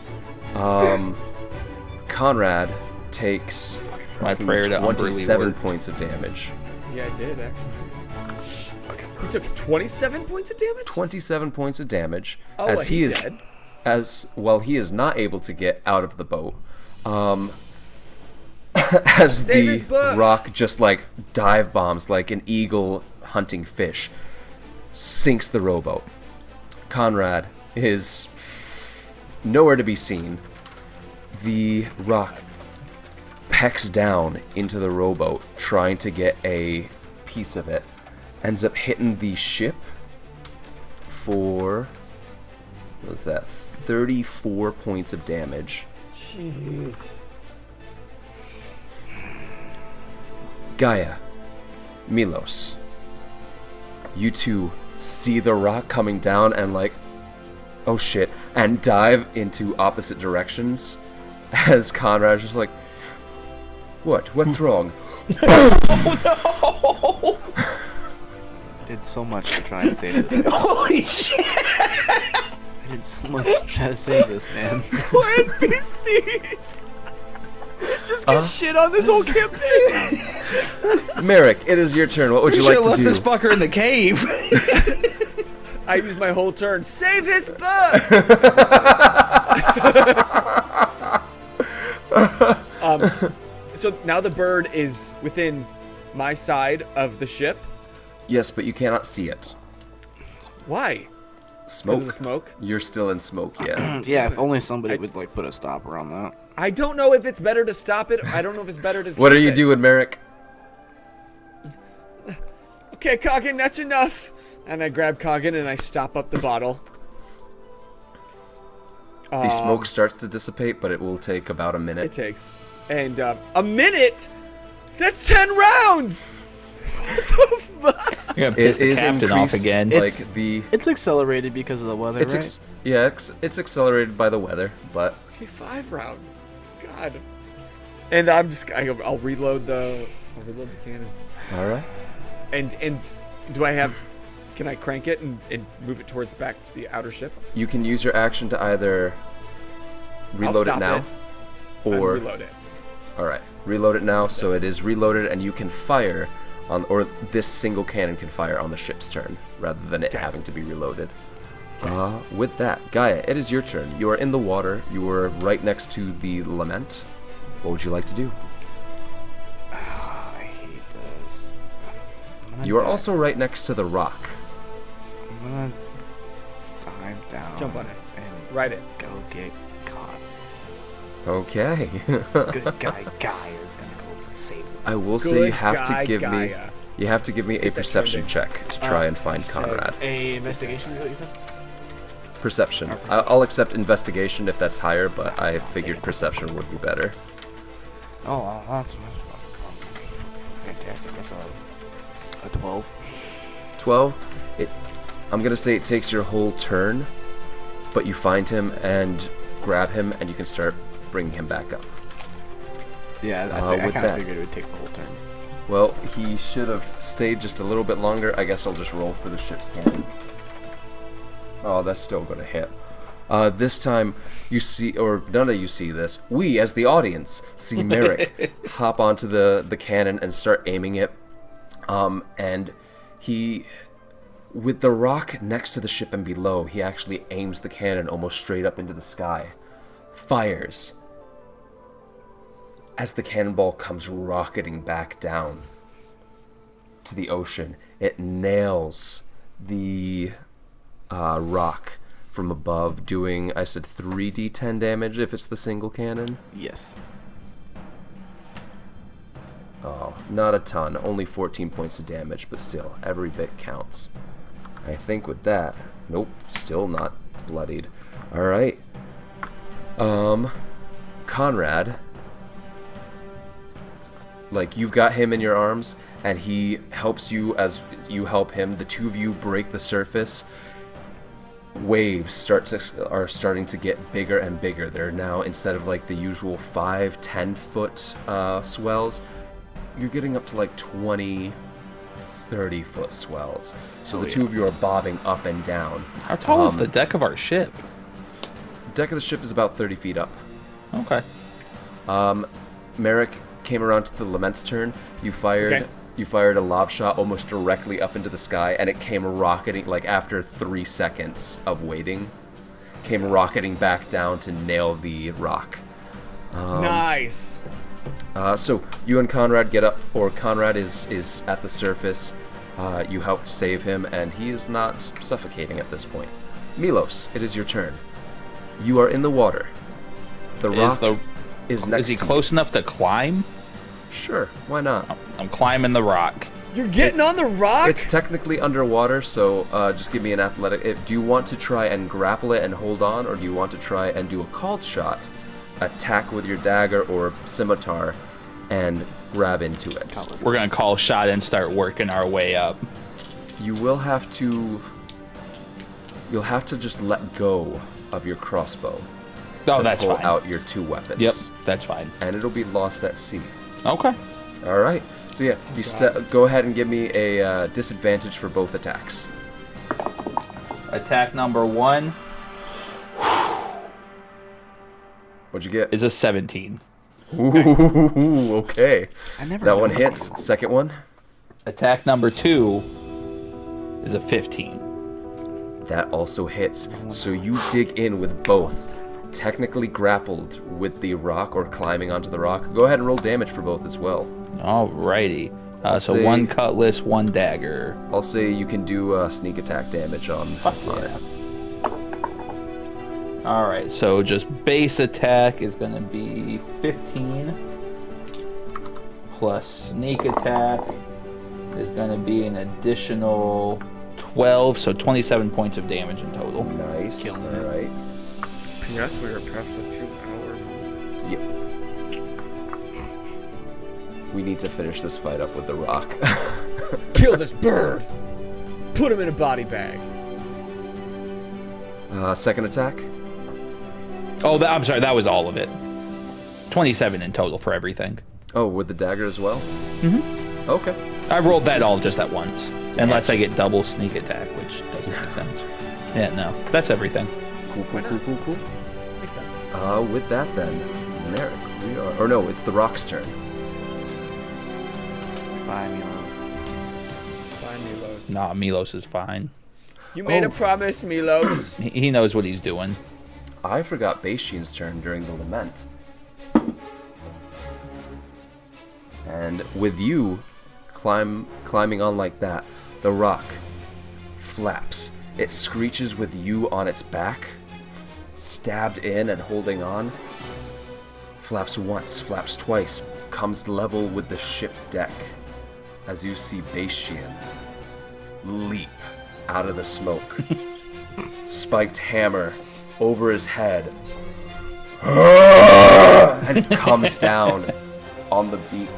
Conrad takes My prayer to Umberly 27 word. points of damage. Yeah, I did actually. He took 27 points of damage. 27 points of damage Oh, as he he's is dead. as well he is not able to get out of the boat. As Save his book. rock just like dive bombs like an eagle hunting fish, sinks the rowboat. Conrad is nowhere to be seen. The rock pecks down into the rowboat, trying to get a piece of it. Ends up hitting the ship for, what was that, 34 points of damage. Jeez. Gaia, Milos, you two see the rock coming down and like, oh shit, and dive into opposite directions as Conrad's just like, what's wrong? I did so much to try and save this. Holy shit! I did so much to try to save this, man. NPCs. Just get shit on this whole campaign. Merrick, it is your turn. What would you should like have to left do? this fucker in the cave. I used my whole turn. Save his book. So now the bird is within my side of the ship. Yes, but you cannot see it. Why? Because Smoke. of the smoke. You're still in smoke, yeah. Yeah, if only somebody would like put a stopper on that. I don't know if it's better to stop it. I don't know if it's better to. What are keep you it. doing, Merrick? Okay, Coggin, that's enough. And I grab Coggin and I stop up the bottle. The smoke starts to dissipate, but it will take about a It minute. takes. And a minute? That's 10 rounds! What the fuck? You're gonna piss It the is captain off increased, again. Like the, It's accelerated because of the weather, it's right? it's accelerated by the weather, but Okay, 5 rounds. God. And I'm just. I'll reload the. I'll reload the cannon. all right. And do I have? Can I crank it and move it towards back the outer ship? You can use your action to either reload it stop now, it and or reload it. all right, reload it now. So it is reloaded, and you can fire on, or this single cannon can fire on the ship's turn rather than it having to be reloaded. With that, Gaia, it is your turn. You are in the water. You are right next to the Lament. What would you like to do? I hate this. You are also right next to the rock. I'm gonna dive down. Jump on it. And Ride it. go get caught. Okay. Good guy is gonna go save him. I will say you Good have to guy, give me Gaia. you have to give me a get that perception trending. check to try and find Conrad. A investigation is what you said? Perception. I'll accept investigation if that's higher, but I figured perception would be better. Oh, well, that's fantastic. That's a 12. 12. I'm gonna say it takes your whole turn but you find him and grab him, and you can start bringing him back up. Yeah, I with kind of that- figured it would take the whole turn. Well, he should have stayed just a little bit longer. I guess I'll just roll for the ship's cannon. Oh, that's still going to hit. This time, you see, or none of you see this. We, as the audience, see Merrick hop onto the cannon and start aiming it. And he, with the rock next to the ship and below, he actually aims the cannon almost straight up into the sky. Fires. As the cannonball comes rocketing back down to the ocean, it nails the rock from above, doing, I said 3d10 damage if it's the single cannon. Yes. Oh, not a ton, only 14 points of damage, but still, every bit counts. I think with that, nope, still not bloodied. Alright. Conrad, like, you've got him in your arms, and he helps you as you help him. The two of you break the surface. Waves are starting to get bigger and bigger. They're now, instead of like the usual 5-10 foot swells, you're getting up to like 20, 30 foot swells. So the two of you are bobbing up and down. How tall is the deck of our ship? Deck of the ship is about 30 feet up. Okay. Merrick came around to the Lament's turn. You fired a lob shot almost directly up into the sky, and it came rocketing, like after 3 seconds of waiting, came rocketing back down to nail the rock. Nice. So you and Conrad get up, or Conrad is at the surface. You helped save him, and he is not suffocating at this point. Milos, it is your turn. You are in the water. The rock is next Is he to close enough to climb? you. Sure, why not? I'm climbing the rock. You're getting on the rock? It's technically underwater, so just give me an athletic. Do you want to try and grapple it and hold on, or do you want to try and do a called shot, attack with your dagger or scimitar, and grab into it? We're gonna call shot and start working our way up. You will have to. You'll have to just let go of your crossbow. Oh, to that's pull fine. out your two weapons. Yep, that's fine. And it'll be lost at sea. Okay. All right. So yeah, you go ahead and give me a disadvantage for both attacks. Attack number 1 What'd you get? is a 17. Ooh, okay. I never That one know. hits. Second one. Attack number 2 is a 15. That also hits. So you dig in with both. Technically grappled with the rock or climbing onto the rock. Go ahead and roll damage for both as well. Alrighty. I'll So say- 1 cutlass, 1 dagger. I'll say you can do sneak attack damage on it. Alright, so just base attack is going to be 15. Plus sneak attack is going to be an additional 12, so 27 points of damage in total. Nice. Killing All it. right. Yes, we are past the 2 hour. Yep. We need to finish this fight up with the rock. Kill this bird. Put him in a body bag. Second attack. Oh, I'm sorry, that was all of it. 27 in total for everything. Oh, with the dagger as well? Mm-hmm. Okay. I rolled that all just at once. Unless I get double sneak attack, which doesn't make sense. Yeah, no. That's everything. Cool. Makes sense. With that then, Merrick, we are... Or no, it's the rock's turn. Bye, Milos. Bye, Milos. Nah, Milos is fine. You made Oh. a promise, Milos. He knows what he's doing. I forgot Bastian's turn during the Lament. And with you climbing on like that, the rock flaps. It screeches with you on its back, stabbed in and holding on. Flaps once, flaps twice, comes level with the ship's deck. As you see Bastian leap out of the smoke. Spiked hammer over his head. And comes down on the beak.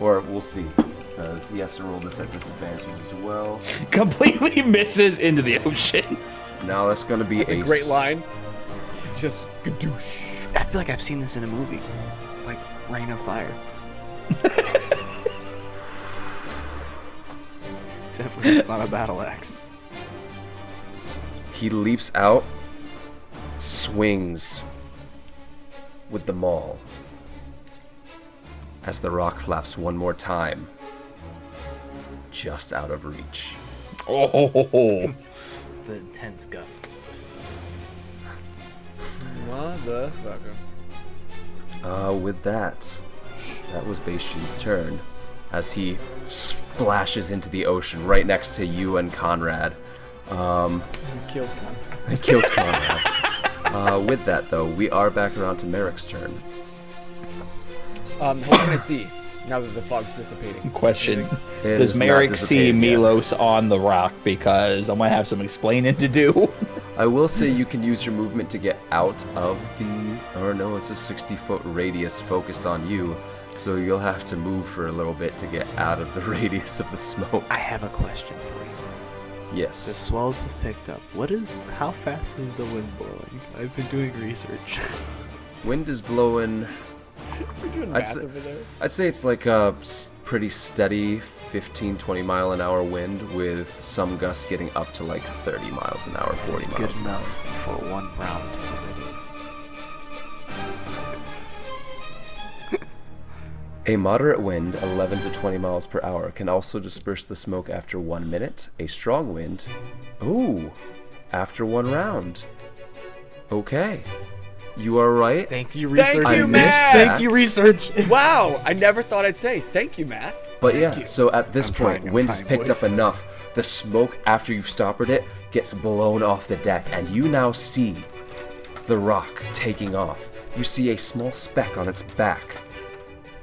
Or we'll see. Because he has to roll this at disadvantage as well. Completely misses into the ocean. Now that's gonna be That's a great line. Just gadoosh. I feel like I've seen this in a movie, like Rain of Fire. Except for it's not a battle axe. He leaps out, swings with the maul as the rock flaps one more time, just out of reach. Oh, The intense gust just pushes Motherfucker. With that was Bastian's turn as he splashes into the ocean right next to you and Conrad. Kills Con. It kills Conrad. With that, though, we are back around to Merrick's turn. What can I see now that the fog's dissipating? question. It Does is not Merrick see dissipating yet. Milos on the rock? Because I'm going to have some explaining to do. I will say you can use your movement to get out of the... Or no, it's a 60-foot radius focused on you. So you'll have to move for a little bit to get out of the radius of the smoke. I have a question for you. The Yes. swells have picked up. How fast is the wind blowing? I've been doing research. Wind is blowing... We're doing I'd math say- over there. I'd say it's like a pretty steady 15-20 mile an hour wind with some gusts getting up to like 30 miles an hour, 40 It's miles good an hour. enough for one round to get rid of. A moderate wind, 11 to 20 miles per hour, can also disperse the smoke after 1 minute. A strong wind, after 1 round. Okay. You are right. Thank you, Thank research. you, I Matt! missed Thank that. you, research. Wow, I never thought I'd say thank you, Matt. But yeah, you. so at this I'm point, trying, I'm wind has trying, picked boys. up enough. The smoke, after you've stoppered it, gets blown off the deck, and you now see the rock taking off. You see a small speck on its back.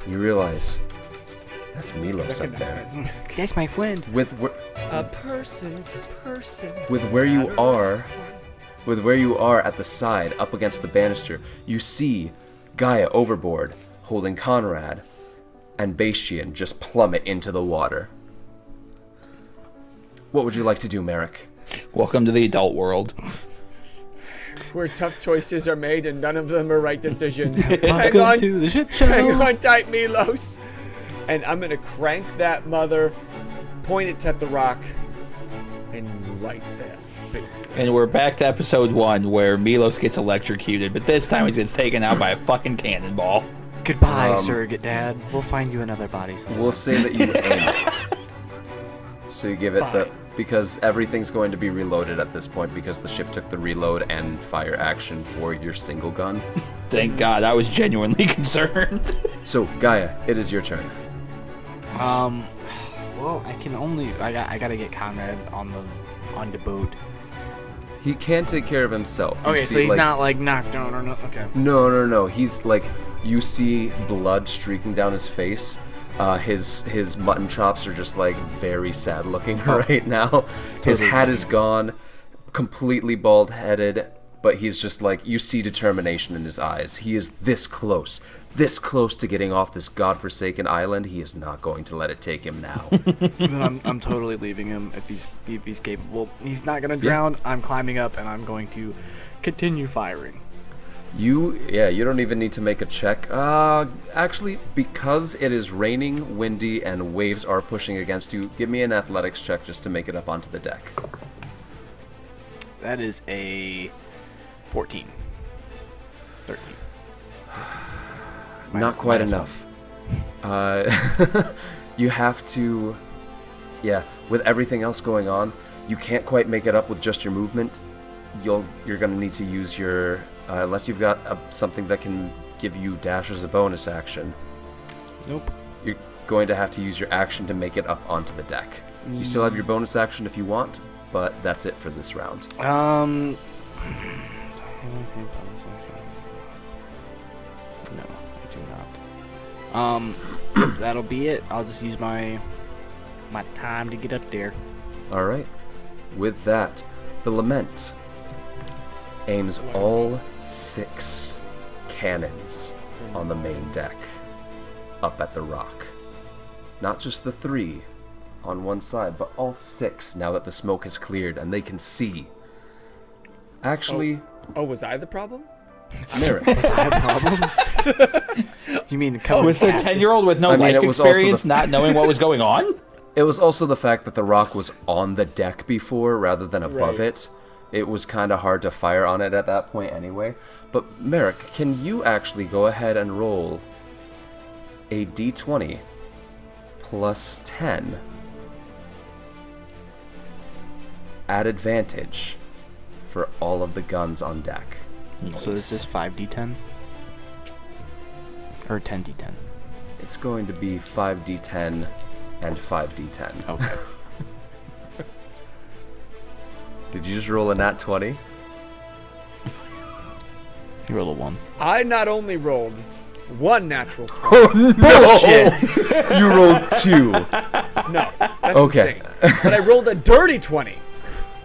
You realize that's Milos up there. That's my friend. With A person's a person. with where you Matter are, is one. with where you are at the side, up against the banister, you see Gaia overboard, holding Conrad, and Bastian just plummet into the water. What would you like to do, Merrick? Welcome to the adult world. Where tough choices are made and none of them are right decisions. hang Welcome on, to the shit hang show. on tight, Milos. And I'm gonna crank that mother, point it at the rock, and light that. baby. And we're back to episode 1 where Milos gets electrocuted, but this time he gets taken out by a fucking cannonball. Goodbye, surrogate dad. We'll find you another body somewhere. We'll say that you aim it. So you give it the... Because everything's going to be reloaded at this point because the ship took the reload and fire action for your single gun. Thank God, I was genuinely concerned. So, Gaia, it is your turn. Well, I can only. I gotta get Conrad on the boat. He can take care of himself. You Okay, see, so he's like- not like knocked down or no. Okay. No. He's like, you see blood streaking down his face. His mutton chops are just like very sad looking right now. His hat is gone, completely bald headed, but he's just like, you see determination in his eyes. He is this close to getting off this godforsaken island. He is not going to let it take him now. Then I'm totally leaving him if he's capable. He's not gonna drown. I'm climbing up and I'm going to continue firing. You don't even need to make a check. Actually, because it is raining, windy, and waves are pushing against you, give me an athletics check just to make it up onto the deck. That is a 14. 13. Not quite minus enough. You have to... Yeah, with everything else going on, you can't quite make it up with just your movement. You're going to need to use your... unless you've got something that can give you dash as a bonus action. Nope. You're going to have to use your action to make it up onto the deck. You still have your bonus action if you want, but that's it for this round. No, I do not. That'll be it. I'll just use my time to get up there. Alright. With that, the Lament aims all 6 cannons on the main deck, up at the rock. Not just the 3 on one side, but all 6 now that the smoke has cleared and they can see Actually, Oh, was I the problem? Merrick. Was I a problem? You mean Was the 10-year-old with no I mean, life it was also experience not knowing what was going on? It was also the fact that the rock was on the deck before rather than above Right. it. It was kind of hard to fire on it at that point anyway. But Merrick, can you actually go ahead and roll a d20 plus 10 at advantage for all of the guns on deck? So is this 5d10? Or 10d10? It's going to be 5d10 and 5d10. Okay. Did you just roll a nat 20? You rolled a 1. I not only rolled one natural 20. Oh no! You rolled 2. No, that's Okay. insane. But I rolled a dirty 20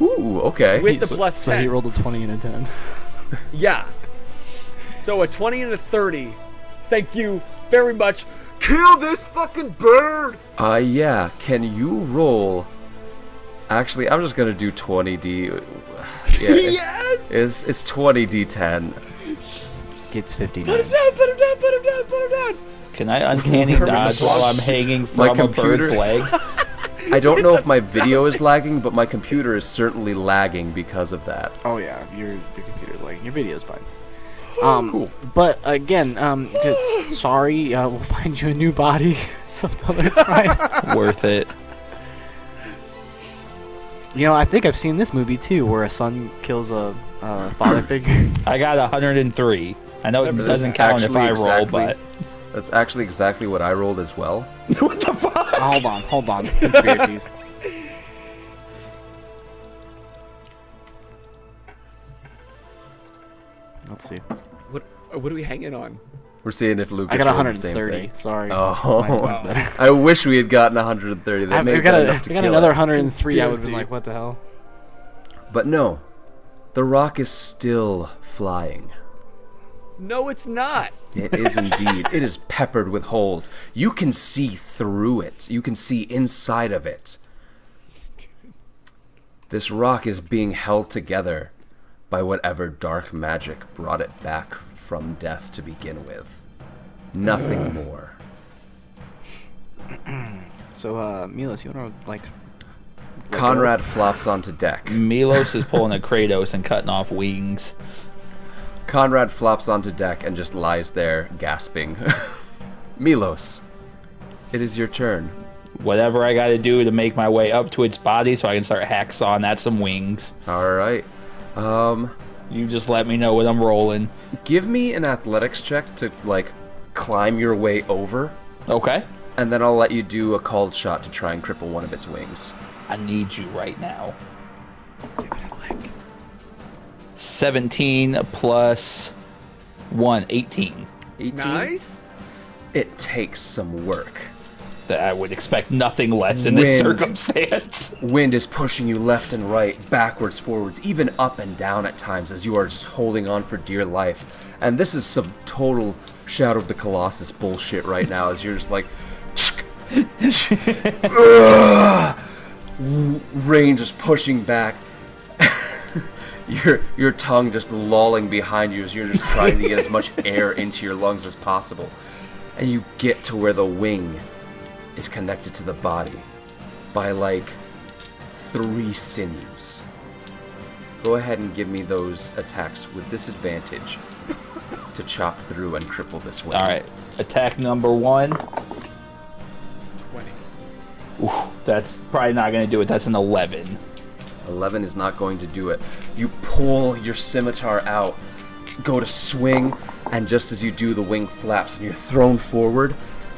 Ooh, okay. with the plus 10. So he rolled a 20 and a 10. Yeah. So a 20 and a 30. Thank you very much. Kill this fucking bird! Yeah. Can you roll? Actually, I'm just gonna do 20d. Yeah, Yes! it's 20d10. Gets 59. Put him down, put him down, put him down, put him down! Can I uncanny dodge while I'm hanging My from a bird's computer- leg? I don't know if my video is lagging, but my computer is certainly lagging because of that. Oh yeah, your computer's like your video's fine. Cool. But again, sorry, we'll find you a new body some other time. Worth it. You know, I think I've seen this movie too, where a son kills a father figure. I got 103. I know it That's doesn't count if actually I roll, exactly- but That's actually exactly what I rolled as well. what the fuck? Hold on, conspiracies. Let's see. What are we hanging on? We're seeing if Lucas I got rolled the same 130. thing. Sorry. Oh, Mine's better. I wish we had gotten 130. That may We have got, been enough to we got kill another it. 103. I would have been Conspiracy. like, what the hell? But no, the rock is still flying. No, it's not. It is indeed. It is peppered with holes. You can see through it. You can see inside of it. This rock is being held together by whatever dark magic brought it back from death to begin with. Nothing more. So, Milos, you wanna like? Conrad flops onto deck. Milos is pulling a Kratos and cutting off wings. Conrad flops onto deck and just lies there, gasping. Milos, it is your turn. Whatever I gotta do to make my way up to its body so I can start hacksawing at some wings. All right. You just let me know when I'm rolling. Give me an athletics check to, like, climb your way over, Okay? and then I'll let you do a called shot to try and cripple one of its wings. I need you right now. 17 plus 1, 18. 18? Nice. It takes some work. That I would expect nothing less in this Wind. circumstance. Wind is pushing you left and right, backwards, forwards, even up and down at times as you are just holding on for dear life. And this is some total Shadow of the Colossus bullshit right now as you're just like... Rain just pushing back. Your tongue just lolling behind you as you're just trying to get as much air into your lungs as possible. And you get to where the wing is connected to the body by like 3 sinews. Go ahead and give me those attacks with disadvantage to chop through and cripple this wing. Alright, attack number 1. 20. Ooh, that's probably not going to do it. That's an 11. 11 is not going to do it. You pull your scimitar out, go to swing, and just as you do, the wing flaps and you're thrown forward.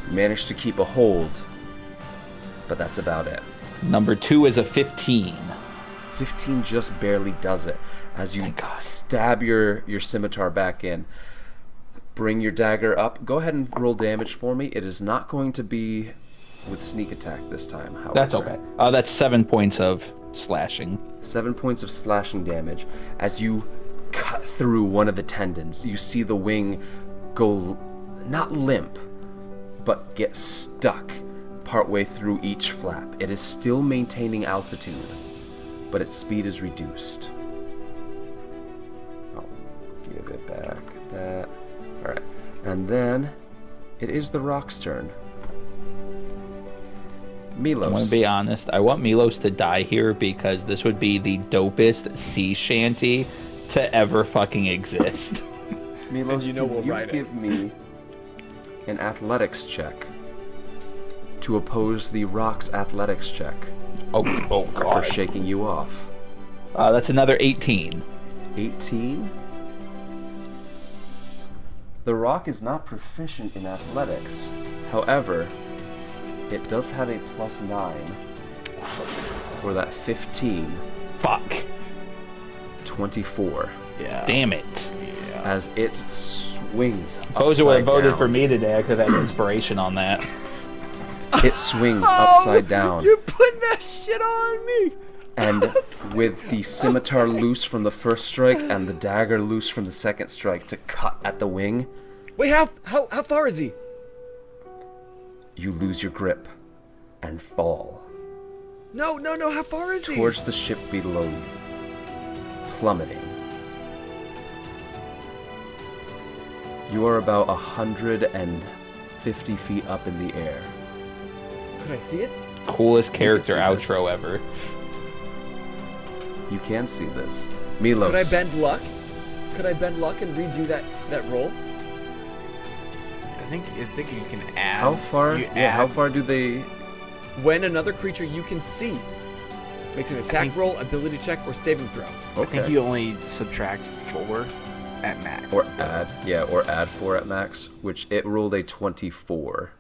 You manage to keep a hold, but that's about it. Number 2 is a 15. 15 just barely does it. As you Thank God. stab your scimitar back in, bring your dagger up. Go ahead and roll damage for me. It is not going to be with sneak attack this time, however. That's okay. That's 7 points of slashing. 7 points of slashing damage. As you cut through one of the tendons, you see the wing go not limp, but get stuck partway through each flap. It is still maintaining altitude, but its speed is reduced. back that. Alright. And then it is the rock's turn. Milos. I'm going to be honest. I want Milos to die here because this would be the dopest sea shanty to ever fucking exist. Milos, you know can we'll you ride it. give me an athletics check to oppose the rock's athletics check Oh for God. shaking you off? That's another 18. 18? The rock is not proficient in athletics. However, it does have a +9 for that 15, Fuck. 24, Yeah. Damn it. as it swings Boser would upside have voted down. for me today. I could have had inspiration on that. It swings upside down. You're putting that shit on me. And with the scimitar loose from the first strike and the dagger loose from the second strike to cut at the wing, Wait, how far is he? you lose your grip and fall No, how far is he? towards the ship below you, plummeting. You are about 150 feet up in the air. Could I see it? Coolest character see this. outro ever. You can see this. Milos. Could I bend luck? Could I bend luck and redo that roll? I think you can add. How far? You Yeah, how add- far do they? When another creature you can see makes an attack think- roll, ability check, or saving throw. I think you only subtract 4 at max. Or add 4 at max, which it rolled a 24.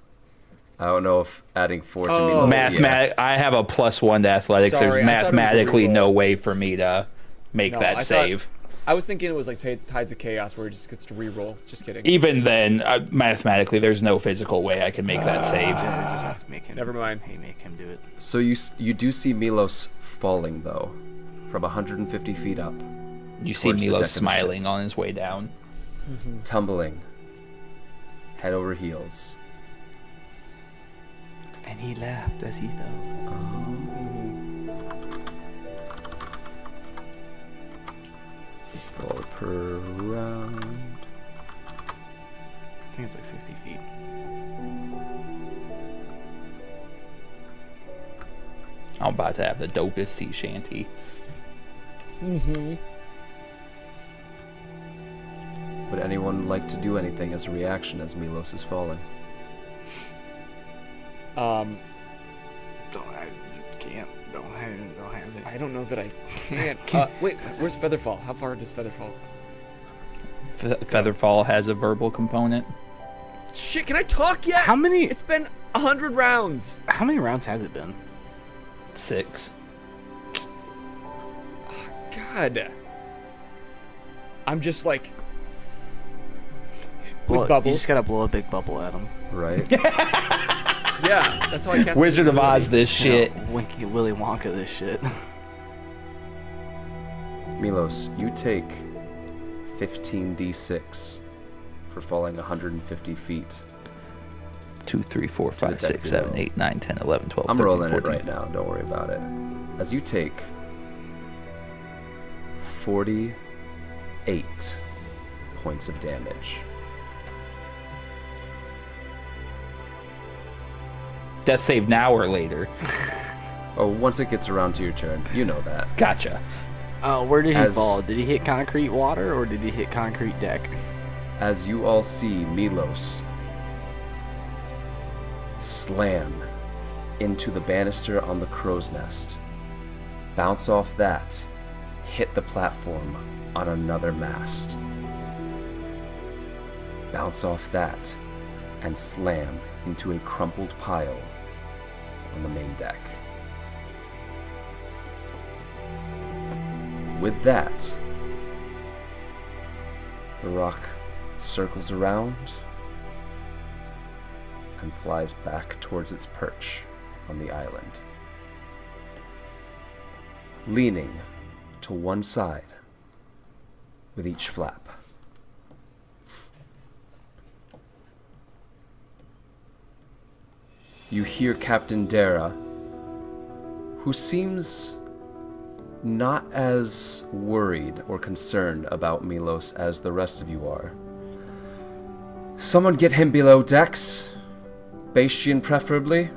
I don't know if adding 4 to Oh. Milos. I have a +1 to athletics. Sorry, There's I thought it was a mathematically reroll. no way for me to make No, that I thought- save. I was thinking it was like Tides of Chaos where it just gets to re-roll. Just kidding. Even then, mathematically, there's no physical way I can make that save. Yeah, just have to make him. Never mind. Hey, make him do it. So you do see Milos falling though, from 150 feet up, You see towards the deck Milos of the ship. smiling on his way down. tumbling, head over heels. And he laughed as he fell. Fall per round. I think it's like 60 feet. I'm about to have the dopest sea shanty. Would anyone like to do anything as a reaction as Milos is falling? Don't I can't. Don't have it. I don't know that I can't. Wait, where's Featherfall? How far does Featherfall? Featherfall has a verbal component. Shit, can I talk yet? How many? It's been 100 rounds. How many rounds has it been? 6. God. I'm just like, You bubbles. just gotta blow a big bubble at him. Right? yeah, that's how I cast Wizard of Oz invisibility. this shit. Winky Willy Wonka this shit. Milos, you take 15d6 for falling 150 feet. 2, 3, 4, the 5, deck 6, 7, below. 8, 9, 10, 11, 12, I'm 13, rolling 14. it right now, don't worry about it. As you take 48 points of damage. Death save now or later. Oh, once it gets around to your turn, you know that. Gotcha. Where did he As- fall? Did he hit concrete water or did he hit concrete deck? As you all see Milos slam into the banister on the crow's nest, bounce off that, hit the platform on another mast, bounce off that, and slam into a crumpled pile on the main deck. With that, the rock circles around and flies back towards its perch on the island, leaning to one side with each flap. You hear Captain Dara, who seems not as worried or concerned about Milos as the rest of you are. Someone get him below decks. Bastian preferably.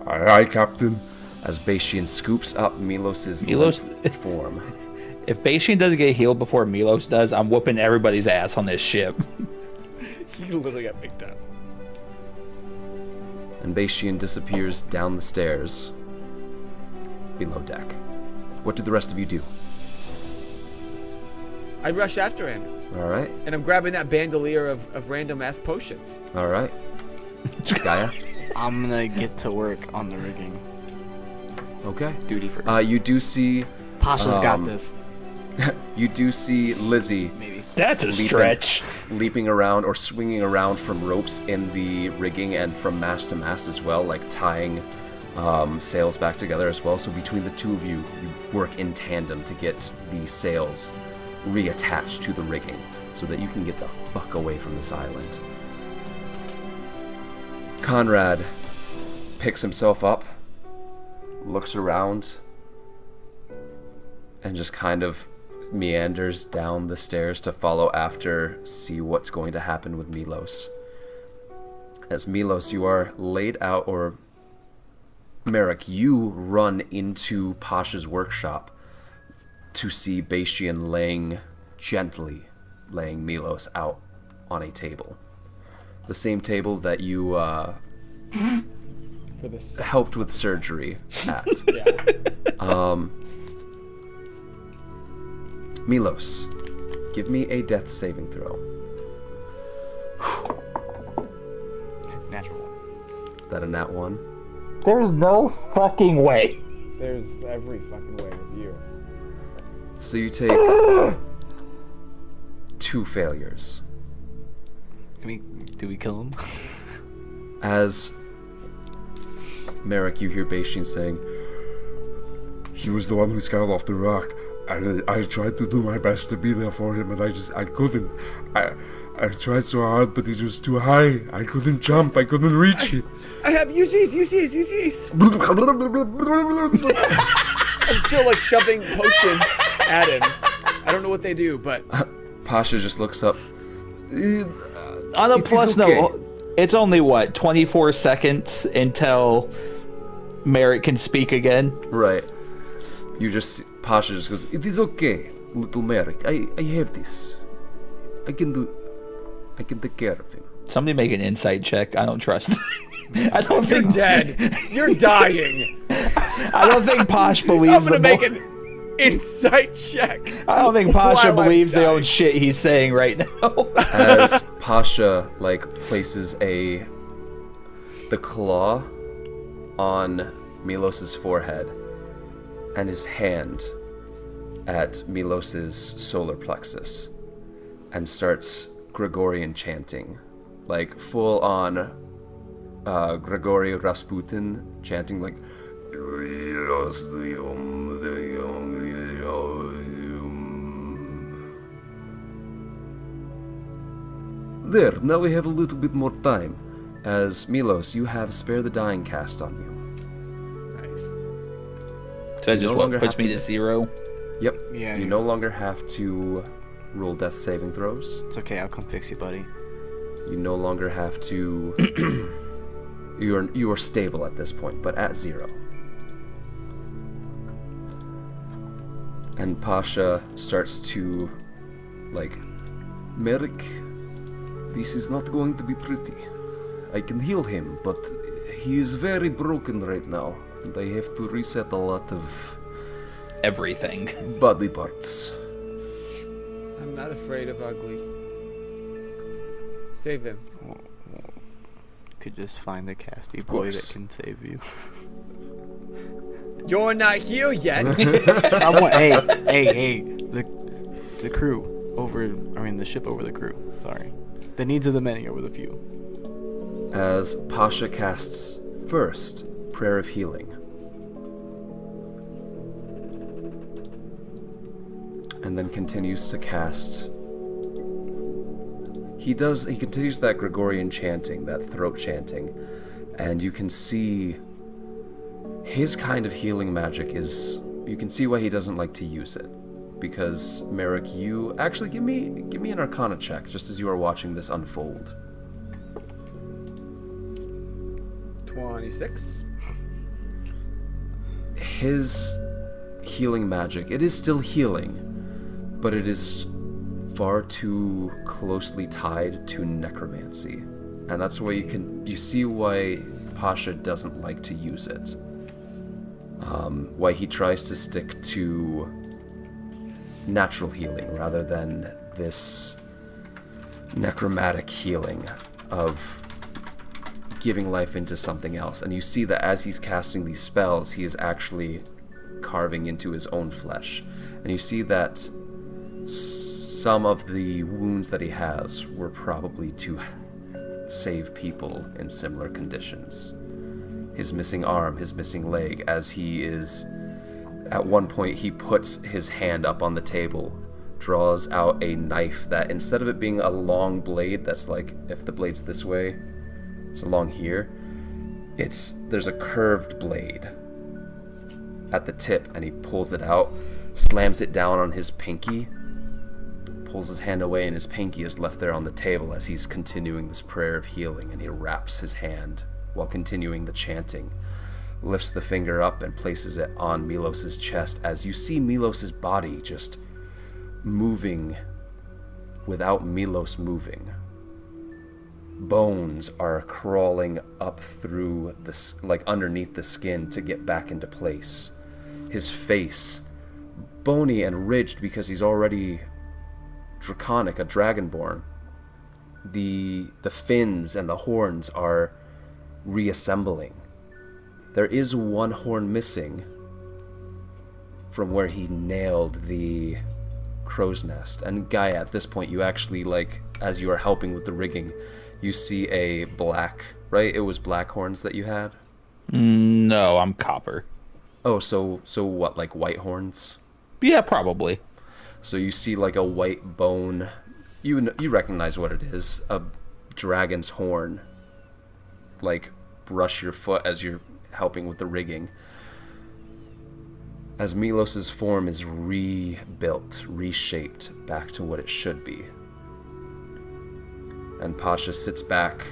Aye, Captain. As Bastian scoops up Milos's Milos- limp form. If Bastian doesn't get healed before Milos does, I'm whooping everybody's ass on this ship. He literally got picked up. And Bastian disappears down the stairs below deck. What do the rest of you do? I rush after him, Alright, and I'm grabbing that bandolier of random ass potions. alright. Gaia? I'm gonna get to work on the rigging. Okay. Duty first. You do see Pasha's got this. you do see Lizzie Maybe. That's a stretch. leaping around or swinging around from ropes in the rigging and from mast to mast as well, like tying sails back together as well. So between the two of you, you work in tandem to get the sails reattached to the rigging so that you can get the fuck away from this island. Conrad picks himself up, looks around, and just kind of meanders down the stairs to follow after, see what's going to happen with Milos. As Milos, you are laid out, or Merrick, you run into Pasha's workshop to see Bastian gently laying Milos out on a table. The same table that you For this. helped with surgery at. Milos, give me a death saving throw. Natural one. Is that a nat 1? There's no fucking way. There's every fucking way with you. So you take 2 failures. Do we kill him? As Merrick, you hear Bastian saying, He was the one who scaled off the rock. I tried to do my best to be there for him, and I couldn't. I tried so hard, but it was too high. I couldn't jump. I couldn't reach it. I have UCs. I'm still like shoving potions at him. I don't know what they do, but Pasha just looks up. On a It is plus okay. note, it's only, 24 seconds until Merrick can speak again? Right. Pasha just goes, it is okay, little Merrick. I have this. I can take care of him. Somebody make an insight check. I don't trust. I don't you're think dead. You're dying. I don't think Posh I'm believes gonna the make bull- an insight check. I don't think Pasha while I'm believes the own dying. shit he's saying right now. As Pasha places the claw on Milos's forehead and his hand at Milos's solar plexus and starts Gregorian chanting, like full on Grigori Rasputin chanting, like there. Now we have a little bit more time. As Milos, you have Spare the Dying cast on you. Nice. So that You just no longer puts have me to- to 0. Yep. Yeah, You yeah. no longer have to roll death saving throws. It's okay. I'll come fix you, buddy. You no longer have to. You are stable at this point, but at 0. And Pasha starts to, Merrick, this is not going to be pretty. I can heal him, but he is very broken right now, and I have to reset a lot of Everything. body parts. I'm not afraid of ugly. Save him. Could just find the casty boy that course. can save you. You're not here yet. Someone, hey, the crew the ship over the crew. Sorry, the needs of the many over the few. As Pasha casts first Prayer of Healing. And then continues to cast. He continues that Gregorian chanting, that throat chanting, and you can see his kind of healing magic is you can see why he doesn't like to use it. Because, Merrick, you... Actually, give me an Arcana check, just as you are watching this unfold. 26. His healing magic, it is still healing, but it is far too closely tied to necromancy. And that's why you see why Pasha doesn't like to use it. Why he tries to stick to natural healing rather than this necromantic healing of giving life into something else. And you see that as he's casting these spells, he is actually carving into his own flesh. And you see that some of the wounds that he has were probably to save people in similar conditions. His missing arm, his missing leg, as he is... At one point, he puts his hand up on the table, draws out a knife that, instead of it being a long blade that's like, if the blade's this way, it's along here, there's a curved blade at the tip, and he pulls it out, slams it down on his pinky, pulls his hand away, and his pinky is left there on the table as he's continuing this prayer of healing, and he wraps his hand while continuing the chanting, lifts the finger up and places it on Milos's chest as you see Milos's body just moving without Milos moving. Bones are crawling up through this, like underneath the skin to get back into place. His face, bony and ridged because he's already draconic, a dragonborn. The fins and the horns are reassembling. There is one horn missing from where he nailed the crow's nest. And Gaia, at this point, you actually, like, as you are helping with the rigging, you see a black, right? It was black horns that you had? No, I'm copper. Oh, so what, like white horns? Yeah, probably. So you see like a white bone. You recognize what it is. A dragon's horn. Like, brush your foot as you're helping with the rigging. As Milos's form is rebuilt, reshaped back to what it should be. And Pasha sits back,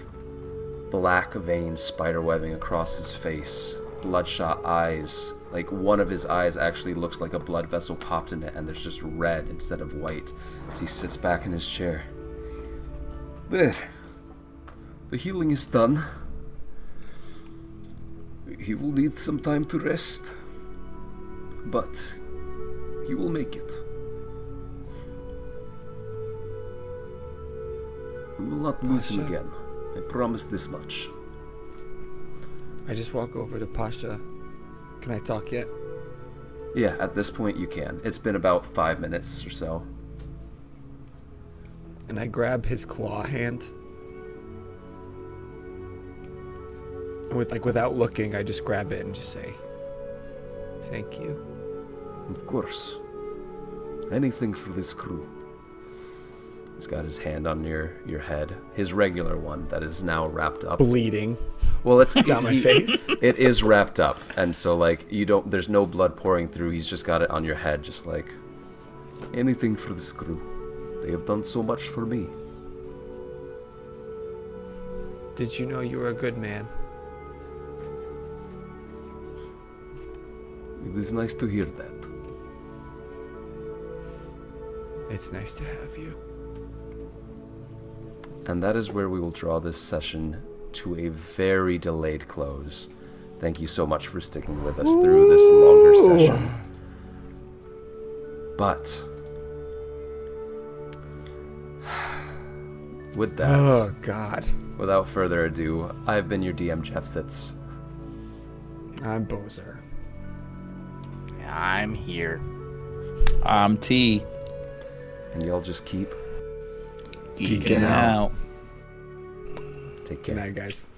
black veins spiderwebbing across his face, bloodshot eyes. Like, one of his eyes actually looks like a blood vessel popped in it, and there's just red instead of white as he sits back in his chair. There. The healing is done. He will need some time to rest, but he will make it. We will not lose him again. I promise this much. I just walk over to Pasha. Can I talk yet? Yeah, at this point you can. It's been about 5 minutes or so. And I grab his claw hand. And without looking, I just grab it and just say, "Thank you." Of course. Anything for this crew. He's got his hand on your head. His regular one that is now wrapped up. Bleeding. Well, it's down my face. It is wrapped up, and so like there's no blood pouring through. He's just got it on your head, just like anything for this crew. They have done so much for me. Did you know you were a good man? It is nice to hear that. It's nice to have you. And that is where we will draw this session to a very delayed close. Thank you so much for sticking with us through this longer session. But with that, Oh, God. without further ado, I've been your DM, Jeff Sitz. I'm Boser. I'm here. I'm T. And y'all just keep Geeking out. take Good care. night, guys.